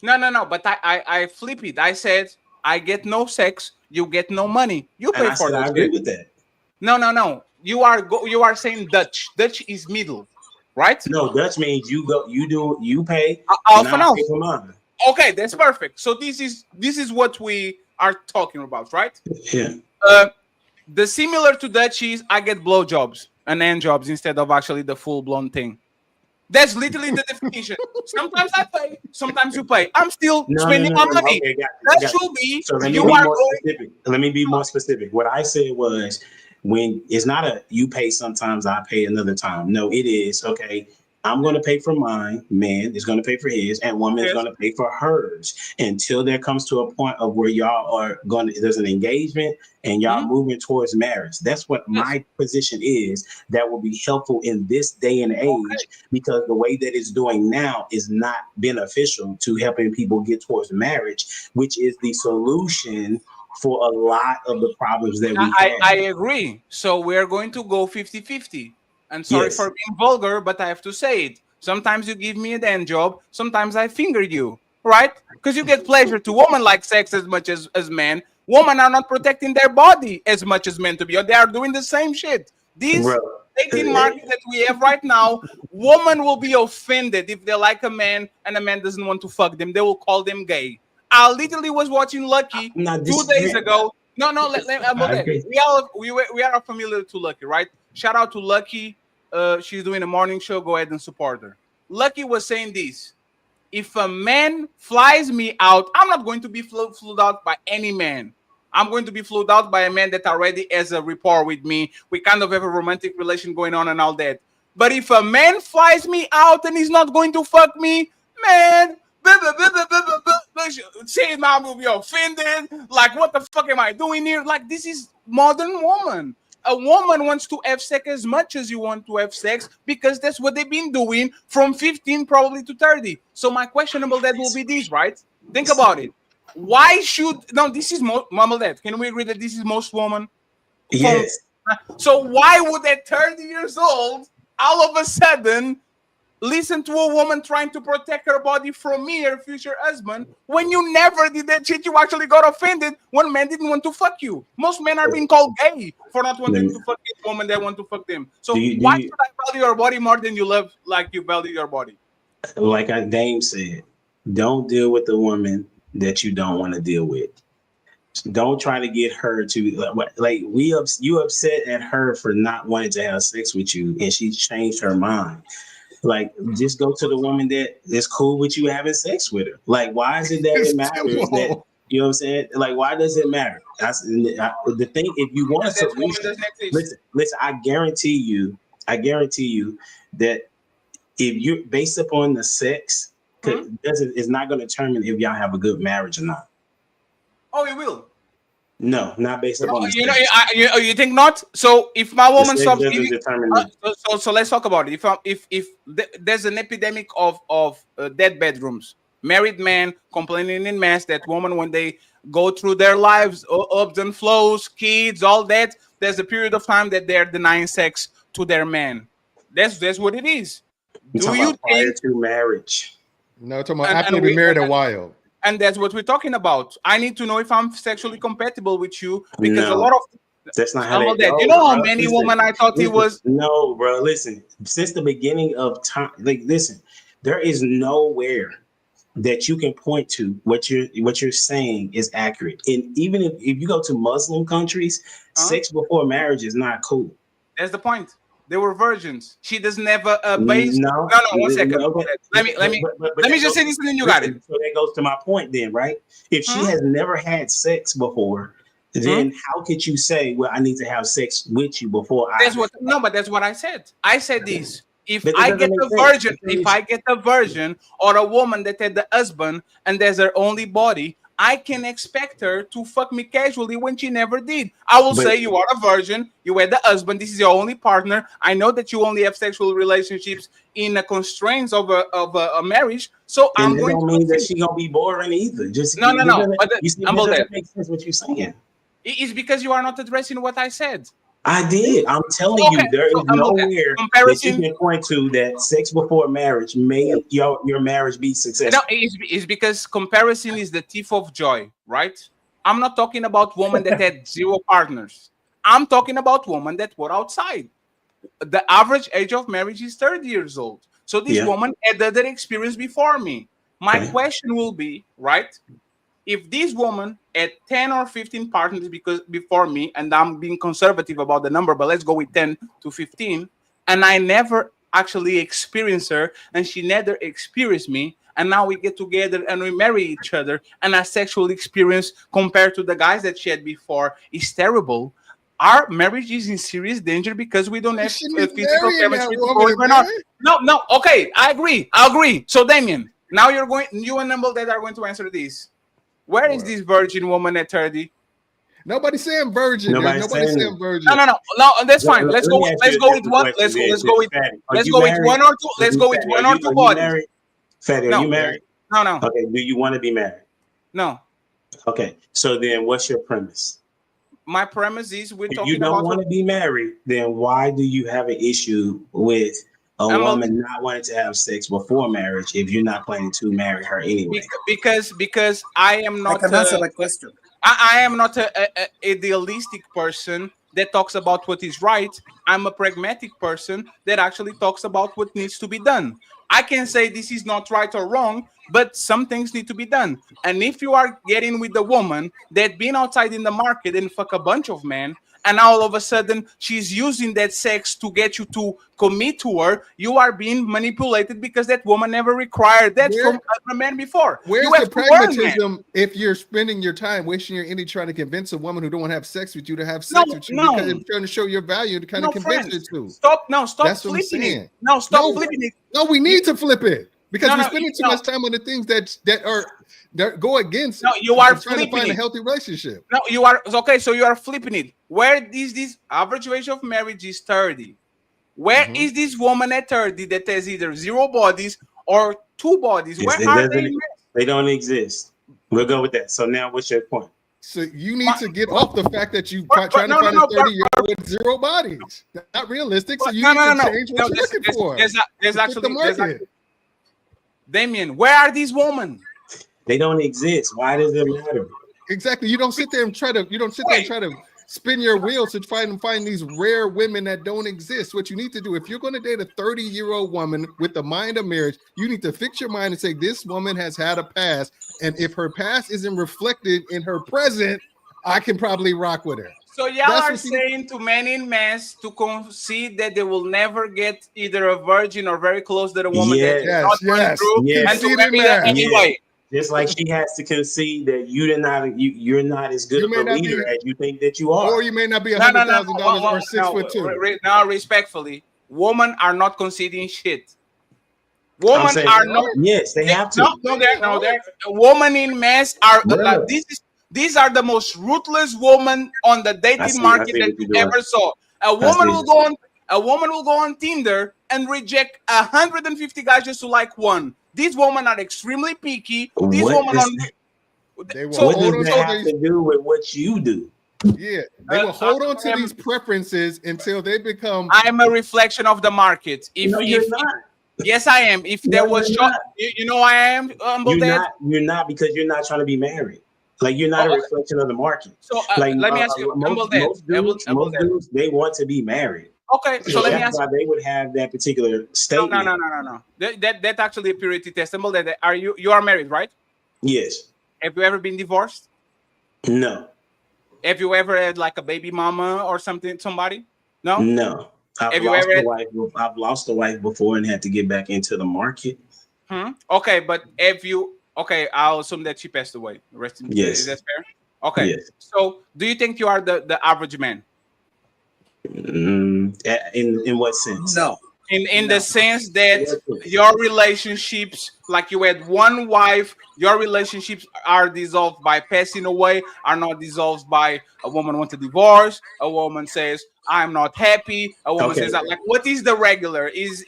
No. But I flip it. I said, I get no sex, you get no money. You And pay I for said that I agree shit. with that. No. You are saying Dutch. Dutch is middle, right? No, Dutch means you pay Half and and I half. pay for mine. Okay, that's perfect. So this is what we are talking about, right? Yeah. The similar to Dutch is I get blowjobs and hand jobs instead of actually the full blown thing. That's literally the definition. Sometimes I pay, sometimes you pay. I'm still spending my money. Okay, That got should be so let me you be are more going. specific. Let me be more specific. What I said was when it's not a you pay sometimes, I pay another time. No, it is okay. I'm going to pay for mine. Man is going to pay for his, and woman is going to pay for hers until there comes to a point of where y'all are going to, there's an engagement and y'all moving towards marriage. That's what my position is. That will be helpful in this day and age because the way that it's doing now is not beneficial to helping people get towards marriage, which is the solution for a lot of the problems that we have. I agree. So we're going to go 50-50. And sorry Yes. for being vulgar, but I have to say it. Sometimes you give me a hand job, sometimes I finger you, right? Because you get pleasure to women like sex as much as men. Women are not protecting their body as much as men to be. They are doing the same shit. These dating market that we have right now, women will be offended if they like a man and a man doesn't want to fuck them. They will call them gay. I literally was watching Lucky 2 days ago. No, we are familiar to Lucky, right? Shout out to Lucky. She's doing a morning show. Go ahead and support her. Lucky was saying this: if a man flies me out, I'm not going to be flew out by any man. I'm going to be flew out by a man that already has a rapport with me. We kind of have a romantic relation going on and all that. But if a man flies me out and he's not going to fuck me, man, say now will be offended. Like, what the fuck am I doing here? Like, this is modern woman. A woman wants to have sex as much as you want to have sex because that's what they've been doing from 15 probably to 30. So my questionable that will be this, right? Think about it. Why should this is mom or dad? Can we agree that this is most women? Yes. So why would at 30 years old all of a sudden listen to a woman trying to protect her body from me, her future husband, when you never did that shit? You actually got offended when men didn't want to fuck you. Most men are being called gay for not wanting to fuck a woman that want to fuck them. So why should I value your body more than you love like you value your body? Like Dame said, don't deal with the woman that you don't want to deal with. Don't try to get her to like you upset at her for not wanting to have sex with you, and she changed her mind. Like, just go to the woman that is cool with you having sex with her. Like, why is it that it matters that, you know what I'm saying? Like, why does it matter? The thing, if you want a solution, listen, I guarantee you that if you're based upon the sex, it's not going to determine if y'all have a good marriage or not. Oh, it will. No, not based upon the sex. You think not? So if my woman stops giving, so let's talk about it. If there's an epidemic of dead bedrooms, married men complaining in mass that women when they go through their lives, ups and flows, kids, all that, there's a period of time that they're denying sex to their man. That's what it is. Do you think prior to marriage? No, talking about after they've been married a while. And that's what we're talking about. I need to know if I'm sexually compatible with you because a lot of that's not how that goes. You know how many women I thought he was. No, bro. Listen, since the beginning of time, like, listen, there is nowhere that you can point to what you're saying is accurate. And even if you go to Muslim countries, sex before marriage is not cool. That's the point. They were virgins. She doesn't have a base. No, 1 second. Let me just say this and then you got it. So that goes to my point then, right? If she has never had sex before, then how could you say, well, I need to have sex with you before that's what I said. I said this. If I get a virgin or a woman that had the husband and there's her only body, I can expect her to fuck me casually when she never did. I will say you are a virgin. You were the husband. This is your only partner. I know that you only have sexual relationships in the constraints of a marriage. So And I'm that going don't to mean that she gonna be boring either. Just no. But you see, humble that that. doesn't make sense what you're saying. It's because you are not addressing what I said. I did. I'm telling you, there is nowhere that you can point to that sex before marriage made your marriage be No, successful. it's because comparison is the thief of joy, right? I'm not talking about women that had 0 partners. I'm talking about women that were outside. The average age of marriage is 30 years old. So this woman had other experience before me. My question will be, right? If this woman had 10 or 15 partners before me, and I'm being conservative about the number, but let's go with 10 to 15, and I never actually experienced her, and she never experienced me, and now we get together and we marry each other, and our sexual experience compared to the guys that she had before is terrible. Our marriage is in serious danger because we don't have physical chemistry to go going on. No, okay, I agree. So Damien, now you and Numble Dad are going to answer this. Where is this virgin woman at 30? Nobody's saying virgin. Nobody's saying virgin. No, that's fine. Let's go with one. Let's go with one or two. Let's go with one or two bodies. Fatty, are you married? No. Okay, do you want to be married? No. Okay, so then what's your premise? My premise is we're talking about. If you don't want to be married, then why do you have an issue with a woman not wanting to have sex before marriage if you're not planning to marry her anyway? Because I am not. I can answer that question. I am not a idealistic person that talks about what is right. I'm a pragmatic person that actually talks about what needs to be done. I can say this is not right or wrong, but some things need to be done. And if you are getting with a woman that been outside in the market and fuck a bunch of men, and all of a sudden she's using that sex to get you to commit to her, you are being manipulated because that woman never required that from a man before. Where's you have the to learn, man. pragmatism if you're spending your time wasting your energy trying to convince a woman who don't want to have sex with you to have sex with you because you're trying to show your value to kind of convince her to? Stop That's flipping it. No, stop flipping it. No, we need to flip it because we're spending too much time on the things that go against. No, you are trying to find a healthy relationship. No, you are okay. So you are flipping it. Where is this average age of marriage is 30? Where is this woman at 30 that has either 0 bodies or 2 bodies? Where are they? They don't exist. We'll go with that. So now, what's your point? So you need to get off the fact that you trying to find a 30-year-old with 0 bodies. That's not realistic. So you need to change what you're looking for. There's actually Damien, where are these women? They don't exist. Why does it matter? Exactly. You don't sit there and try to spin your wheels to try and find these rare women that don't exist. What you need to do, if you're going to date a 30-year-old woman with the mind of marriage, you need to fix your mind and say, this woman has had a past. And if her past isn't reflected in her present, I can probably rock with her. So y'all are saying to men in mass to concede that they will never get either a virgin or very close to the woman that is not going through and to marry her anyway. Just like she has to concede that you're not as good of a leader as you think that you are. Or you may not be $100,000 or 6'2". Now, respectfully, women are not conceding shit. Women are not. Yes, they have to. No, they're women in mass are. These are the most ruthless women on the dating market that you ever saw. A woman will go on Tinder and reject 150 guys just to like one. These women are extremely picky. These women what does that have to do with what you do? Yeah, they will hold on to these preferences until they become. I'm a reflection of the market. You're not. Yes, I am. If there was, you know, I am. You're not because you're not trying to be married. Like you're not a reflection of the market. So let me ask you, most dudes, they want to be married. Okay, so let me ask you. That's why they would have that particular statement. No. That's actually a purity test. Are you are married, right? Yes. Have you ever been divorced? No. Have you ever had like a baby mama or somebody? No. No. I've lost a wife before and had to get back into the market. Okay, but okay, I'll assume that she passed away. Yes. Is that fair? Okay. Yes. So do you think you are the average man? In what sense? No. in the sense that your relationships, like you had one wife, your relationships are dissolved by passing away, are not dissolved by a woman wants a divorce, a woman says I'm not happy, a woman says that. Like, what is the regular? Is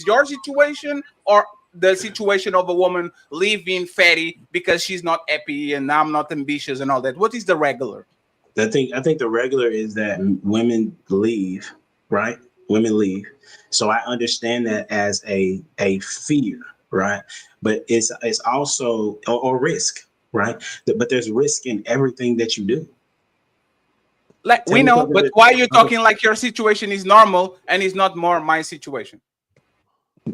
your situation or the situation of a woman leaving fatty because she's not happy and I'm not ambitious and all that? What is the regular? I think the regular is that women leave, right? Women leave. So I understand that as a fear, right? But it's also or risk, right? But there's risk in everything that you do. Like, we know, but why are you talking like your situation is normal and it's not more my situation?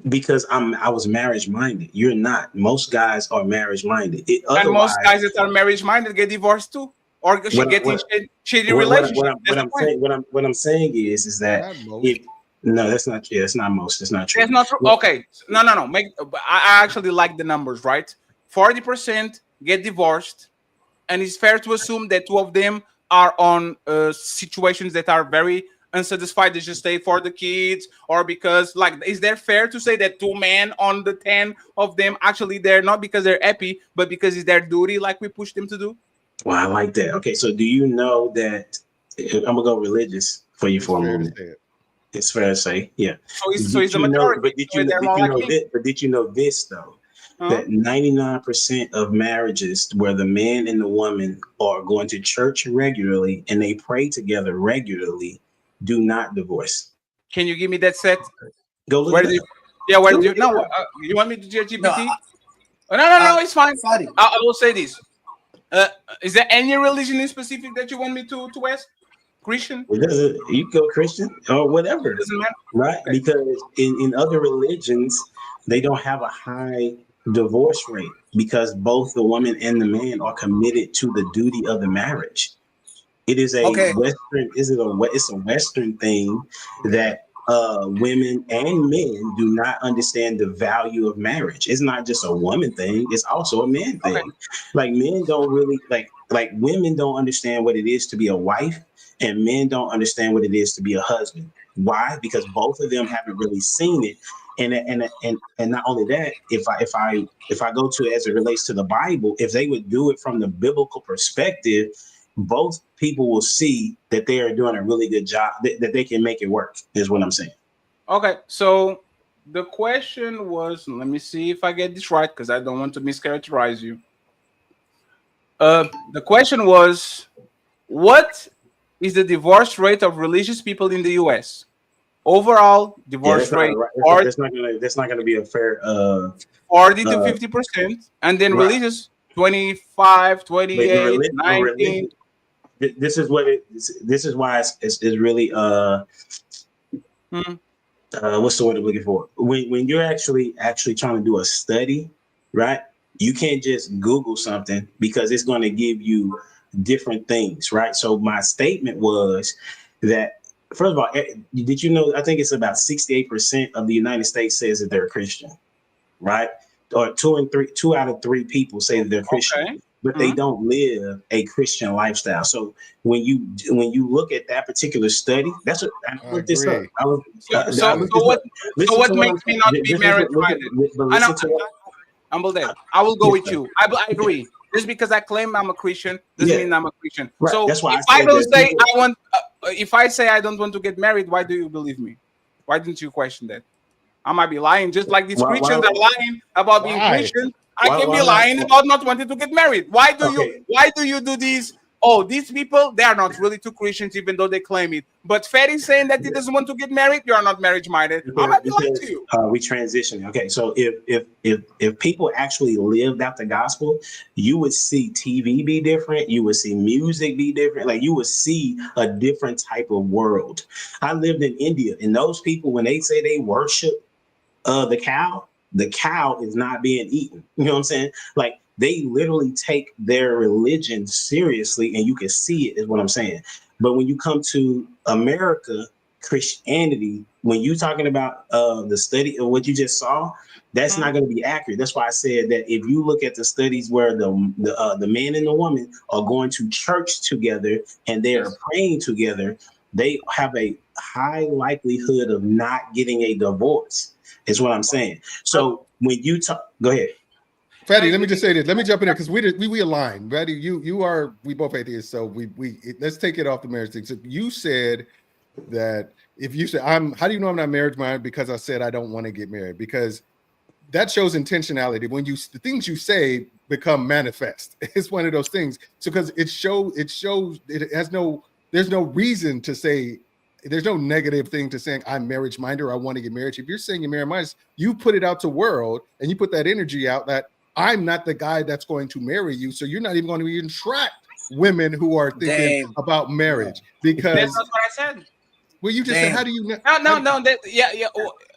Because I was marriage minded. You're not. Most guys are marriage minded. And most guys that are marriage minded get divorced too, or get in shitty relationships. What I'm saying is that no, that's not true. That's not most. That's not true. That's not true. Okay, no. I actually like the numbers, right? 40% get divorced, and it's fair to assume that 2 of them are on situations that are very unsatisfied. They just stay for the kids, or because, like, is there fair to say that 2 men on the 10 of them actually they're not because they're happy, but because it's their duty, like we push them to do? Well, I like that. Okay, so do you know that I'm gonna go religious for you for a moment? It's fair to say, yeah. So it's the majority. But did you know this though? That 99% of marriages where the man and the woman are going to church regularly and they pray together regularly do not divorce. Can you give me that set? Go look. Where do you? Where do you? No, you want me to do GPT? No, it's fine. I will say this. Is there any religion in specific that you want me to ask? Christian? You go Christian or whatever. Doesn't matter. Right? Okay. Because in other religions, they don't have a high divorce rate because both the woman and the man are committed to the duty of the marriage. It is a Western, it's a Western thing that women and men do not understand the value of marriage. It's not just a woman thing, it's also a man thing. Okay. Like, men don't really like women don't understand what it is to be a wife, and men don't understand what it is to be a husband. Why? Because both of them haven't really seen it. And not only that, if I go to as it relates to the Bible, if they would do it from the biblical perspective, both people will see that they are doing a really good job, that they can make it work, is what I'm saying. Okay, so the question was, let me see if I get this right, because I don't want to mischaracterize you. The question was, what is the divorce rate of religious people in the US? Overall divorce rate. That's not gonna be a fair 40 to 50%, and then religious 25, 28, 19. This is why it's really what's the word I'm looking for? When you're actually trying to do a study, right? You can't just Google something because it's going to give you different things, right? So my statement was that, first of all, did you know, I think it's about 68% of the United States says that they're Christian, right? Or 2 out of 3 people say that they're Christian, but they don't live a Christian lifestyle. So when you look at that particular study, that's what I looked this up. So what makes me not be marriage-minded? I will go with you. I agree. Just because I claim I'm a Christian doesn't mean I'm a Christian. Right. So if I don't say I want, if I say I don't want to get married, why do you believe me? Why didn't you question that? I might be lying, just like these Christians are lying about being Christian. I can be lying about not wanting to get married. Why do you do these? Oh, these people, they are not really 2 Christians, even though they claim it. But Fatty's saying that he doesn't want to get married. You are not marriage minded. I might be lying to you. We transitioning. Okay, so if people actually lived out the gospel, you would see TV be different. You would see music be different. Like, you would see a different type of world. I lived in India, and those people, when they say they worship the cow is not being eaten. You know what I'm saying? Like, they literally take their religion seriously, and you can see it, is what I'm saying. But when you come to America, Christianity, when you're talking about the study of what you just saw, that's not going to be accurate. That's why I said that if you look at the studies where the man and the woman are going to church together and they are praying together, they have a high likelihood of not getting a divorce, is what I'm saying. So when you talk, go ahead. Fatty, let me just say this. Let me jump in there because we align. Fatty, we both atheists, so let's take it off the marriage thing. So you said that if you say how do you know I'm not marriage minded? Because I said I don't want to get married, because that shows intentionality. When the things you say become manifest, it's one of those things. So because there's no reason to say, there's no negative thing to saying I'm marriage minded or I want to get married. If you're saying you're marriage minded, you put it out to world and you put that energy out that I'm not the guy that's going to marry you. So you're not even going to even attract women who are thinking about marriage, because that's not what I said. Well, you just said, how do you know? No.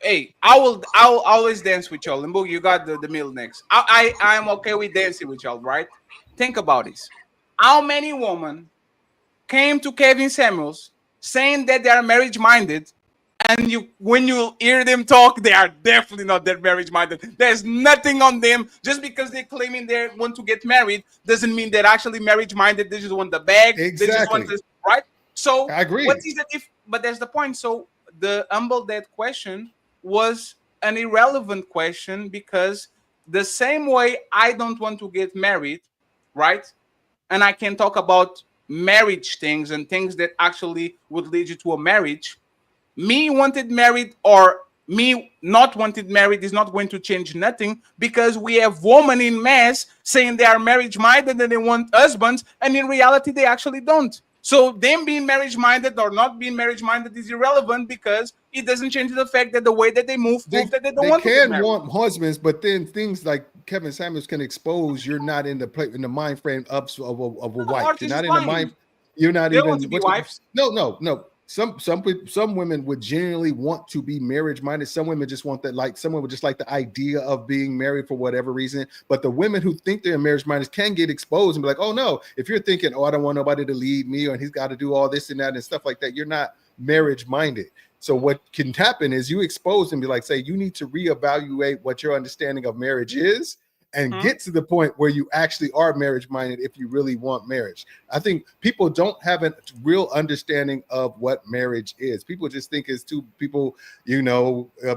Hey, I'll always dance with y'all. Limbo, you got the middle next. I'm okay with dancing with y'all, right? Think about this. How many women came to Kevin Samuels saying that they are marriage minded, and when you hear them talk, they are definitely not that marriage minded. There's nothing on them. Just because they're claiming they want to get married doesn't mean they're actually marriage minded. They just want the bag. Exactly. They just want this, right? So I agree. What is the but there's the point. So the humble dead question was an irrelevant question, because the same way I don't want to get married, right? And I can talk about marriage things and things that actually would lead you to a marriage. Me wanted married or me not wanted married is not going to change nothing, because we have women in mass saying they are marriage minded and they want husbands, and in reality they actually don't. So them being marriage minded or not being marriage minded is irrelevant, because it doesn't change the fact that the way that they move prove that they don't want to get married. They can want husbands, but then things like Kevin Samuels can expose you're not in the mind frame of a wife. You're not in the mind. You're not they even want to be wives. No. Some women would genuinely want to be marriage minded. Some women just want that, like someone would just like the idea of being married for whatever reason. But the women who think they're marriage minded can get exposed and be like, oh no, if you're thinking, oh, I don't want nobody to lead me, or he's got to do all this and that and stuff like that, you're not marriage minded. So what can happen is you expose and be like, say, you need to reevaluate what your understanding of marriage is, and get to the point where you actually are marriage minded if you really want marriage. I think people don't have a real understanding of what marriage is. People just think it's two people,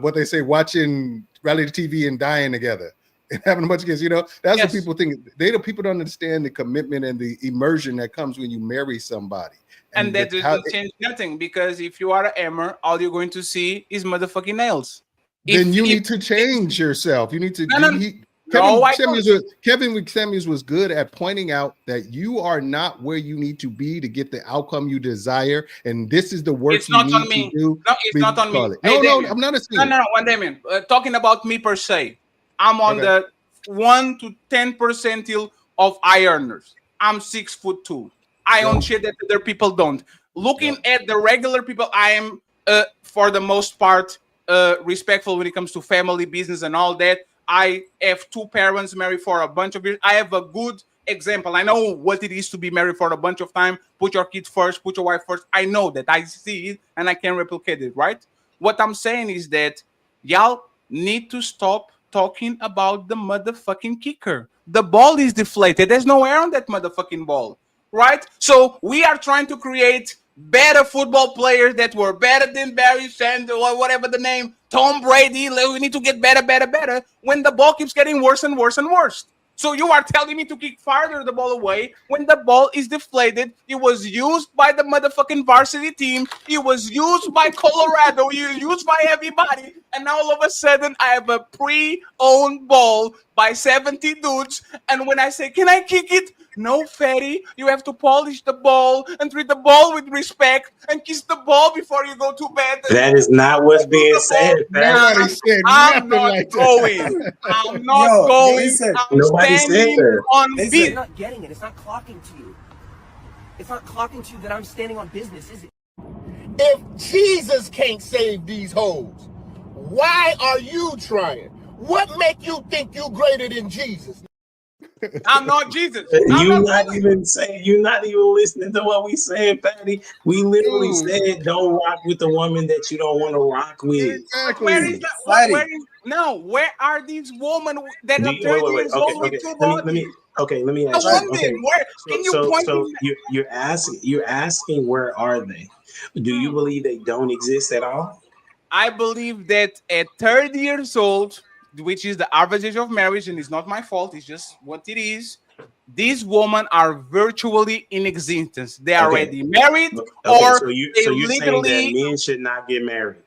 what they say, watching reality TV and dying together and having a bunch of kids. That's what people think. People don't understand the commitment and the immersion that comes when you marry somebody. And that doesn't change nothing, because if you are a hammer, all you're going to see is motherfucking nails. Then you need to change yourself. You need to. Kevin Samuels was good at pointing out that you are not where you need to be to get the outcome you desire, and this is the work you need to do. No, it's not on me. No, I'm not assuming. No, one Damien. Talking about me per se, I'm on the 1 to 10 percentile of high earners. I'm 6'2". I own shit that other people don't. Looking at the regular people, I am for the most part respectful when it comes to family, business, and all that. I have 2 parents married for a bunch of years. I have a good example. I know what it is to be married for a bunch of time. Put your kids first, put your wife first. I know that. I see it and I can replicate it, right? What I'm saying is that y'all need to stop talking about the motherfucking kicker. The ball is deflated. There's no air on that motherfucking ball, right? So we are trying to create better football players that were better than Barry Sanders or whatever the name, Tom Brady. We need to get better when the ball keeps getting worse and worse and worse. So you are telling me to kick farther the ball away when the ball is deflated. It was used by the motherfucking varsity team. It was used by Colorado. It was used by everybody. And now all of a sudden I have a pre-owned ball by 70 dudes. And when I say, can I kick it? No, fatty, you have to polish the ball and treat the ball with respect and kiss the ball before you go to bed. That is not what's being said. Nobody said nothing like that. I'm not going. Nobody said that. I'm not getting it. It's not clocking to you. It's not clocking to you that I'm standing on business, is it? If Jesus can't save these hoes, why are you trying? What make you think you greater than Jesus? I'm not Jesus. You're not even listening to what we said, Patty. We literally said don't rock with the woman that you don't want to rock with. Where is that? Where are these women that are 30 years old with two bodies? Let me The ask you. women, Okay. where can you point So to? you're asking where are they? Do you believe they don't exist at all? I believe that at 30 years old, which is the average age of marriage, and it's not my fault, it's just what it is. These women are virtually in existence. They are already married, or so you're saying that legally. men should not get married.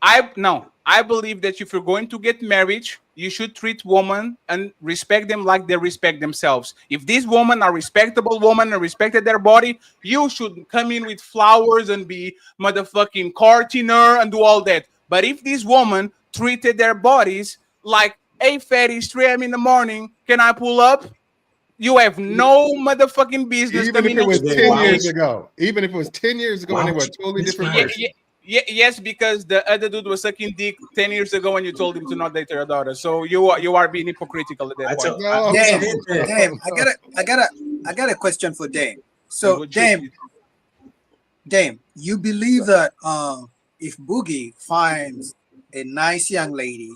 I believe that if you're going to get married, you should treat women and respect them like they respect themselves. If these women are respectable women and respected their body, you should come in with flowers and be motherfucking courtier and do all that. But if these women treated their bodies like, hey, fatty, it's 3 a.m. in the morning, can I pull up? You have no motherfucking business Even if coming it was in. 10 years ago. Even if it was 10 years ago and they were a totally different person. Yes, because the other dude was sucking dick 10 years ago when you told him to not date your daughter. So you are being hypocritical at that point. Damn, I got a question for Dame. So Dame, you believe that if Boogie finds a nice young lady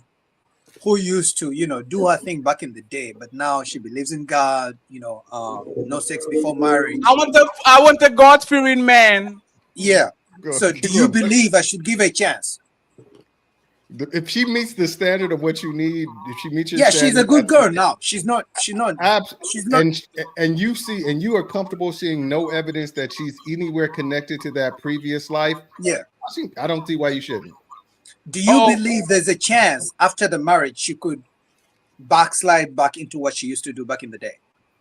who used to, do her thing back in the day, but now she believes in God, no sex before marriage. I want a God-fearing man. Yeah. So do you believe I should give a chance? If she meets the standard of what you need, if she meets your yeah, standard, she's a good girl now. She's not. And you are comfortable seeing no evidence that she's anywhere connected to that previous life. Yeah. I don't see why you shouldn't. Do you believe there's a chance after the marriage she could backslide back into what she used to do back in the day?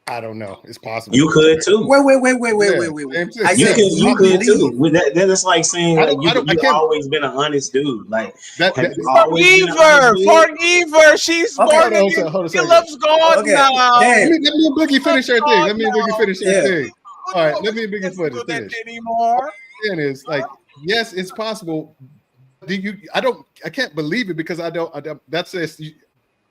I don't know. It's possible. You could too. Wait. Yeah, I said you could too. With that's like saying like you've always been an honest dude. Like have you always been an honest dude? Forgive her. She's born again. She loves God now. Let me and Boogie finish her thing. Let me and Boogie finish her thing. All right, let me and Boogie finish. Anymore. Saying is like, yes, it's possible. I can't believe it because I don't.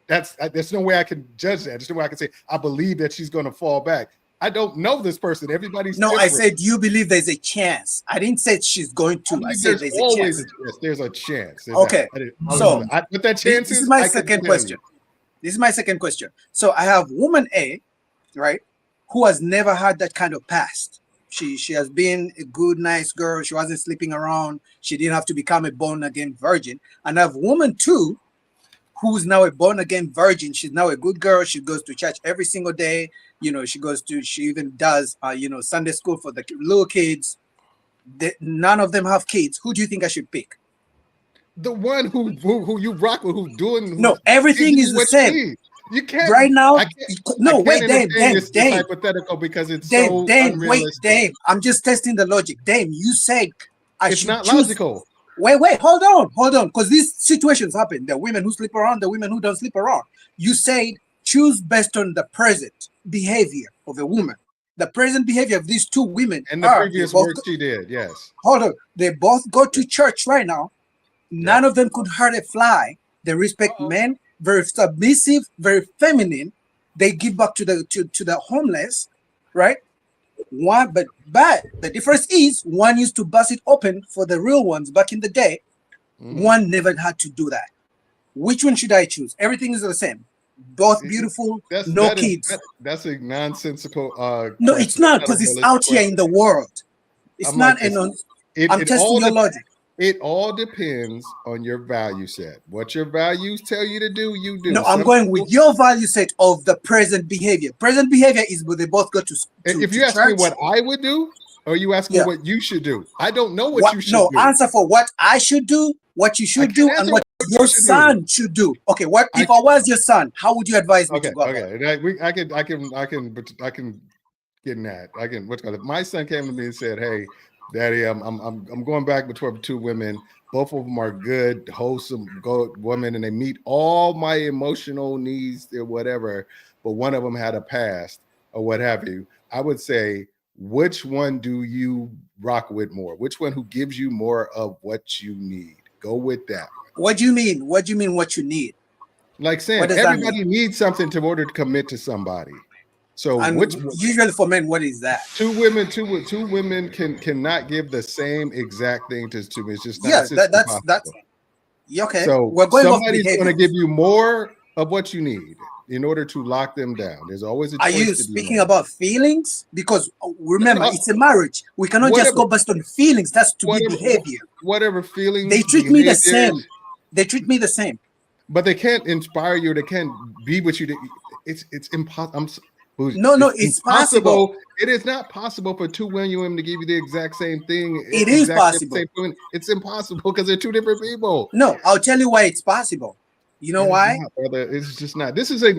There's no way I can judge that. There's no way I can say I believe that she's going to fall back. I don't know this person. Everybody's different. I said you believe there's a chance. I didn't say she's going to. I said there's always a chance. There's a chance. Okay. So what that chance this is my second question. This is my second question. So I have woman A, right, who has never had that kind of past. She has been a good, nice girl. She wasn't sleeping around. She didn't have to become a born-again virgin. And I have woman 2, who's now a born-again virgin. She's now a good girl. She goes to church every single day. She even does, Sunday school for the little kids. None of them have kids. Who do you think I should pick? The one who you rock with, who's doing. No, everything is the same. You can't right now. Wait, Dame. Hypothetical because it's so unrealistic. Wait, Dame. I'm just testing the logic. Dame, you said it's not logical. Wait, hold on, because these situations happen. The women who sleep around, the women who don't sleep around. You said choose based on the present behavior of a woman. The present behavior of these 2 women and the previous work she did. Yes. Hold on. They both go to church right now. None of them could hurt a fly. They respect men. Very submissive, very feminine. They give back to the homeless, right? But the difference is one used to bust it open for the real ones back in the day. One never had to do that. Which one should I choose? Everything is the same. Both beautiful, no kids. That's a nonsensical. No, it's not, because it's out here in the world. It's not. I'm testing your logic. It all depends on your value set. What your values tell you to do, you do. No, I'm going with your value set of the present behavior. Present behavior is where they both go to if you ask me what I would do, or you ask me what you should do, I don't know what you should do. No, answer for what I should do, what you should do, and what your son should do. Okay, what if I was your son? How would you advise me to go? Okay, I can get in that. I can. If my son came to me and said, "Hey, Daddy, I'm going back between 2 women. Both of them are good, wholesome women, and they meet all my emotional needs or whatever. But one of them had a past or what have you." I would say, which one do you rock with more? Which one who gives you more of what you need? Go with that. What do you mean? What do you mean? What you need? Like saying What does that mean? everybody needs something in order to commit to somebody. So And which usually for men, what is that? two women cannot give the same exact thing to me. It's just not. Yeah, It's just that's impossible. yeah, okay. So We're going off somebody's going to behavior. give you more of what you need in order to lock them down. There's always a choice. Are you to be speaking made. about feelings? Because remember, it's a marriage. We cannot just Whatever- go based on feelings. That's to be whatever- behavior. Whatever feelings They treat me the behaviors, same. They treat me the same. but they can't inspire you. They can't be what you. It's impossible. No, it's possible. It is not possible for two women to give you the exact same thing. It is possible. It's impossible because they're two different people. No, I'll tell you why it's possible. You know why? Not, brother. It's just not. This is a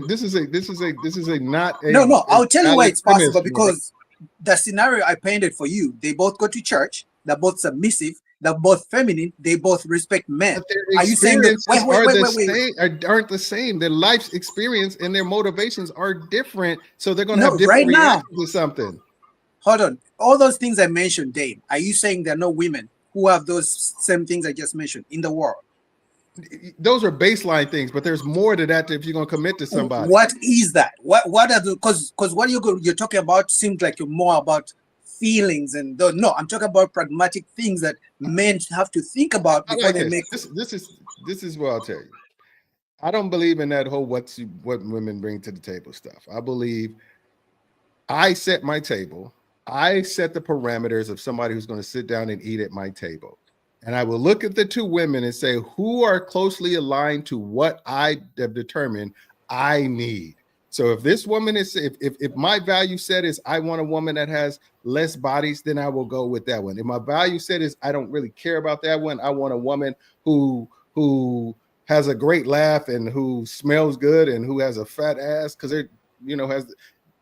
not a. No. I'll tell you why it's premise, possible because the scenario I painted for you, they both go to church, they're both submissive, they're both feminine, they both respect men. Are you saying that? Wait. Aren't the same? Their life's experience and their motivations are different, so they're going to have different right now. reactions to something. Hold on. All those things I mentioned, Dave, are you saying there are no women who have those same things I just mentioned in the world? Those are baseline things, but there's more to that if you're going to commit to somebody. What is that? What are the, because what you're talking about seems like you're more about feelings and no, I'm talking about pragmatic things that men have to think about before they make this is what I'll tell you. I don't believe in that whole what women bring to the table stuff. I believe I set my table. I set the parameters of somebody who's going to sit down and eat at my table. And I will look at the two women and say, who are closely aligned to what I have determined I need. So if this woman is, if my value set is I want a woman that has less bodies, then I will go with that one. If my value set is I don't really care about that one, I want a woman who has a great laugh and who smells good and who has a fat ass because they're, has,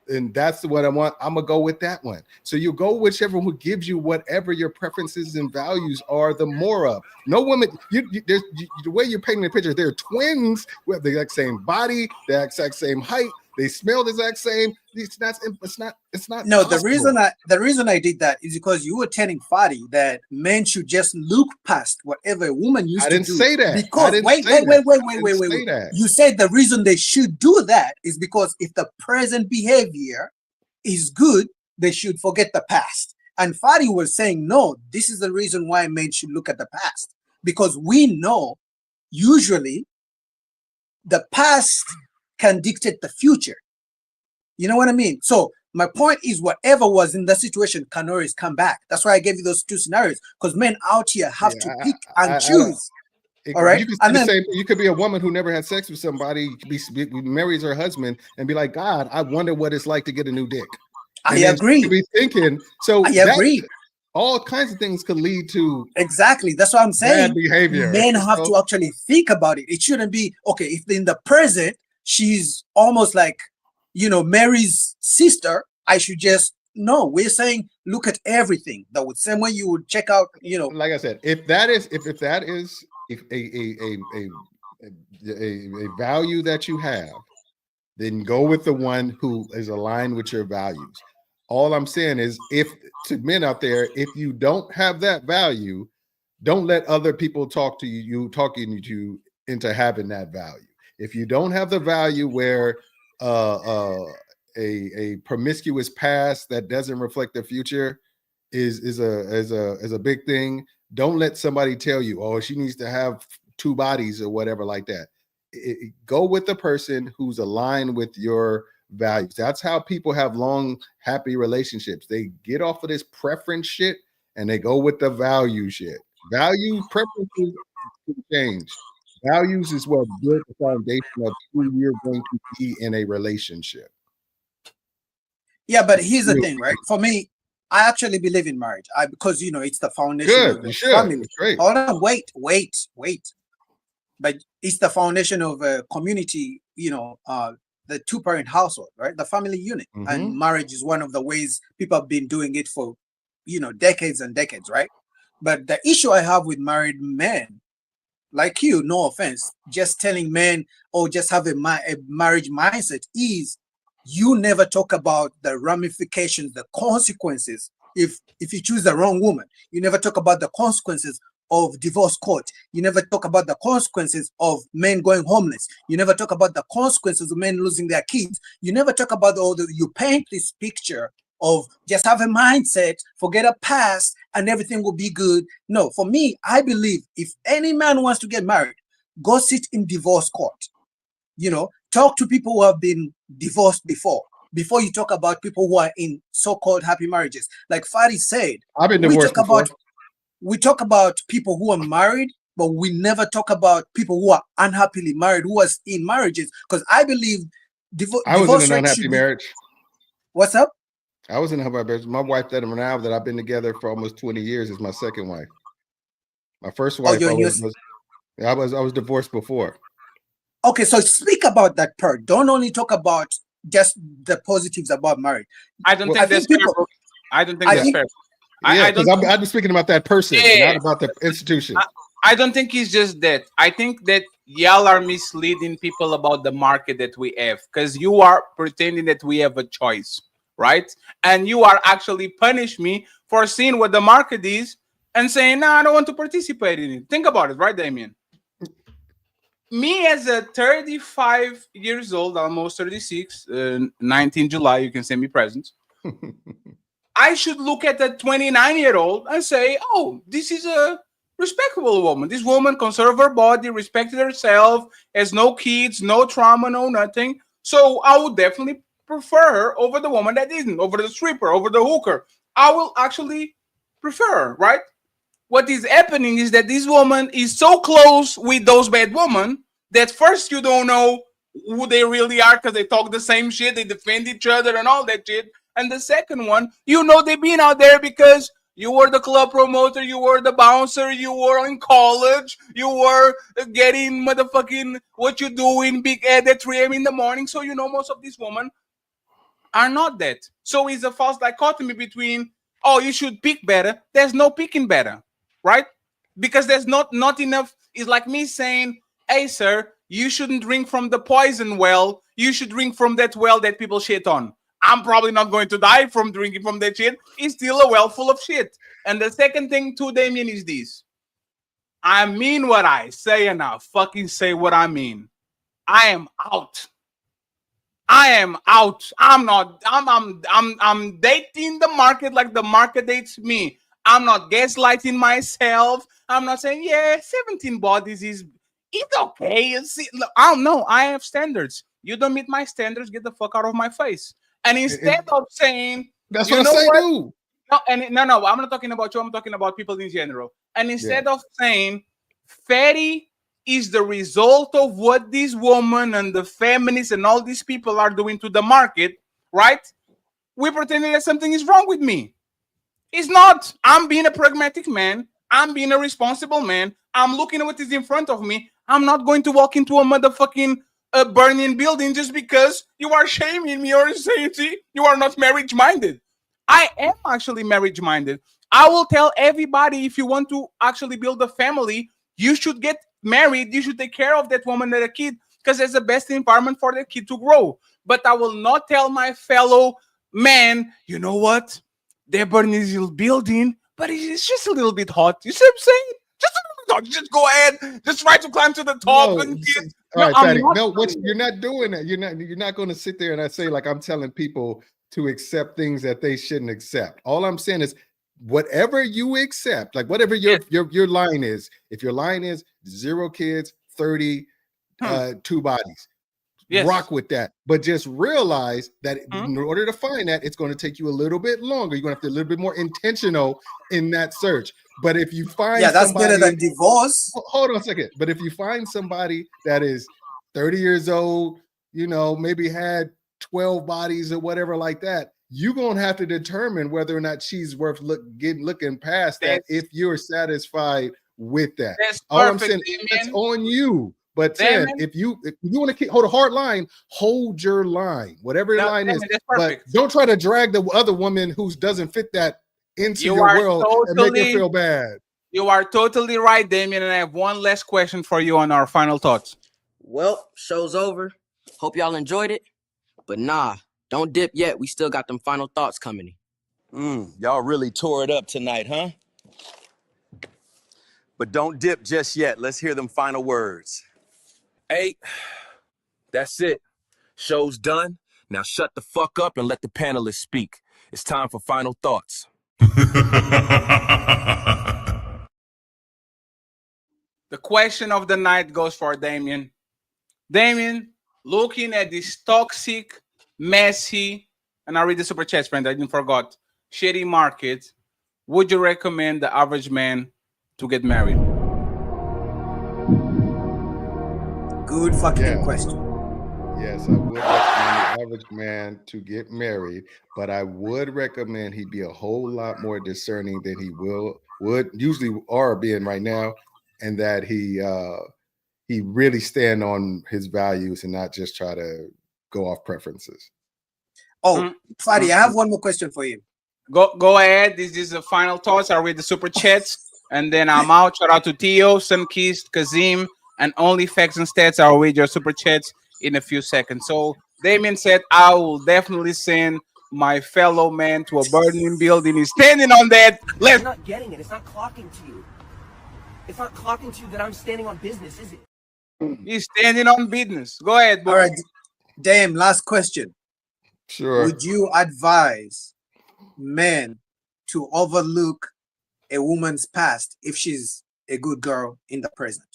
and that's what I want. I'm gonna go with that one. So you go whichever who gives you whatever your preferences and values are the more of. No woman, the way you're painting the picture, they're twins who have the exact same body, the exact same height, they smell the exact same. It's not. No, possible. the reason I did that is because you were telling Fadi that men should just look past whatever a woman used to do. I didn't say that. Because wait. You said the reason they should do that is because if the present behavior is good, they should forget the past. And Fadi was saying, no, this is the reason why men should look at the past. Because we know usually the past can dictate the future. You know what I mean? So my point is whatever was in the situation can always come back. That's why I gave you those two scenarios, because men out here have to pick and choose. All right. You could be a woman who never had sex with somebody, marries her husband and be like, God, I wonder what it's like to get a new dick. I agree. Be thinking, so I agree. All kinds of things could lead to exactly. That's what I'm saying. Bad behavior. Men have to actually think about it. It shouldn't be okay if in the present she's almost like, Mary's sister. I should just no. We're saying look at everything. That would same way you would check out. Like I said, if that is a value that you have, then go with the one who is aligned with your values. All I'm saying is, if to men out there, if you don't have that value, don't let other people talking you into having that value. If you don't have the value where a promiscuous past that doesn't reflect the future is a big thing, don't let somebody tell you, oh, she needs to have two bodies or whatever like that. Go with the person who's aligned with your values. That's how people have long, happy relationships. They get off of this preference shit and they go with the value shit. Value preferences can change. Values is what builds the foundation of who you're going to be in a relationship. Yeah, but here's the thing, right? For me, I actually believe in marriage. Because it's the foundation of the family. Hold on, wait. But it's the foundation of a community, the two-parent household, right? The family unit. Mm-hmm. And marriage is one of the ways people have been doing it for, decades and decades, right? But the issue I have with married men, like you, no offense, just telling men, or just have a marriage mindset is you never talk about the ramifications, the consequences. If you choose the wrong woman, you never talk about the consequences of divorce court. You never talk about the consequences of men going homeless. You never talk about the consequences of men losing their kids. You never talk about you paint this picture of just have a mindset, forget a past, and everything will be good. No, for me, I believe if any man wants to get married, go sit in divorce court. You know, talk to people who have been divorced before you talk about people who are in so-called happy marriages. Like Fadi said, I've been divorced before. We talk about people who are married, but we never talk about people who are unhappily married, who are in marriages. Because I believe I was divorce in an rate unhappy marriage. What's up? I was in a unhappy marriage. My wife that I'm now that I've been together for almost 20 years is my second wife. My first wife, I was divorced before. Okay, so speak about that part. Don't only talk about just the positives about marriage. I don't think that's fair. I don't think that's fair. Yeah, because I'm speaking about that person, not about the institution. I don't think it's just that. I think that y'all are misleading people about the market that we have, because you are pretending that we have a choice, right? And you are actually punishing me for seeing what the market is and saying, no, I don't want to participate in it. Think about it, right, Damien? Me as a 35 years old, almost 36, 19 July, you can send me presents. I should look at a 29-year-old and say, oh, this is a respectable woman. This woman conserved her body, respected herself, has no kids, no trauma, no nothing. So I would definitely prefer her over the woman that isn't, over the stripper, over the hooker. I will actually prefer her, right? What is happening is that this woman is so close with those bad women that first you don't know who they really are because they talk the same shit, they defend each other and all that shit. And the second one, you know they've been out there because you were the club promoter, you were the bouncer, you were in college, you were getting motherfucking what you doing big at 3 a.m. in the morning. So you know most of these women are not that. So it's a false dichotomy between, oh, you should pick better. There's no picking better, right? Because there's not enough. It's like me saying, hey, sir, you shouldn't drink from the poison well. You should drink from that well that people shit on. I'm probably not going to die from drinking from that shit. It's still a well full of shit. And the second thing too, Damien, is this. I mean what I say and I fucking say what I mean. I am out. I am out. I'm dating the market like the market dates me. I'm not gaslighting myself. I'm not saying, yeah, 17 bodies is it's okay. I don't know. I have standards. You don't meet my standards, get the fuck out of my face. And instead of saying, that's what I say, dude. No, I'm not talking about you. I'm talking about people in general. And instead of saying, fatty is the result of what this woman and the feminists and all these people are doing to the market, right? We're pretending that something is wrong with me. It's not. I'm being a pragmatic man. I'm being a responsible man. I'm looking at what is in front of me. I'm not going to walk into a motherfucking burning building just because you are shaming me or saying, see, you are not marriage-minded. I am actually marriage-minded. I will tell everybody, if you want to actually build a family, you should get married. You should take care of that woman and a kid because it's the best environment for the kid to grow. But I will not tell my fellow man, you know what? They're burning this little building, but it's just a little bit hot. You see what I'm saying? Just a little bit hot. Just go ahead. Just try to climb to the top. You're not doing that. You're not going to sit there and I say, like, I'm telling people to accept things that they shouldn't accept. All I'm saying is whatever you accept, like whatever your line is, if your line is 0 kids, 30, 2 bodies, rock with that. But just realize that in order to find that, it's going to take you a little bit longer. You're going to have to be a little bit more intentional in that search. But if you find that's better than divorce. Hold on a second. But if you find somebody that is 30 years old, you know, maybe had 12 bodies or whatever like that, you're going to have to determine whether or not she's worth looking past that if you're satisfied with that. All I'm saying, that's on you. But Ted, if you want to hold a hard line, hold your line, whatever your line is. But don't try to drag the other woman who doesn't fit that into your world and make her feel bad. You are totally right, Damien. And I have one last question for you on our final thoughts. Well, show's over. Hope y'all enjoyed it. But nah, don't dip yet. We still got them final thoughts coming. Y'all really tore it up tonight, huh? But don't dip just yet. Let's hear them final words. Hey, that's it. Show's done. Now shut the fuck up and let the panelists speak. It's time for final thoughts. The question of the night goes for Damien. Damien, looking at this toxic, messy, and I read the super chat, friend, I didn't forgot, shitty market, would you recommend the average man to get married? Good fucking question. Yes, I would recommend the average man to get married, but I would recommend he be a whole lot more discerning than he would usually are being right now, and that he really stand on his values and not just try to go off preferences. Oh, Fadi, I have one more question for you. Go ahead. This is the final thoughts. I'll read the super chats, and then I'm out. Shout out to Theo, Sunkist, Kazim, and Only Facts and Stats. I'll read your super chats in a few seconds. So Damien said, I will definitely send my fellow man to a burning building. He's standing on that. You're not getting it. It's not clocking to you. It's not clocking to you that I'm standing on business, is it? He's standing on business. Go ahead, bro. All right, Dame, last question. Sure. Would you advise men to overlook a woman's past if she's a good girl in the present?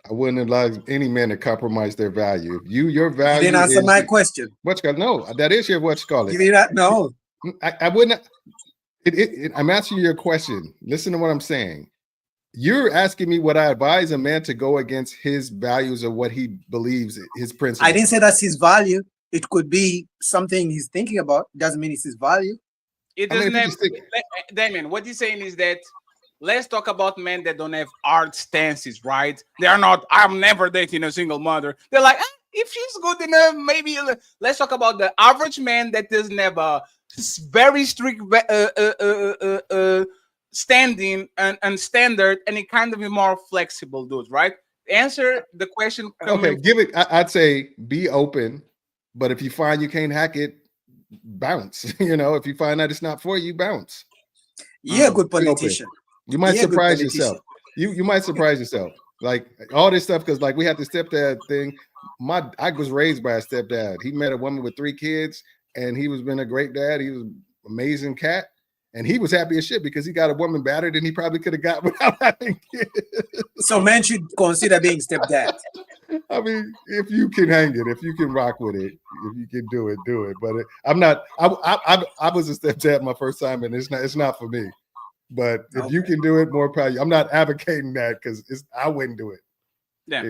I wouldn't advise any man to compromise their value. If your value. You didn't answer my question. No, that is your what you call it. You did not know. I wouldn't. I'm answering your question. Listen to what I'm saying. You're asking me would I advise a man to go against his values or what he believes his principles. I didn't say that's his value. It could be something he's thinking about. Doesn't mean it's his value. It doesn't have. Damien, what he's saying is that let's talk about men that don't have hard stances, right? They're not, I'm never dating a single mother. They're like, if she's good enough, maybe. Let's talk about the average man that doesn't have a very strict standing and standard, and he kind of be more flexible dude, right? Answer the question. Okay, give it. I'd say be open, but if you find you can't hack it, bounce. If you find that it's not for you, bounce. You're a good politician. You might surprise yourself. You might surprise yourself. Like all this stuff, because like we had the stepdad thing. I was raised by a stepdad. He met a woman with 3 kids, and he was been a great dad. He was an amazing cat. And he was happy as shit because he got a woman better than he probably could have got without having kids. So men should consider being stepdad. I mean, if you can hang it, if you can rock with it, if you can do it, do it. But I'm not. I was a stepdad my first time, and it's not for me. But if you can do it, more probably. I'm not advocating that because I wouldn't do it. Yeah.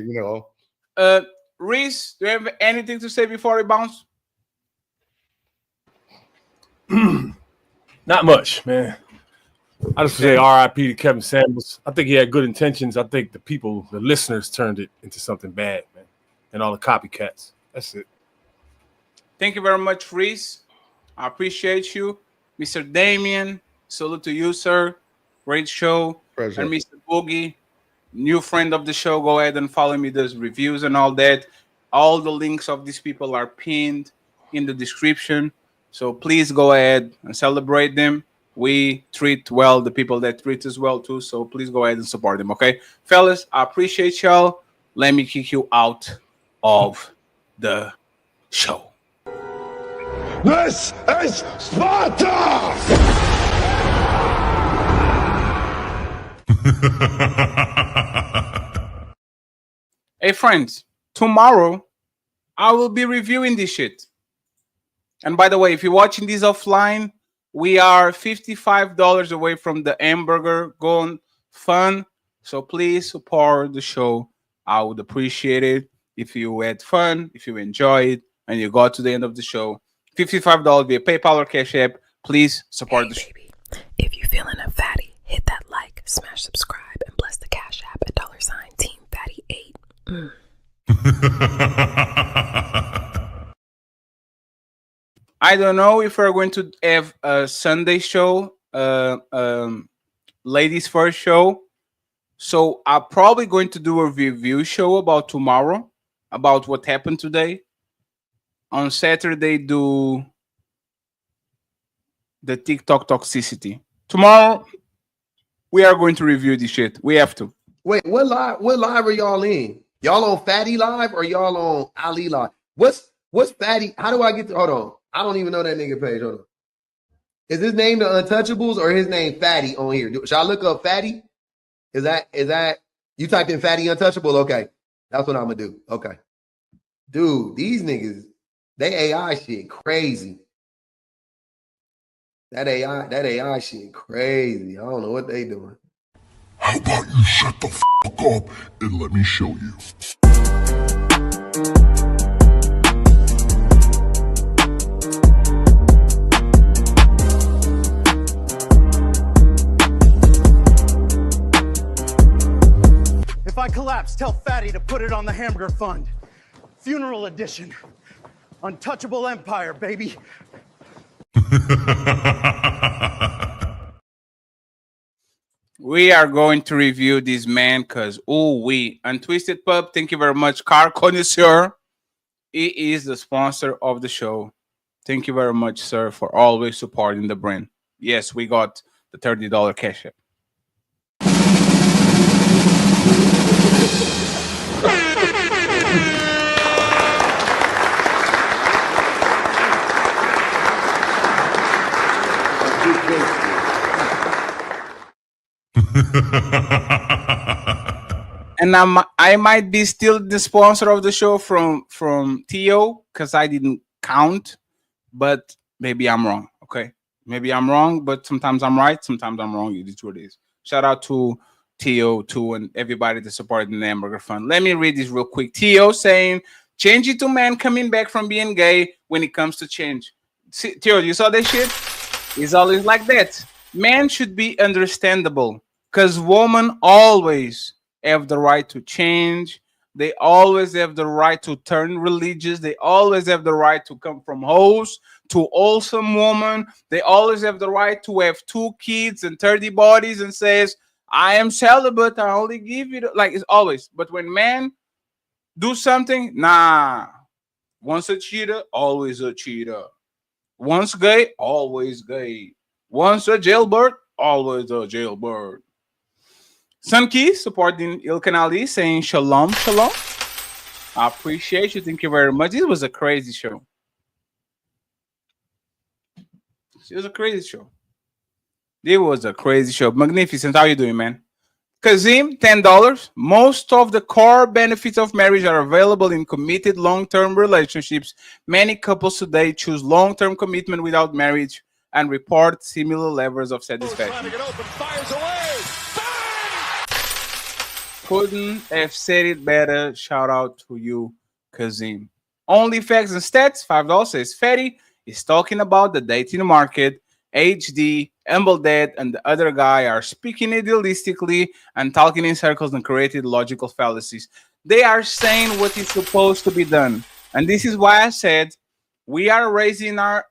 Reese, do you have anything to say before we bounce? Not much, man. I just say RIP to Kevin Samuels. I think he had good intentions. I think the listeners turned it into something bad, man. And all the copycats. That's it. Thank you very much, Reese. I appreciate you. Mr. Damien, salute to you, sir. Great show. Pleasure. And Mr. Boogie, new friend of the show. Go ahead and follow me. There's reviews and all that. All the links of these people are pinned in the description. So please go ahead and celebrate them. We treat well the people that treat us well too. So please go ahead and support them. Okay, fellas, I appreciate y'all. Let me kick you out of the show. This is Sparta! Hey friends, tomorrow I will be reviewing this shit. And by the way, if you're watching this offline, we are $55 away from the hamburger going fun. So please support the show. I would appreciate it if you had fun, if you enjoy it, and you got to the end of the show. $55 via PayPal or Cash App. Please support the show. If you're feeling a fatty, hit that like, smash subscribe, and bless the Cash App at $Team Fatty 8. I don't know if we're going to have a Sunday show, ladies first show. So I'm probably going to do a review show about tomorrow, about what happened today. On Saturday, do the TikTok toxicity. Tomorrow, we are going to review this shit. We have to. Wait, what live are y'all in? Y'all on Fatty Live or y'all on Ali Live? What's Fatty? How do I get to hold on? I don't even know that nigga page. Hold on. Is his name the Untouchables or his name Fatty on here? Should I look up Fatty? Is that you typed in Fatty Untouchable? Okay. That's what I'm gonna do. Okay. Dude, these niggas, they AI shit crazy. That AI shit crazy. I don't know what they doing. How about you shut the fuck up and let me show you? If I collapse, tell Fatty to put it on the Hamburger Fund. Funeral edition. Untouchable empire, baby. We are going to review this man because, Untwisted Pub, thank you very much. Car Connoisseur, he is the sponsor of the show. Thank you very much, sir, for always supporting the brand. Yes, we got the $30 cash app. And I might be still the sponsor of the show from Theo because I didn't count, but maybe I'm wrong. Okay, maybe I'm wrong, but sometimes I'm right, sometimes I'm wrong. It is what it is. Shout out to Theo too and everybody that supported the Hamburger Fund. Let me read this real quick. Theo saying, "Change it to man coming back from being gay when it comes to change." See, Theo, you saw that shit? It's always like that. Man should be understandable because women always have the right to change. They always have the right to turn religious. They always have the right to come from hoes to awesome woman. They always have the right to have 2 kids and 30 bodies and says, I am celibate. I only give you like it's always. But when men do something, nah. Once a cheater, always a cheater. Once gay, always gay. Once a jailbird, always a jailbird. Sunki supporting Ilkan Ali saying shalom, shalom. I appreciate you. Thank you very much. This was a crazy show. It was a crazy show. It was a crazy show. Magnificent. How you doing, man? Kazim, $10. Most of the core benefits of marriage are available in committed long-term relationships. Many couples today choose long-term commitment without marriage and report similar levels of satisfaction. Couldn't have said it better. Shout out to you, Kazim. Only facts and stats, $5 says Fatty is talking about the dating market. HD, Embledad, and the other guy are speaking idealistically and talking in circles and creating logical fallacies. They are saying what is supposed to be done. And this is why I said we are raising our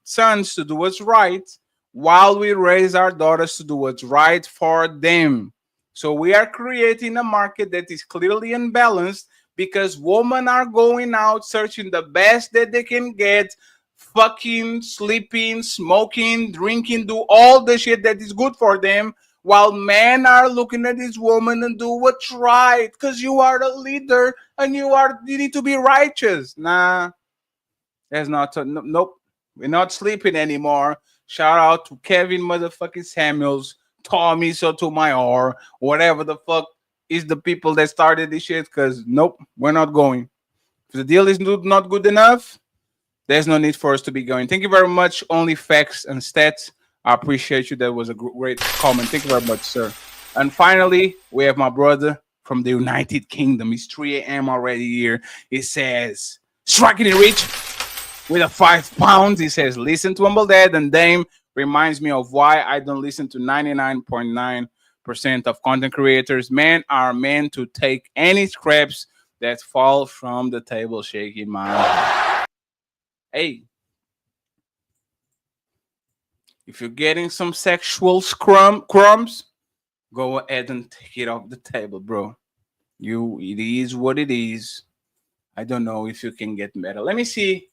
sons to do what's right while we raise our daughters to do what's right for them. So we are creating a market that is clearly unbalanced because women are going out searching the best that they can get, fucking, sleeping, smoking, drinking, do all the shit that is good for them, while men are looking at this woman and do what's right because you are the leader and you need to be righteous. Nah, that's not. Nope, we're not sleeping anymore. Shout out to Kevin motherfucking Samuels, Tommy Sotomayor, whatever the fuck is the people that started this shit, because nope, we're not going. If the deal is not good enough, there's no need for us to be going. Thank you very much. Only facts and stats. I appreciate you. That was a great comment. Thank you very much, sir. And finally, we have my brother from the United Kingdom. It's 3 a.m. already here. He says, striking it rich with a 5 pounds. He says, listen to Humble Dad and Dame. Reminds me of why I don't listen to 99.9% of content creators. Men are meant to take any scraps that fall from the table. Shaking my head. Hey, if you're getting some sexual crumbs, go ahead and take it off the table, bro. It is what it is. I don't know if you can get better. Let me see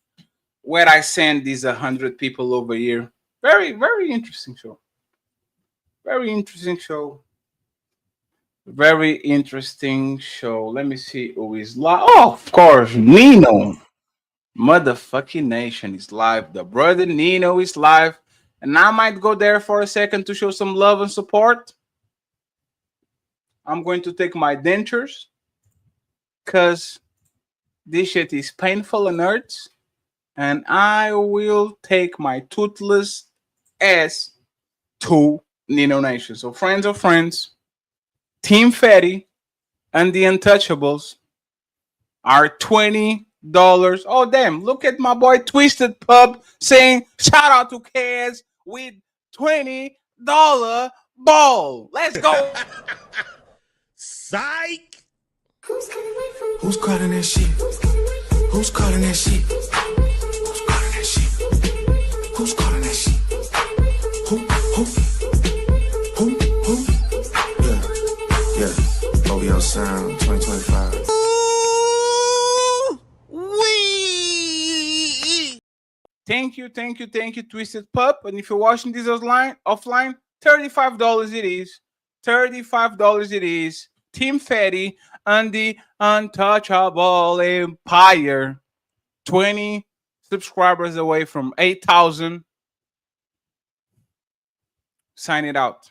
where I send these 100 people over here. Very, very interesting show. Very interesting show. Very interesting show. Let me see who is live. Oh, of course, Nino. Motherfucking Nation is live. The brother Nino is live. And I might go there for a second to show some love and support. I'm going to take my dentures because this shit is painful and hurts. And I will take my toothless ass to Nino Nation. So, friends of friends, Team Fatty and the Untouchables are $20. Oh, damn. Look at my boy Twisted Pub saying, shout out to Kaz with $20 ball. Let's go. Psych! Who's calling that shit? Who's calling that shit? Who's calling that shit? Who's calling that shit? Who? Yeah. OVO Sound 2025. Thank you, Twisted Pup. And if you're watching this offline, $35 it is. $35 it is. Team Fatty and the Untouchable Empire. 20 subscribers away from 8,000. Sign it out.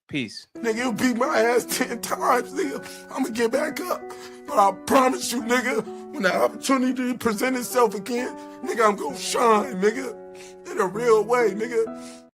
Peace. Nigga, you beat my ass 10 times, nigga. I'ma get back up. But I promise you, nigga, when the opportunity present itself again, nigga, I'm gonna shine, nigga. In a real way, nigga.